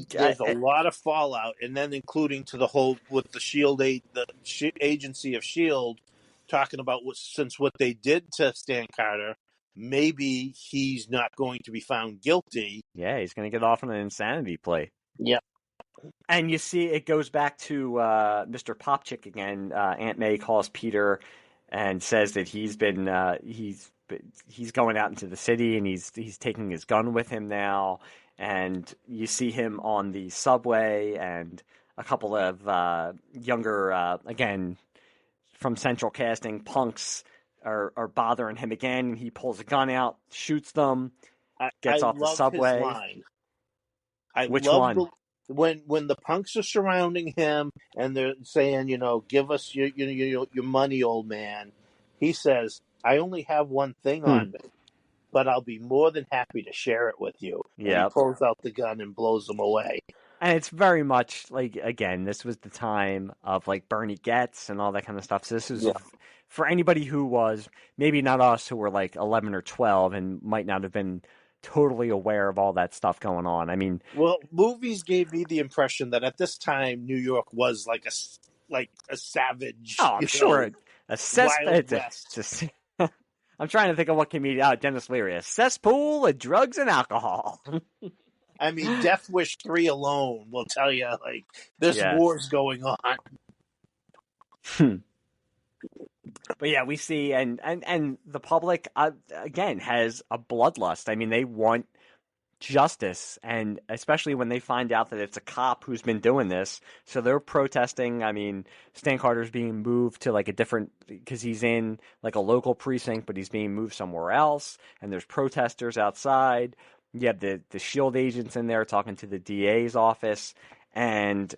there's a lot of fallout, and then including to the whole with the agency of Shield talking about since what they did to Stan Carter, maybe he's not going to be found guilty. Yeah, he's going to get off on an insanity plea. Yeah. And you see it goes back to Mr. Popchick again. Aunt May calls Peter and says that he's going out into the city, and he's taking his gun with him now. And you see him on the subway, and a couple of younger, again, from Central Casting, punks are bothering him again. And he pulls a gun out, shoots them, gets off the subway. His line. Which one? When the punks are surrounding him and they're saying, give us your money, old man. He says, "I only have one thing on me, but I'll be more than happy to share it with you." Yeah. He pulls out the gun and blows them away. And it's very much like, again, this was the time of like Bernie Getz and all that kind of stuff. So this is for anybody who was, maybe not us who were like 11 or 12 and might not have been totally aware of all that stuff going on. I mean, well, movies gave me the impression that at this time New York was like a savage. Oh, I'm sure. Wild West. I'm trying to think of what comedian. Dennis Leary. A cesspool of drugs and alcohol. I mean, Death Wish 3 alone will tell you, like, this war's going on. But yeah, we see, and the public, again, has a bloodlust. I mean, they want justice, and especially when they find out that it's a cop who's been doing this. So they're protesting. I mean, Stan Carter's being moved to like a different, because he's in like a local precinct, but he's being moved somewhere else, and there's protesters outside. You have the SHIELD agents in there talking to the DA's office, and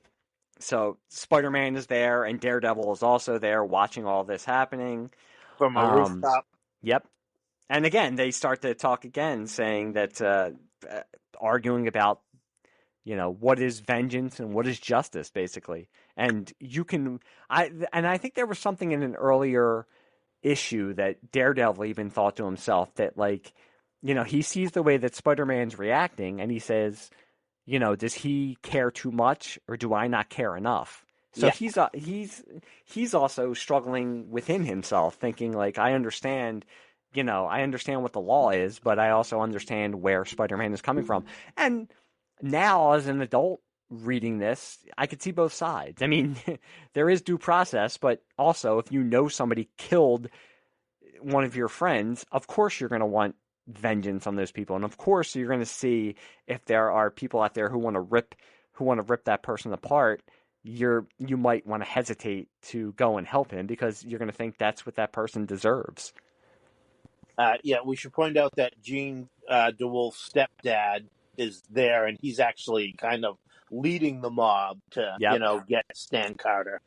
so Spider-Man is there, and Daredevil is also there watching all this happening. From a rooftop. Yep. And again, they start to talk again, saying that, arguing about, what is vengeance and what is justice, basically. And I think there was something in an earlier issue that Daredevil even thought to himself that, like, he sees the way that Spider-Man's reacting, and he says, does he care too much, or do I not care enough? So he's also struggling within himself, thinking like, I understand what the law is, but I also understand where Spider-Man is coming from. And now, as an adult reading this, I could see both sides. I mean, there is due process, but also if somebody killed one of your friends, of course you're going to want vengeance on those people, and of course you're going to see if there are people out there who want to rip that person apart. You might want to hesitate to go and help him because you're going to think that's what that person deserves. We should point out that Jean Dewolff's stepdad is there, and he's actually kind of leading the mob to get Stan Carter.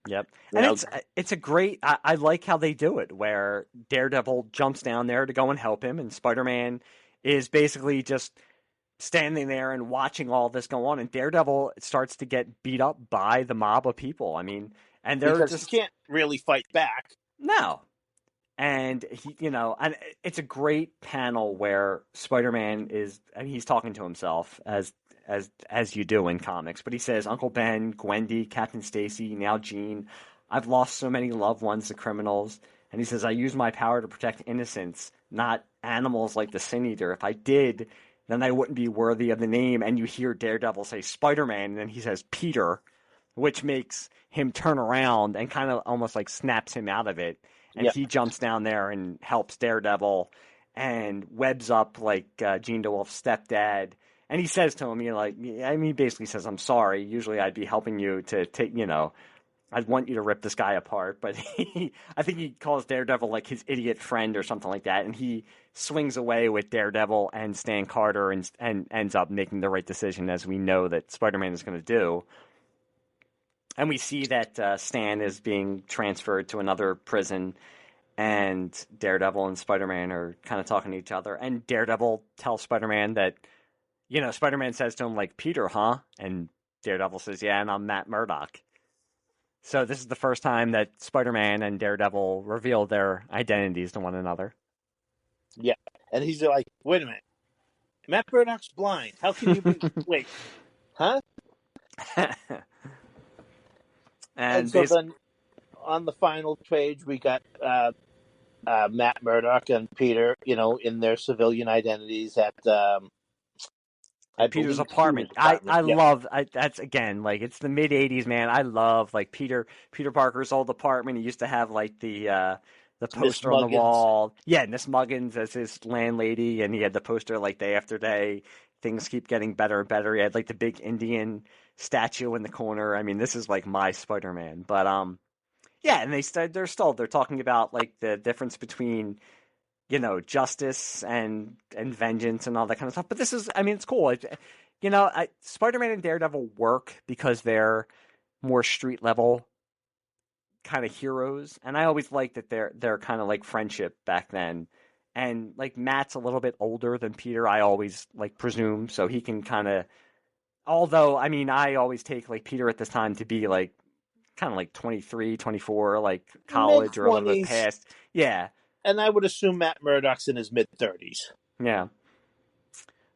Yep. And it's a great, I like how they do it, where Daredevil jumps down there to go and help him, and Spider-Man is basically just standing there and watching all this go on, and Daredevil starts to get beat up by the mob of people. I mean, and they're because he can't really fight back. No. And and it's a great panel where Spider-Man he's talking to himself as you do in comics, but he says, "Uncle Ben, Gwendy, Captain Stacy, now Jean, I've lost so many loved ones to criminals." And he says, "I use my power to protect innocents, not animals like the Sin Eater. If I did, then I wouldn't be worthy of the name." And you hear Daredevil say Spider-Man, and then he says Peter, which makes him turn around and kind of almost like snaps him out of it. and he jumps down there and helps Daredevil and webs up like Jean Dewolff's stepdad. And he says to him, he basically says, "I'm sorry. Usually I'd be helping you to take, I'd want you to rip this guy apart." But I think he calls Daredevil like his idiot friend or something like that. And he swings away with Daredevil and Stan Carter and ends up making the right decision, as we know that Spider-Man is going to do. And we see that Stan is being transferred to another prison, and Daredevil and Spider-Man are kind of talking to each other. And Daredevil tells Spider-Man that, Spider-Man says to him, like, "Peter, huh?" And Daredevil says, "Yeah, and I'm Matt Murdock." So this is the first time that Spider-Man and Daredevil reveal their identities to one another. Yeah, and he's like, "Wait a minute, Matt Murdock's blind. How can you be? Wait, huh?" And so then, on the final page, we got Matt Murdock and Peter, in their civilian identities at Peter's apartment. I love that's again, like, it's the mid '80s, man. I love, like, Peter Parker's old apartment. He used to have like the poster on the wall. Yeah, Miss Muggins as his landlady, and he had the poster like day after day. Things keep getting better and better. He had like the big Indian statue in the corner. I mean, this is like my Spider-Man. But yeah, and they're talking about like the difference between justice and vengeance and all that kind of stuff. But this is, I mean, it's cool. Spider-Man and Daredevil work because they're more street level kind of heroes, and I always liked that they're kind of like friendship back then. And like Matt's a little bit older than Peter, I always like presume, so he can kind of. Although, I mean, I always take like Peter at this time to be like kind of like 23, 24, like college or a little bit past. Yeah. And I would assume Matt Murdock's in his mid-30s. Yeah.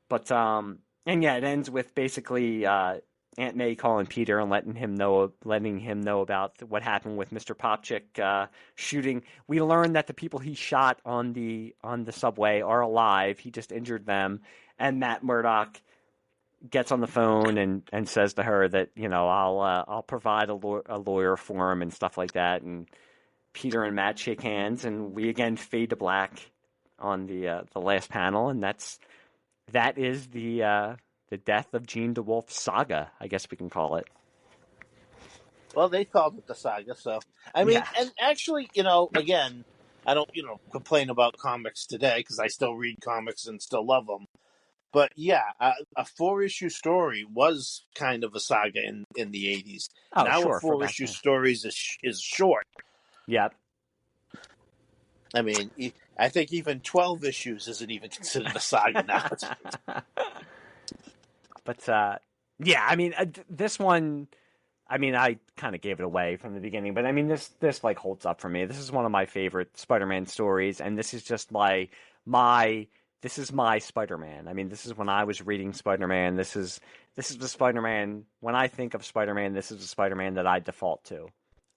But, and yeah, it ends with basically Aunt May calling Peter and letting him know about what happened with Mr. Popchick shooting. We learned that the people he shot on the subway are alive. He just injured them. And Matt Murdock gets on the phone and says to her that, I'll provide a lawyer for him and stuff like that. And Peter and Matt shake hands, and we again fade to black on the last panel, and that is the death of Jean Dewolff saga, I guess we can call it. Well, they called it the saga, so I mean, and actually, again, I don't, complain about comics today because I still read comics and still love them. But yeah, a 4-issue story was kind of a saga in the 80s. Oh, now sure, a 4-issue story is short. Yep. I mean, I think even 12 issues isn't even considered a saga now. But yeah, I mean, this one, I mean, I kind of gave it away from the beginning, but I mean, this like holds up for me. This is one of my favorite Spider-Man stories, and this is just this is my Spider-Man. I mean, this is when I was reading Spider-Man. This is the Spider-Man. When I think of Spider-Man, this is the Spider-Man that I default to.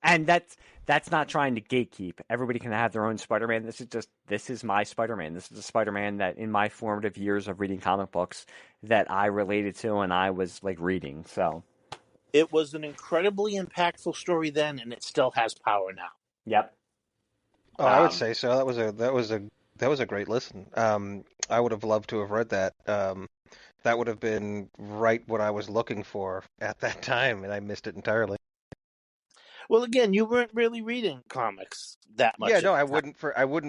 And that's not trying to gatekeep. Everybody can have their own Spider-Man. This is my Spider-Man. This is the Spider-Man that in my formative years of reading comic books that I related to and I was like reading. So it was an incredibly impactful story then, and it still has power now. Yep. Oh, I would say so. That was a great listen. I would have loved to have read that. That would have been right what I was looking for at that time, and I missed it entirely. Well, again, you weren't really reading comics that much. Yeah, no, I wouldn't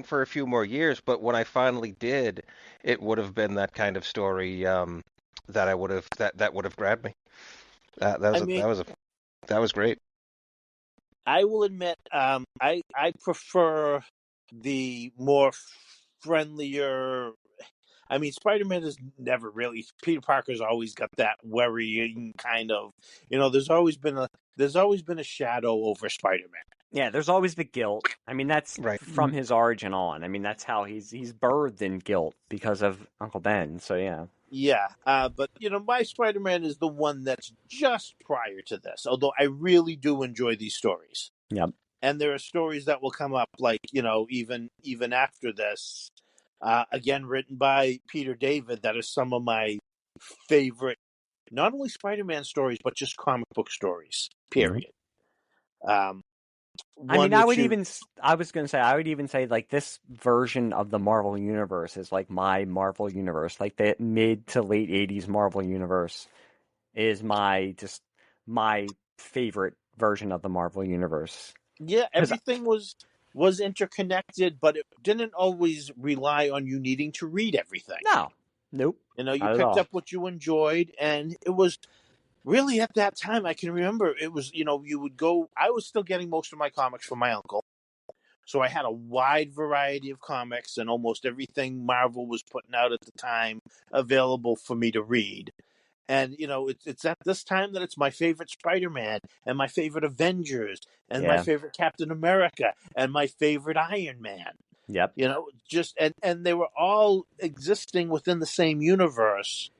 for a few more years, but when I finally did, it would have been that kind of story that I would have that would have grabbed me. That was great. I will admit, I prefer the more friendlier. I mean, Spider-Man is never really. Peter Parker's always got that worrying kind of. There's always been a shadow over Spider-Man. Yeah, there's always the guilt. I mean, that's right. From his origin on. I mean, that's how he's birthed in guilt because of Uncle Ben. So yeah. Yeah, but my Spider-Man is the one that's just prior to this. Although I really do enjoy these stories. Yep. And there are stories that will come up, like even after this. Again, written by Peter David, that are some of my favorite, not only Spider-Man stories, but just comic book stories, period. I mean, one which you I was going to say, I would even say, like, this version of the Marvel Universe is, like, my Marvel Universe. Like, the mid to late 80s Marvel Universe is my favorite version of the Marvel Universe. yeah, Because, everything was interconnected, but it didn't always rely on you needing to read everything. no, nope, You know, you not at picked all. up what you enjoyed, and it was really at that time. I can remember it was, you would go. I was still getting most of my comics from my uncle, so I had a wide variety of comics, and almost everything Marvel was putting out at the time available for me to read. And it's at this time that it's my favorite Spider-Man and my favorite Avengers and my Yeah, favorite Captain America and my favorite Iron Man. yep, Just and they were all existing within the same universe,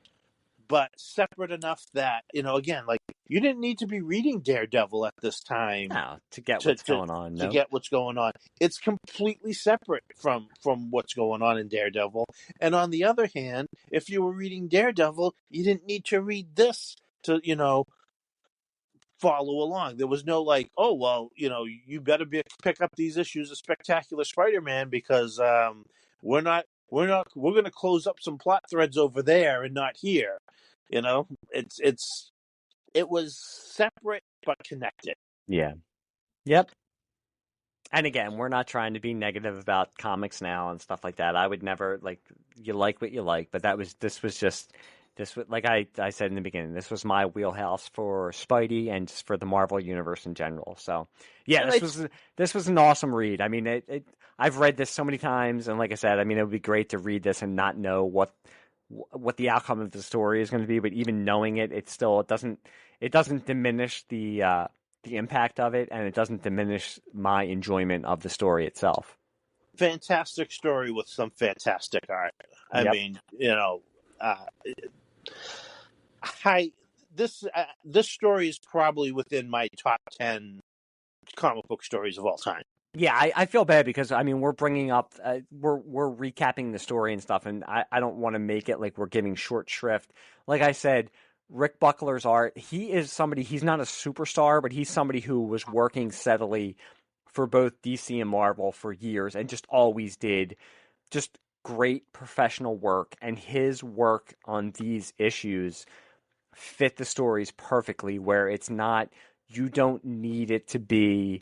but separate enough that again, like, you didn't need to be reading Daredevil at this time no, to get to what's to going on, to no. get what's going on. It's completely separate from what's going on in Daredevil. And on the other hand, if you were reading Daredevil, you didn't need to read this to follow along. There was no like, oh well, you better pick up these issues of Spectacular Spider-Man because we're going to close up some plot threads over there and not here. It was separate but connected. Yeah, yep. And again, we're not trying to be negative about comics now and stuff like that. I would never you like what you like, but this was just this was like I said in the beginning, this was my wheelhouse for Spidey and just for the Marvel universe in general. So yeah, And this was an awesome read. I mean, I've read this so many times, and like I said, I mean, it would be great to read this and not know what the outcome of the story is going to be, but even knowing it doesn't diminish the impact of it, and it doesn't diminish my enjoyment of the story itself. fantastic story with some fantastic art. I Yep. mean, I this story is probably within my top 10 comic book stories of all time. Yeah, I feel bad because I mean we're bringing up we're recapping the story and stuff, and I don't want to make it like we're giving short shrift. Like I said, Rick Buckler's art, he is somebody, he's not a superstar, but he's somebody who was working steadily for both DC and Marvel for years and just always did just great professional work, and his work on these issues fit the stories perfectly where it's not, you don't need it to be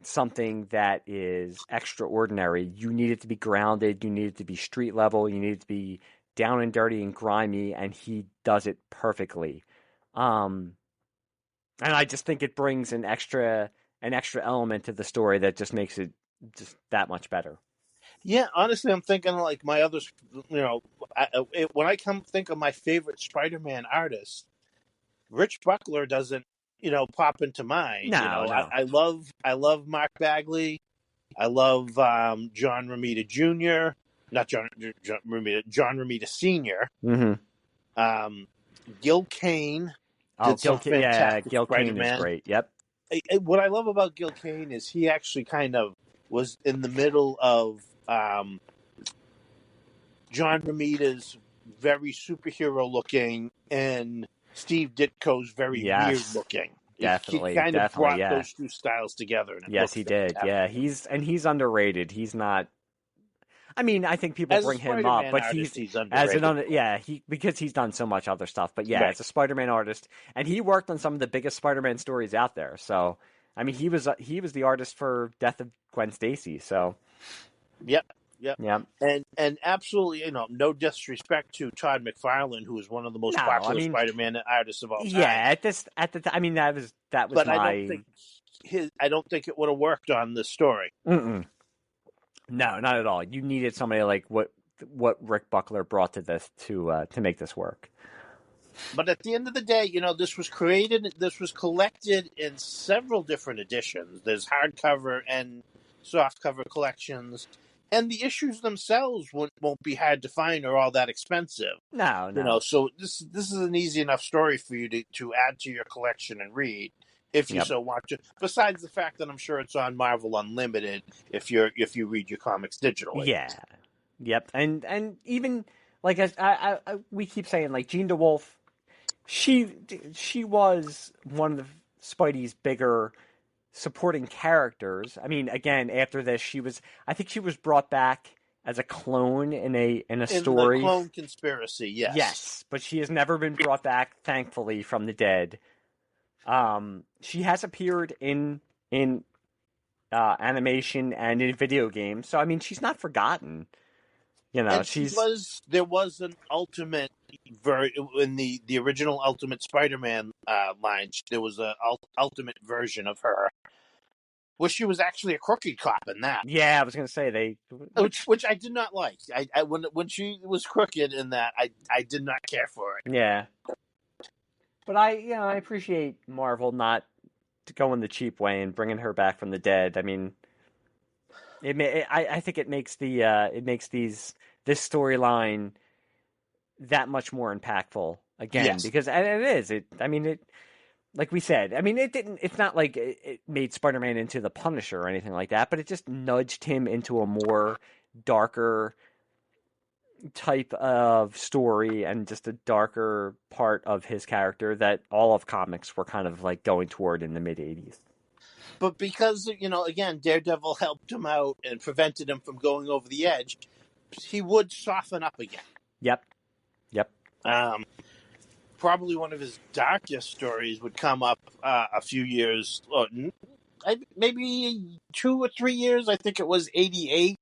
something that is extraordinary. You need it to be grounded, you need it to be street level, you need it to be down and dirty and grimy, and he does it perfectly. And I just think it brings an extra element to the story that just makes it just that much better. Yeah, honestly, I'm thinking like my others. When I come think of my favorite Spider-Man artist, Rich Buckler doesn't pop into mind. No, no. I love Mark Bagley. I love John Romita Jr. Not John Romita, John Romita Sr. Mm-hmm. Gil Kane Oh, did some fantastic Gil Kane is Spider-Man. great. Yep. What I love about Gil Kane is he actually kind of was in the middle of John Romita's very superhero looking and Steve Ditko's very weird looking. Definitely, he kind of brought yeah. those two styles together. And yes, he did. Yeah, he's underrated. He's not. I mean, I think people bring him up, but he's underrated. Because he's done so much other stuff. But yeah, right. As a Spider-Man artist, and he worked on some of the biggest Spider-Man stories out there. So, I mean, he was the artist for Death of Gwen Stacy. So, Yep. Yeah. And absolutely, no disrespect to Todd McFarlane, who is one of the most popular Spider-Man artists of all time. Yeah, I mean, that was but my. I don't think it would have worked on this story. Mm-mm. No, not at all. You needed somebody like what Rick Buckler brought to this to make this work. But at the end of the day, this was collected in several different editions. There's hardcover and softcover collections. And the issues themselves won't be hard to find or all that expensive. No. So this is an easy enough story for you to add to your collection and read if you so want to. Besides the fact that I'm sure it's on Marvel Unlimited if you read your comics digitally. Yeah. Yep. And even like I we keep saying like Jean Dewolff, she was one of Spidey's bigger supporting characters. I mean, again, after this, I think she was brought back as a clone in a In the story. clone conspiracy, yes. Yes, but she has never been brought back, thankfully, from the dead. She has appeared in animation and in video games, so I mean, she's not forgotten. You know, and there was an ultimate in the original Ultimate Spider-Man line. There was an ultimate version of her where she was actually a crooked cop in that. Yeah, I was gonna say which I did not like. I when she was crooked in that, I did not care for it. Yeah, but I appreciate Marvel not going the cheap way and bringing her back from the dead. I mean, I think it makes this storyline that much more impactful again, Yes. because and it is like we said, I mean, it's not like it made Spider-Man into the Punisher or anything like that, but it just nudged him into a more darker type of story and just a darker part of his character that all of comics were kind of like going toward in the mid 80s. But because, again, Daredevil helped him out and prevented him from going over the edge, he would soften up again. Yep. Probably one of his darkest stories would come up a few years, maybe 2 or 3 years. I think it was 88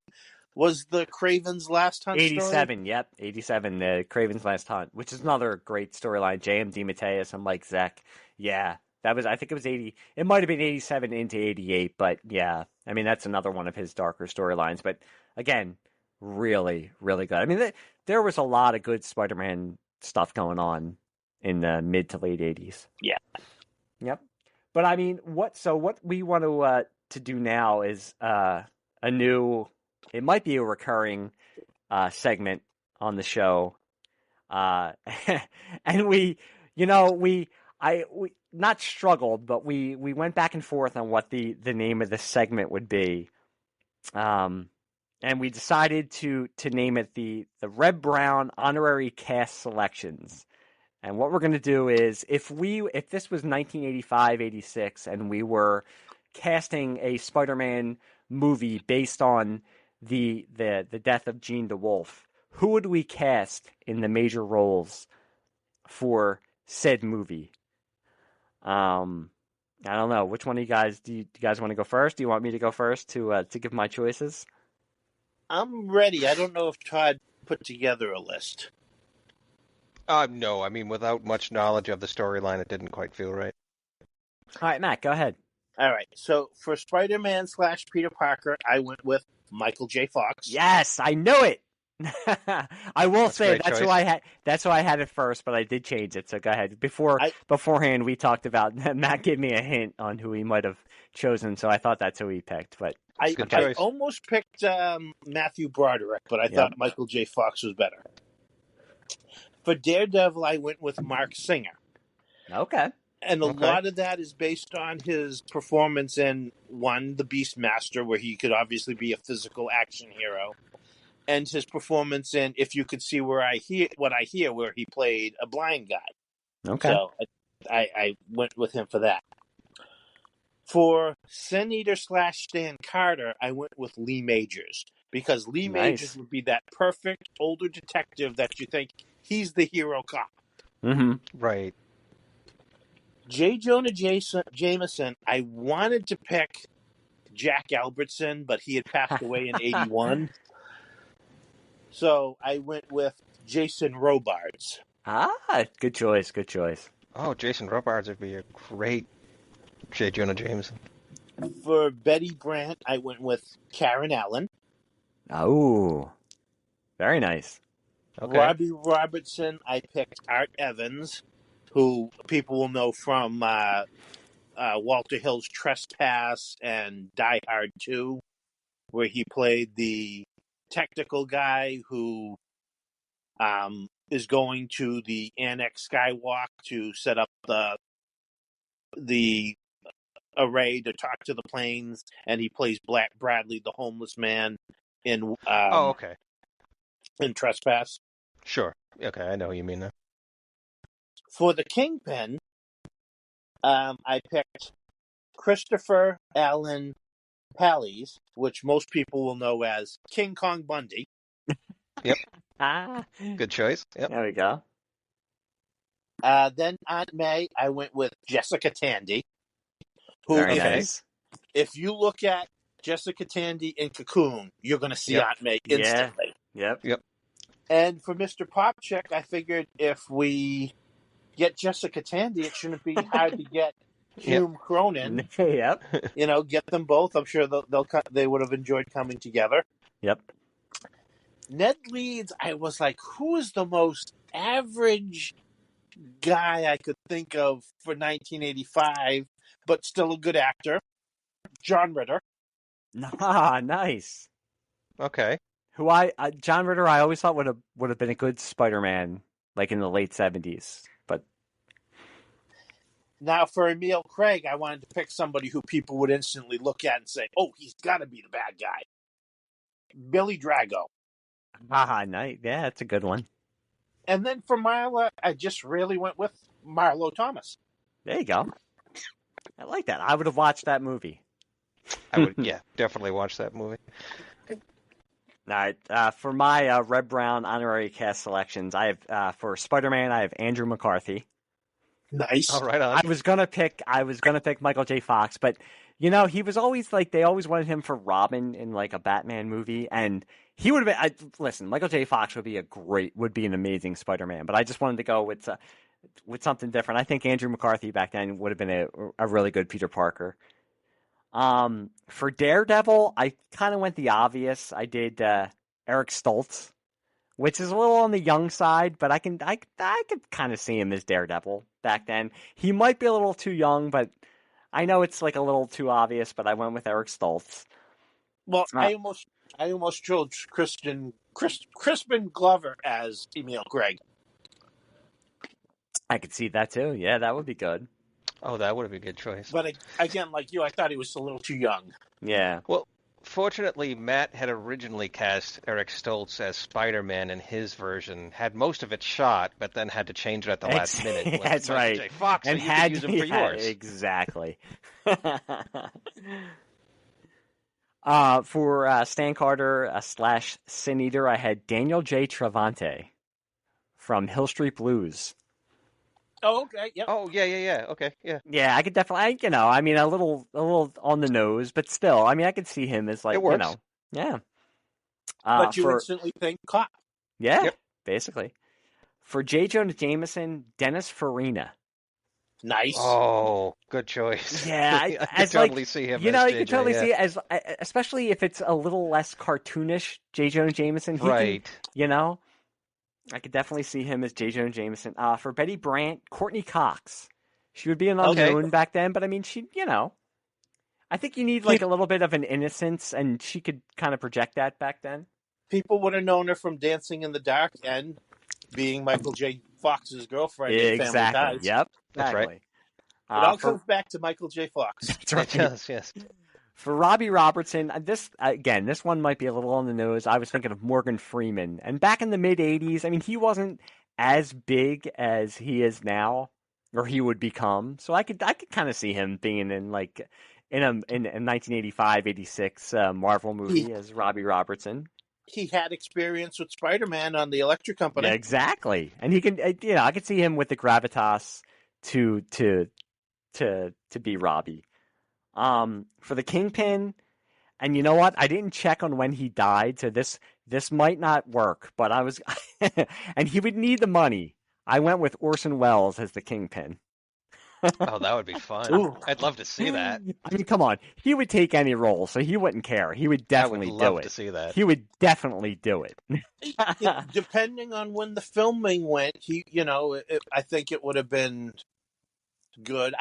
was the Craven's Last Hunt 87, story. yep. 87, the Craven's Last Hunt, which is another great storyline. J.M. DeMatteis and Mike Zeck. Yeah, I think it was 80. It might have been 87 into 88, but yeah. I mean, that's another one of his darker storylines. But again, really, really good. I mean, there was a lot of good Spider-Man stuff going on in the mid to late 80s. Yeah. Yep. But I mean, what we want to do now is it might be a recurring segment on the show. And we not struggled, but we went back and forth on what the name of the segment would be. And we decided to name it the Red Brown Honorary Cast Selections. And what we're going to do is, if this was 1985-86 and we were casting a Spider-Man movie based on the death of Jean Dewolff, who would we cast in the major roles for said movie? I don't know. Which one of you guys do you guys want to go first? Do you want me to go first to give my choices? I'm ready. I don't know if Todd put together a list. No, I mean, without much knowledge of the storyline, it didn't quite feel right. All right, Matt, go ahead. All right. So for Spider-Man / Peter Parker, I went with Michael J. Fox. Yes, I knew it. I will say that's choice. who I had. That's who I had at first, but I did change it. So go ahead. Beforehand, we talked about Matt gave me a hint on who he might have chosen, so I thought that's who he picked. But I almost picked Matthew Broderick, but I thought Michael J. Fox was better. For Daredevil, I went with Mark Singer. Okay. And a lot of that is based on his performance in, one, The Beastmaster, where he could obviously be a physical action hero, and his performance in If You Could See What I Hear, where he played a blind guy. Okay. So I went with him for that. For Sin Eater / Stan Carter, I went with Lee Majors, because Lee Majors would be that perfect older detective that you think he's the hero cop. Mm-hmm. Right. J. Jonah Jameson, I wanted to pick Jack Albertson, but he had passed away in 81. So I went with Jason Robards. Good choice. Good choice. Oh, Jason Robards would be a great J. Jonah Jameson. For Betty Brant, I went with Karen Allen. Oh, very nice. Okay. Robbie Robertson, I picked Art Evans, who people will know from Walter Hill's Trespass and Die Hard 2, where he played the technical guy who is going to the Annex Skywalk to set up the array to talk to the planes, and he plays Black Bradley, the homeless man, in in Trespass. Sure. Okay, I know who you mean now. For the Kingpin, I picked Christopher Allen Pallies, which most people will know as King Kong Bundy. Yep. Ah, Good choice. Yep. there we go. Then Aunt May, I went with Jessica Tandy. Who, Very if you, nice. if you look at Jessica Tandy in Cocoon, you're going to see Yep. Aunt May Yeah. instantly. Yep. Yep. And for Mr. Popchick, I figured if we get Jessica Tandy, it shouldn't be hard to get Hume Cronin. Yep. Get them both. I'm sure they would have enjoyed coming together. Yep. Ned Leeds, I was like, who is the most average guy I could think of for 1985, but still a good actor? John Ritter. Ah, nice. Okay. Who John Ritter, I always thought would have been a good Spider-Man, like in the late 70s. But now for Emil Craig, I wanted to pick somebody who people would instantly look at and say, "Oh, he's got to be the bad guy." Billy Drago. nice. Yeah, that's a good one. And then for Marla, I just really went with Marlo Thomas. There you go. I like that. I would have watched that movie. I would, definitely watch that movie. All right. For my Red Brown honorary cast selections, I have for Spider-Man, I have Andrew McCarthy. Nice. All right, on. I was gonna pick Michael J. Fox, but he was always like they always wanted him for Robin in like a Batman movie, and he would have been. Listen, Michael J. Fox would be an amazing Spider-Man, but I just wanted to go with something different. I think Andrew McCarthy back then would have been a really good Peter Parker. For Daredevil, I kind of went the obvious. I did Eric Stoltz, which is a little on the young side, but I could kind of see him as Daredevil back then. He might be a little too young, but I know it's like a little too obvious. But I went with Eric Stoltz. Well, I almost chose Crispin Glover as Emil Craig. I could see that too. Yeah, that would be good. Oh, that would have been a good choice. But again, like you, I thought he was a little too young. Yeah. Well, fortunately, Matt had originally cast Eric Stoltz as Spider-Man in his version, had most of it shot, but then had to change it at the last minute. That's right. J. Fox, and so you could use him for yours. Exactly. For Stan Carter / Sin Eater, I had Daniel J. Travante from Hill Street Blues. Oh, okay. Yep. Oh, yeah. Okay, yeah. Yeah, I could definitely, a little on the nose, but still, I could see him as like, It works. Yeah. But you instantly think cop. Yeah, Yep. Basically. For J. Jonah Jameson, Dennis Farina. Nice. Oh, good choice. Yeah, I could totally see him. You could totally see it as, especially if it's a little less cartoonish. J. Jonah Jameson, right? I could definitely see him as J. Jonah Jameson. For Betty Brant, Courtney Cox. She would be an unknown back then, but she, I think you need like a little bit of an innocence, and she could kind of project that back then. People would have known her from Dancing in the Dark and being Michael J. Fox's girlfriend in Family Ties. Yep. That's exactly. right. It all comes back to Michael J. Fox. That's right. It does, yes. For Robbie Robertson, this one might be a little on the nose. I was thinking of Morgan Freeman. And back in the mid-'80s, he wasn't as big as he is now, or he would become. So I could kind of see him being in like in a 1985-86 Marvel movie as Robbie Robertson. He had experience with Spider-Man on the Electric Company. Yeah, exactly. And he can, I could see him with the gravitas to be Robbie. For the Kingpin, and you know what? I didn't check on when he died, so this might not work, but I was and he would need the money. I went with Orson Welles as the Kingpin. Oh, that would be fun. Ooh. I'd love to see that. Come on. He would take any role, so he wouldn't care. He would definitely do it. I would love to see that. He would definitely do it. Depending on when the filming went, I think it would have been good.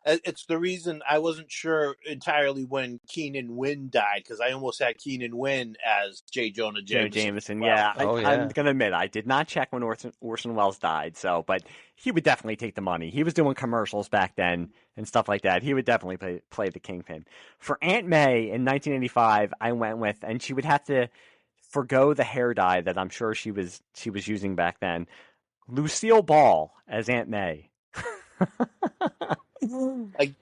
It's the reason I wasn't sure entirely when Keenan Wynn died, because I almost had Keenan Wynn as J. Jonah Jameson. Well, yeah. Oh, yeah. I'm going to admit, I did not check when Orson Welles died, but he would definitely take the money. He was doing commercials back then and stuff like that. He would definitely play the Kingpin. For Aunt May in 1985, I went with, and she would have to forgo the hair dye that I'm sure she was using back then, Lucille Ball as Aunt May.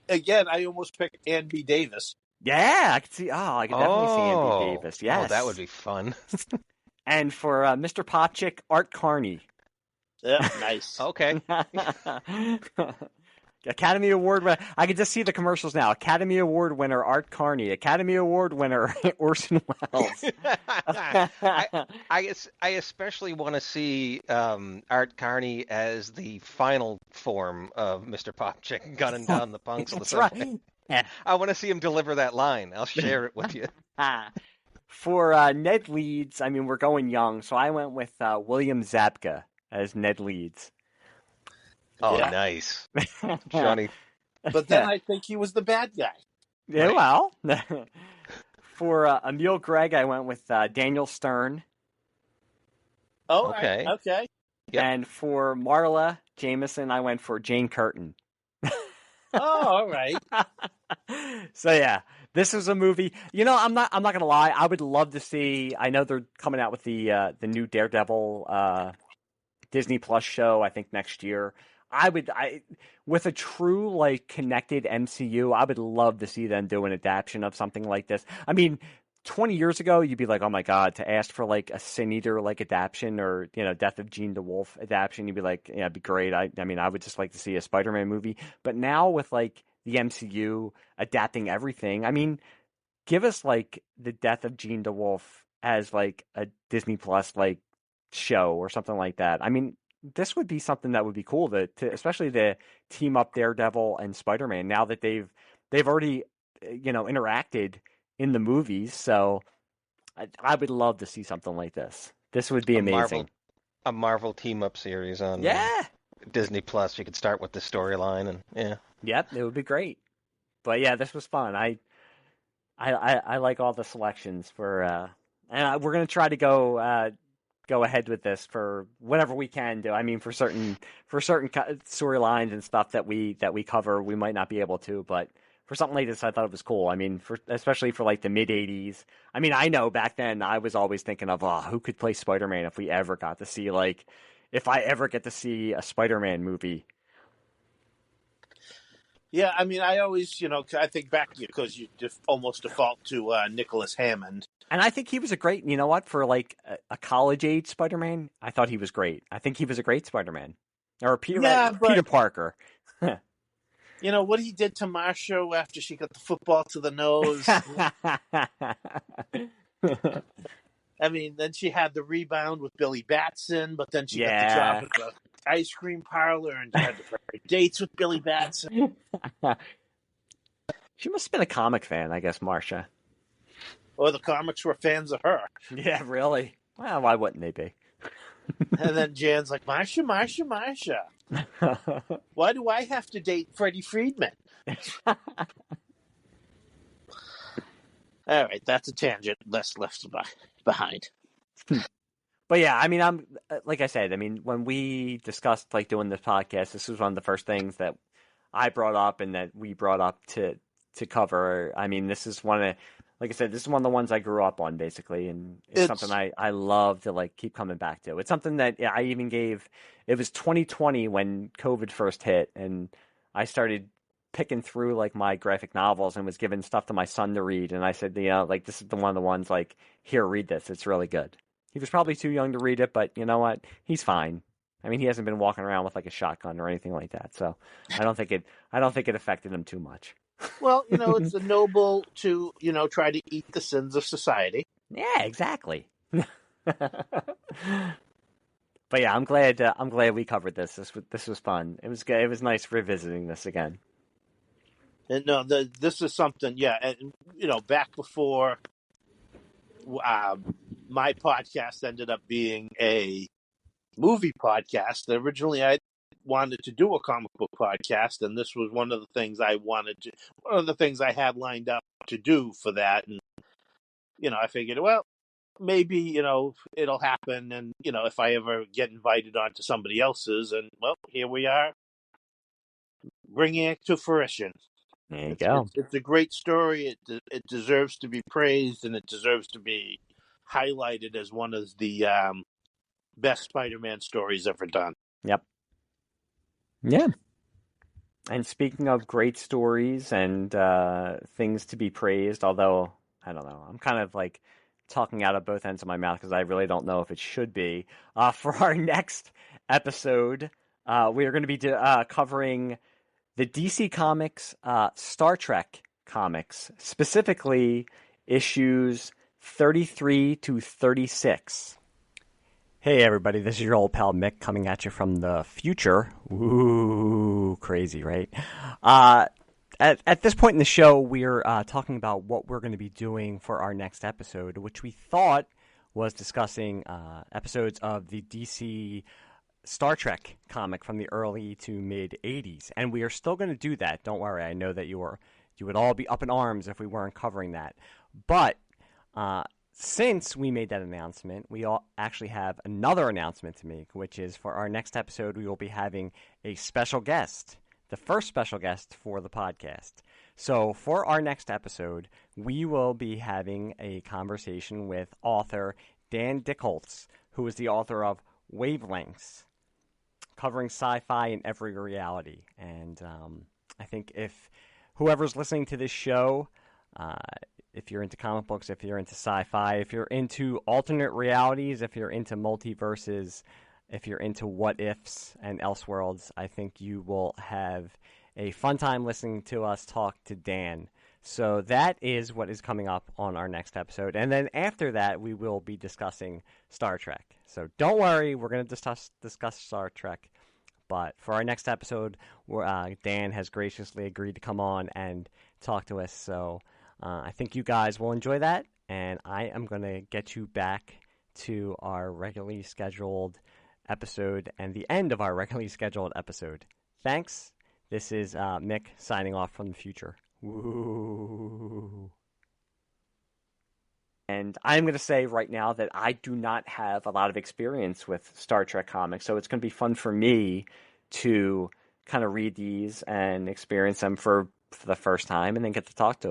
Again, I almost picked Ann B. Davis. Yeah, I could see. Oh, I could definitely see Andy Davis. Yes. Oh, that would be fun. And for Mr. Popchick, Art Carney. Yeah, nice. Okay. Academy Award winner. I can just see the commercials now. Academy Award winner Art Carney. Academy Award winner Orson Welles. I especially want to see Art Carney as the final form of Mr. Popchick gunning down the punks on the subway. Right. I want to see him deliver that line. I'll share it with you. For Ned Leeds, I mean, we're going young, so I went with William Zabka as Ned Leeds. Oh, Yeah. Nice. Johnny. But then I think he was the bad guy. Yeah, Right. well. For Emil Gregg, I went with Daniel Stern. Oh, Okay. right. Okay. Yep. And for Marla Jameson, I went for Jane Curtin. Oh, all right. So yeah, this is a movie. You know, I'm not gonna lie. I would love to see. I know they're coming out with the new Daredevil Disney Plus show. I think next year. With a true like connected MCU, I would love to see them do an adaptation of something like this. I mean, 20 years ago, you'd be like, oh my god, to ask for like a Sin Eater like adaptation or Death of Jean Dewolff adaptation, you'd be like, yeah, it'd be great. I mean, I would just like to see a Spider-Man movie. But now with like the MCU adapting everything, I mean, give us like the Death of Jean Dewolff as like a Disney Plus like show or something like that. I mean, this would be something that would be cool to especially to team up Daredevil and Spider-Man now that they've already interacted in the movies. So I would love to see something like this. This would be amazing. A Marvel team up series on Disney Plus. You could start with the storyline and Yep, it would be great. But yeah, this was fun. I like all the selections for and we're gonna try to go ahead with this for whatever we can do. I mean, for certain storylines and stuff that we cover, we might not be able to, but for something like this, I thought it was cool. I mean, especially for like the mid '80s. I mean, I know back then I was always thinking of who could play Spider-Man if we ever got to see if I ever get to see a Spider-Man movie. Yeah, I mean, I always, I think back because you almost default to Nicholas Hammond. And I think he was a great, for like a college-age Spider-Man, I thought he was great. I think he was a great Spider-Man. Or Peter Parker. What he did to Marsha after she got the football to the nose. I mean, then she had the rebound with Billy Batson, but then she got the job at the ice cream parlor and had the perfect dates with Billy Batson. She must have been a comic fan, I guess, Marsha. Or the comics were fans of her. Yeah, really? Well, why wouldn't they be? And then Jan's like, Marsha. Why do I have to date Freddie Friedman? All right, that's a tangent. Less left behind. But yeah, I mean, I'm like I said. I mean, when we discussed like doing this podcast, this was one of the first things that I brought up and that we brought up to cover. I mean, this is one of, like I said, this is one of the ones I grew up on basically, and it's something I love to like keep coming back to. It's something that I even gave. It was 2020 when COVID first hit, and I started picking through like my graphic novels and was giving stuff to my son to read, and I said, like this is one of the ones like, here, read this. It's really good. He was probably too young to read it, but you know what? He's fine. I mean, he hasn't been walking around with like a shotgun or anything like that, so I don't think it affected him too much. Well, it's noble to, try to eat the sins of society. Yeah, exactly. But yeah, I'm glad we covered this. This was fun. It was good. It was nice revisiting this again. And no, this is something, and back before my podcast ended up being a movie podcast. Originally, I wanted to do a comic book podcast, and this was one of the things I had lined up to do for that. And I figured, well, maybe it'll happen, and if I ever get invited onto somebody else's, and well, here we are, bringing it to fruition. There you go. It's a great story. It deserves to be praised, and it deserves to be highlighted as one of the best Spider-Man stories ever done. Yep. Yeah. And speaking of great stories and things to be praised, although I don't know, I'm kind of like talking out of both ends of my mouth because I really don't know if it should be. For our next episode, we are going to be covering the DC Comics Star Trek comics, specifically issues 33 to 36. Hey everybody, this is your old pal Mick coming at you from the future. Ooh, crazy, right? At this point in the show, we're talking about what we're going to be doing for our next episode, which we thought was discussing episodes of the DC Star Trek comic from the early to mid 80s. And we are still going to do that. Don't worry, I know that you would all be up in arms if we weren't covering that. But since we made that announcement, we all actually have another announcement to make, which is for our next episode, we will be having a special guest, the first special guest for the podcast. So for our next episode, we will be having a conversation with author Dan Dickholz, who is the author of Wavelengths, covering sci-fi in every reality. And I think if whoever's listening to this show, if you're into comic books, if you're into sci-fi, if you're into alternate realities, if you're into multiverses, if you're into what-ifs and elseworlds, I think you will have a fun time listening to us talk to Dan. So that is what is coming up on our next episode. And then after that, we will be discussing Star Trek. So don't worry, we're going to discuss Star Trek. But for our next episode, Dan has graciously agreed to come on and talk to us. So I think you guys will enjoy that, and I am going to get you back to our regularly scheduled episode and the end of our regularly scheduled episode. Thanks. This is Mick signing off from the future. Woo. And I'm going to say right now that I do not have a lot of experience with Star Trek comics, so it's going to be fun for me to kind of read these and experience them for the first time and then get to talk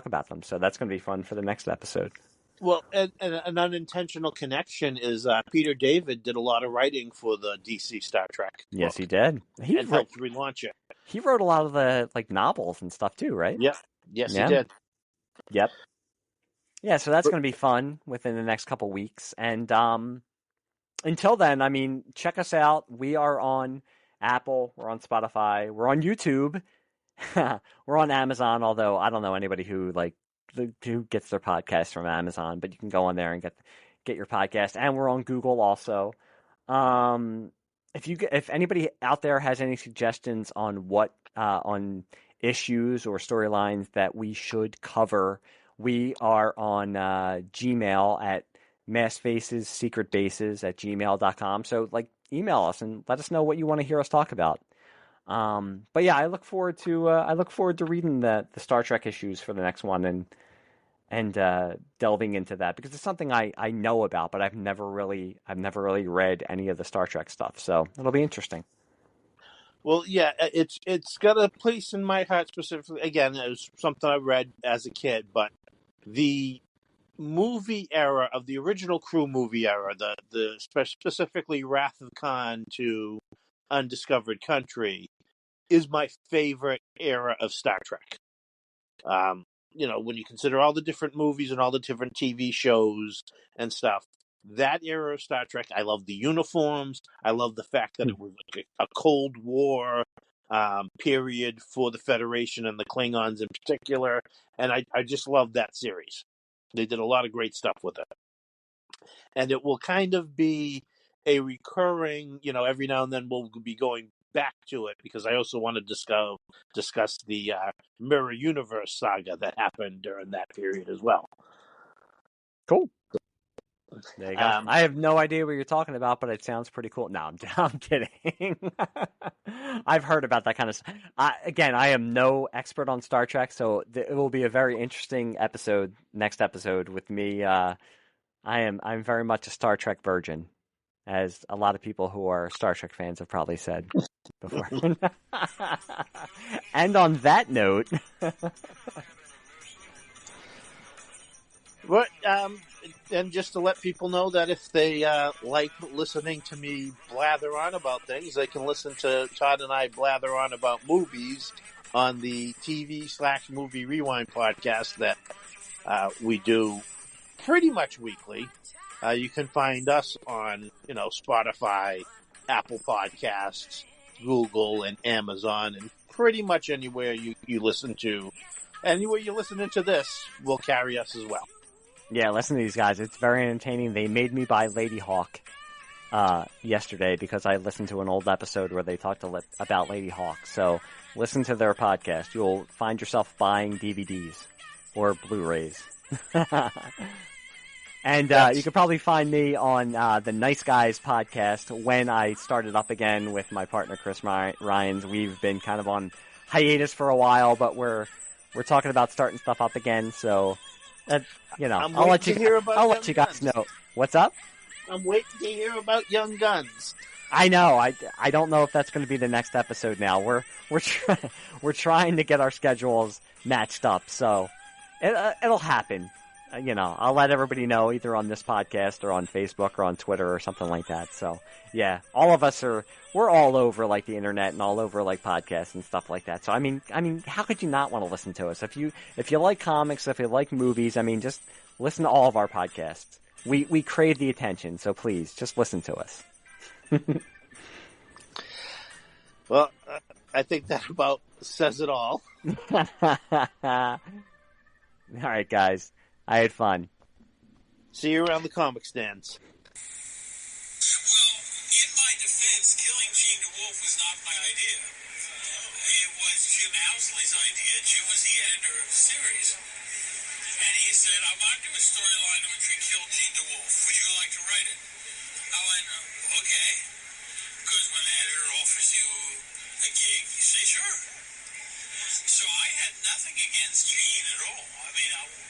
about them. So that's going to be fun for the next episode. Well, and an unintentional connection is Peter David did a lot of writing for the DC Star Trek. Yes, he did. He helped relaunch it. He wrote a lot of the novels and stuff too, right? Yeah. Yes, he did. Yep. Yeah, so that's going to be fun within the next couple weeks. And until then, I mean, check us out. We are on Apple. We're on Spotify. We're on YouTube. We're on Amazon, although I don't know anybody who gets their podcast from Amazon, but you can go on there and get your podcast. And we're on Google also. If anybody out there has any suggestions on what on issues or storylines that we should cover, we are on Gmail at maskedfacessecretbases@gmail.com. So email us and let us know what you want to hear us talk about. But yeah, I look forward to reading the Star Trek issues for the next one and delving into that, because it's something I know about, but I've never really read any of the Star Trek stuff. So it'll be interesting. Well, yeah, it's got a place in my heart specifically. Again, it was something I read as a kid, but the movie era of the original crew movie era, the specifically Wrath of Khan to Undiscovered Country, is my favorite era of Star Trek. When you consider all the different movies and all the different TV shows and stuff, that era of Star Trek, I love the uniforms. I love the fact that it was like a Cold War period for the Federation and the Klingons in particular. And I just love that series. They did a lot of great stuff with it. And it will kind of be a recurring, every now and then we'll be going back to it, because I also want to discuss the Mirror Universe saga that happened during that period as well. Cool. There you go. I have no idea what you're talking about, but it sounds pretty cool. No, I'm kidding. I've heard about that kind of stuff. Again, I am no expert on Star Trek, so it will be a very interesting next episode with me. I'm very much a Star Trek virgin, as a lot of people who are Star Trek fans have probably said before. And on that note, But, and just to let people know that if they like listening to me blather on about things, they can listen to Todd and I blather on about movies on the TV/Movie Rewind podcast that we do pretty much weekly. You can find us on, Spotify, Apple Podcasts, Google, and Amazon, and pretty much anywhere you listen to. Anywhere you're listening to this will carry us as well. Yeah, listen to these guys. It's very entertaining. They made me buy Lady Hawk yesterday because I listened to an old episode where they talked about Lady Hawk. So listen to their podcast. You'll find yourself buying DVDs or Blu-rays. And you can probably find me on the Nice Guys podcast when I started up again with my partner Chris Ryans. We've been kind of on hiatus for a while, but we're talking about starting stuff up again. So, I'll let you guys know. What's up? I'm waiting to hear about Young Guns. I know. I don't know if that's going to be the next episode. Now we're trying to get our schedules matched up, so it'll happen. I'll let everybody know either on this podcast or on Facebook or on Twitter or something like that. So, yeah, all of us we're all over like the internet and all over like podcasts and stuff like that. So, I mean, how could you not want to listen to us? If you like comics, if you like movies, just listen to all of our podcasts. We crave the attention, so please just listen to us. Well, I think that about says it all. All right, guys. I had fun. See you around the comic stands. Well, in my defense, killing Jean Dewolff was not my idea. It was Jim Housley's idea. Jim was the editor of the series. And he said, I want to do a storyline in which we kill Jean Dewolff. Would you like to write it? I went, okay. Because when the editor offers you a gig, you say sure. So I had nothing against Jean at all.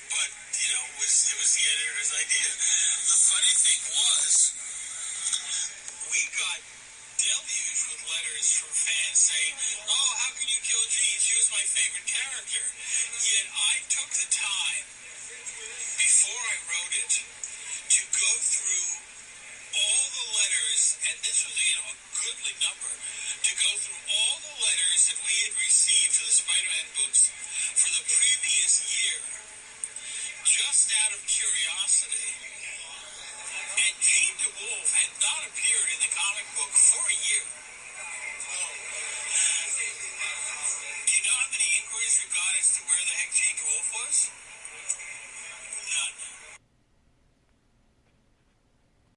But it was the editor's idea. The funny thing was, we got deluged with letters from fans saying, "Oh, how can you kill Jean? She was my favorite character."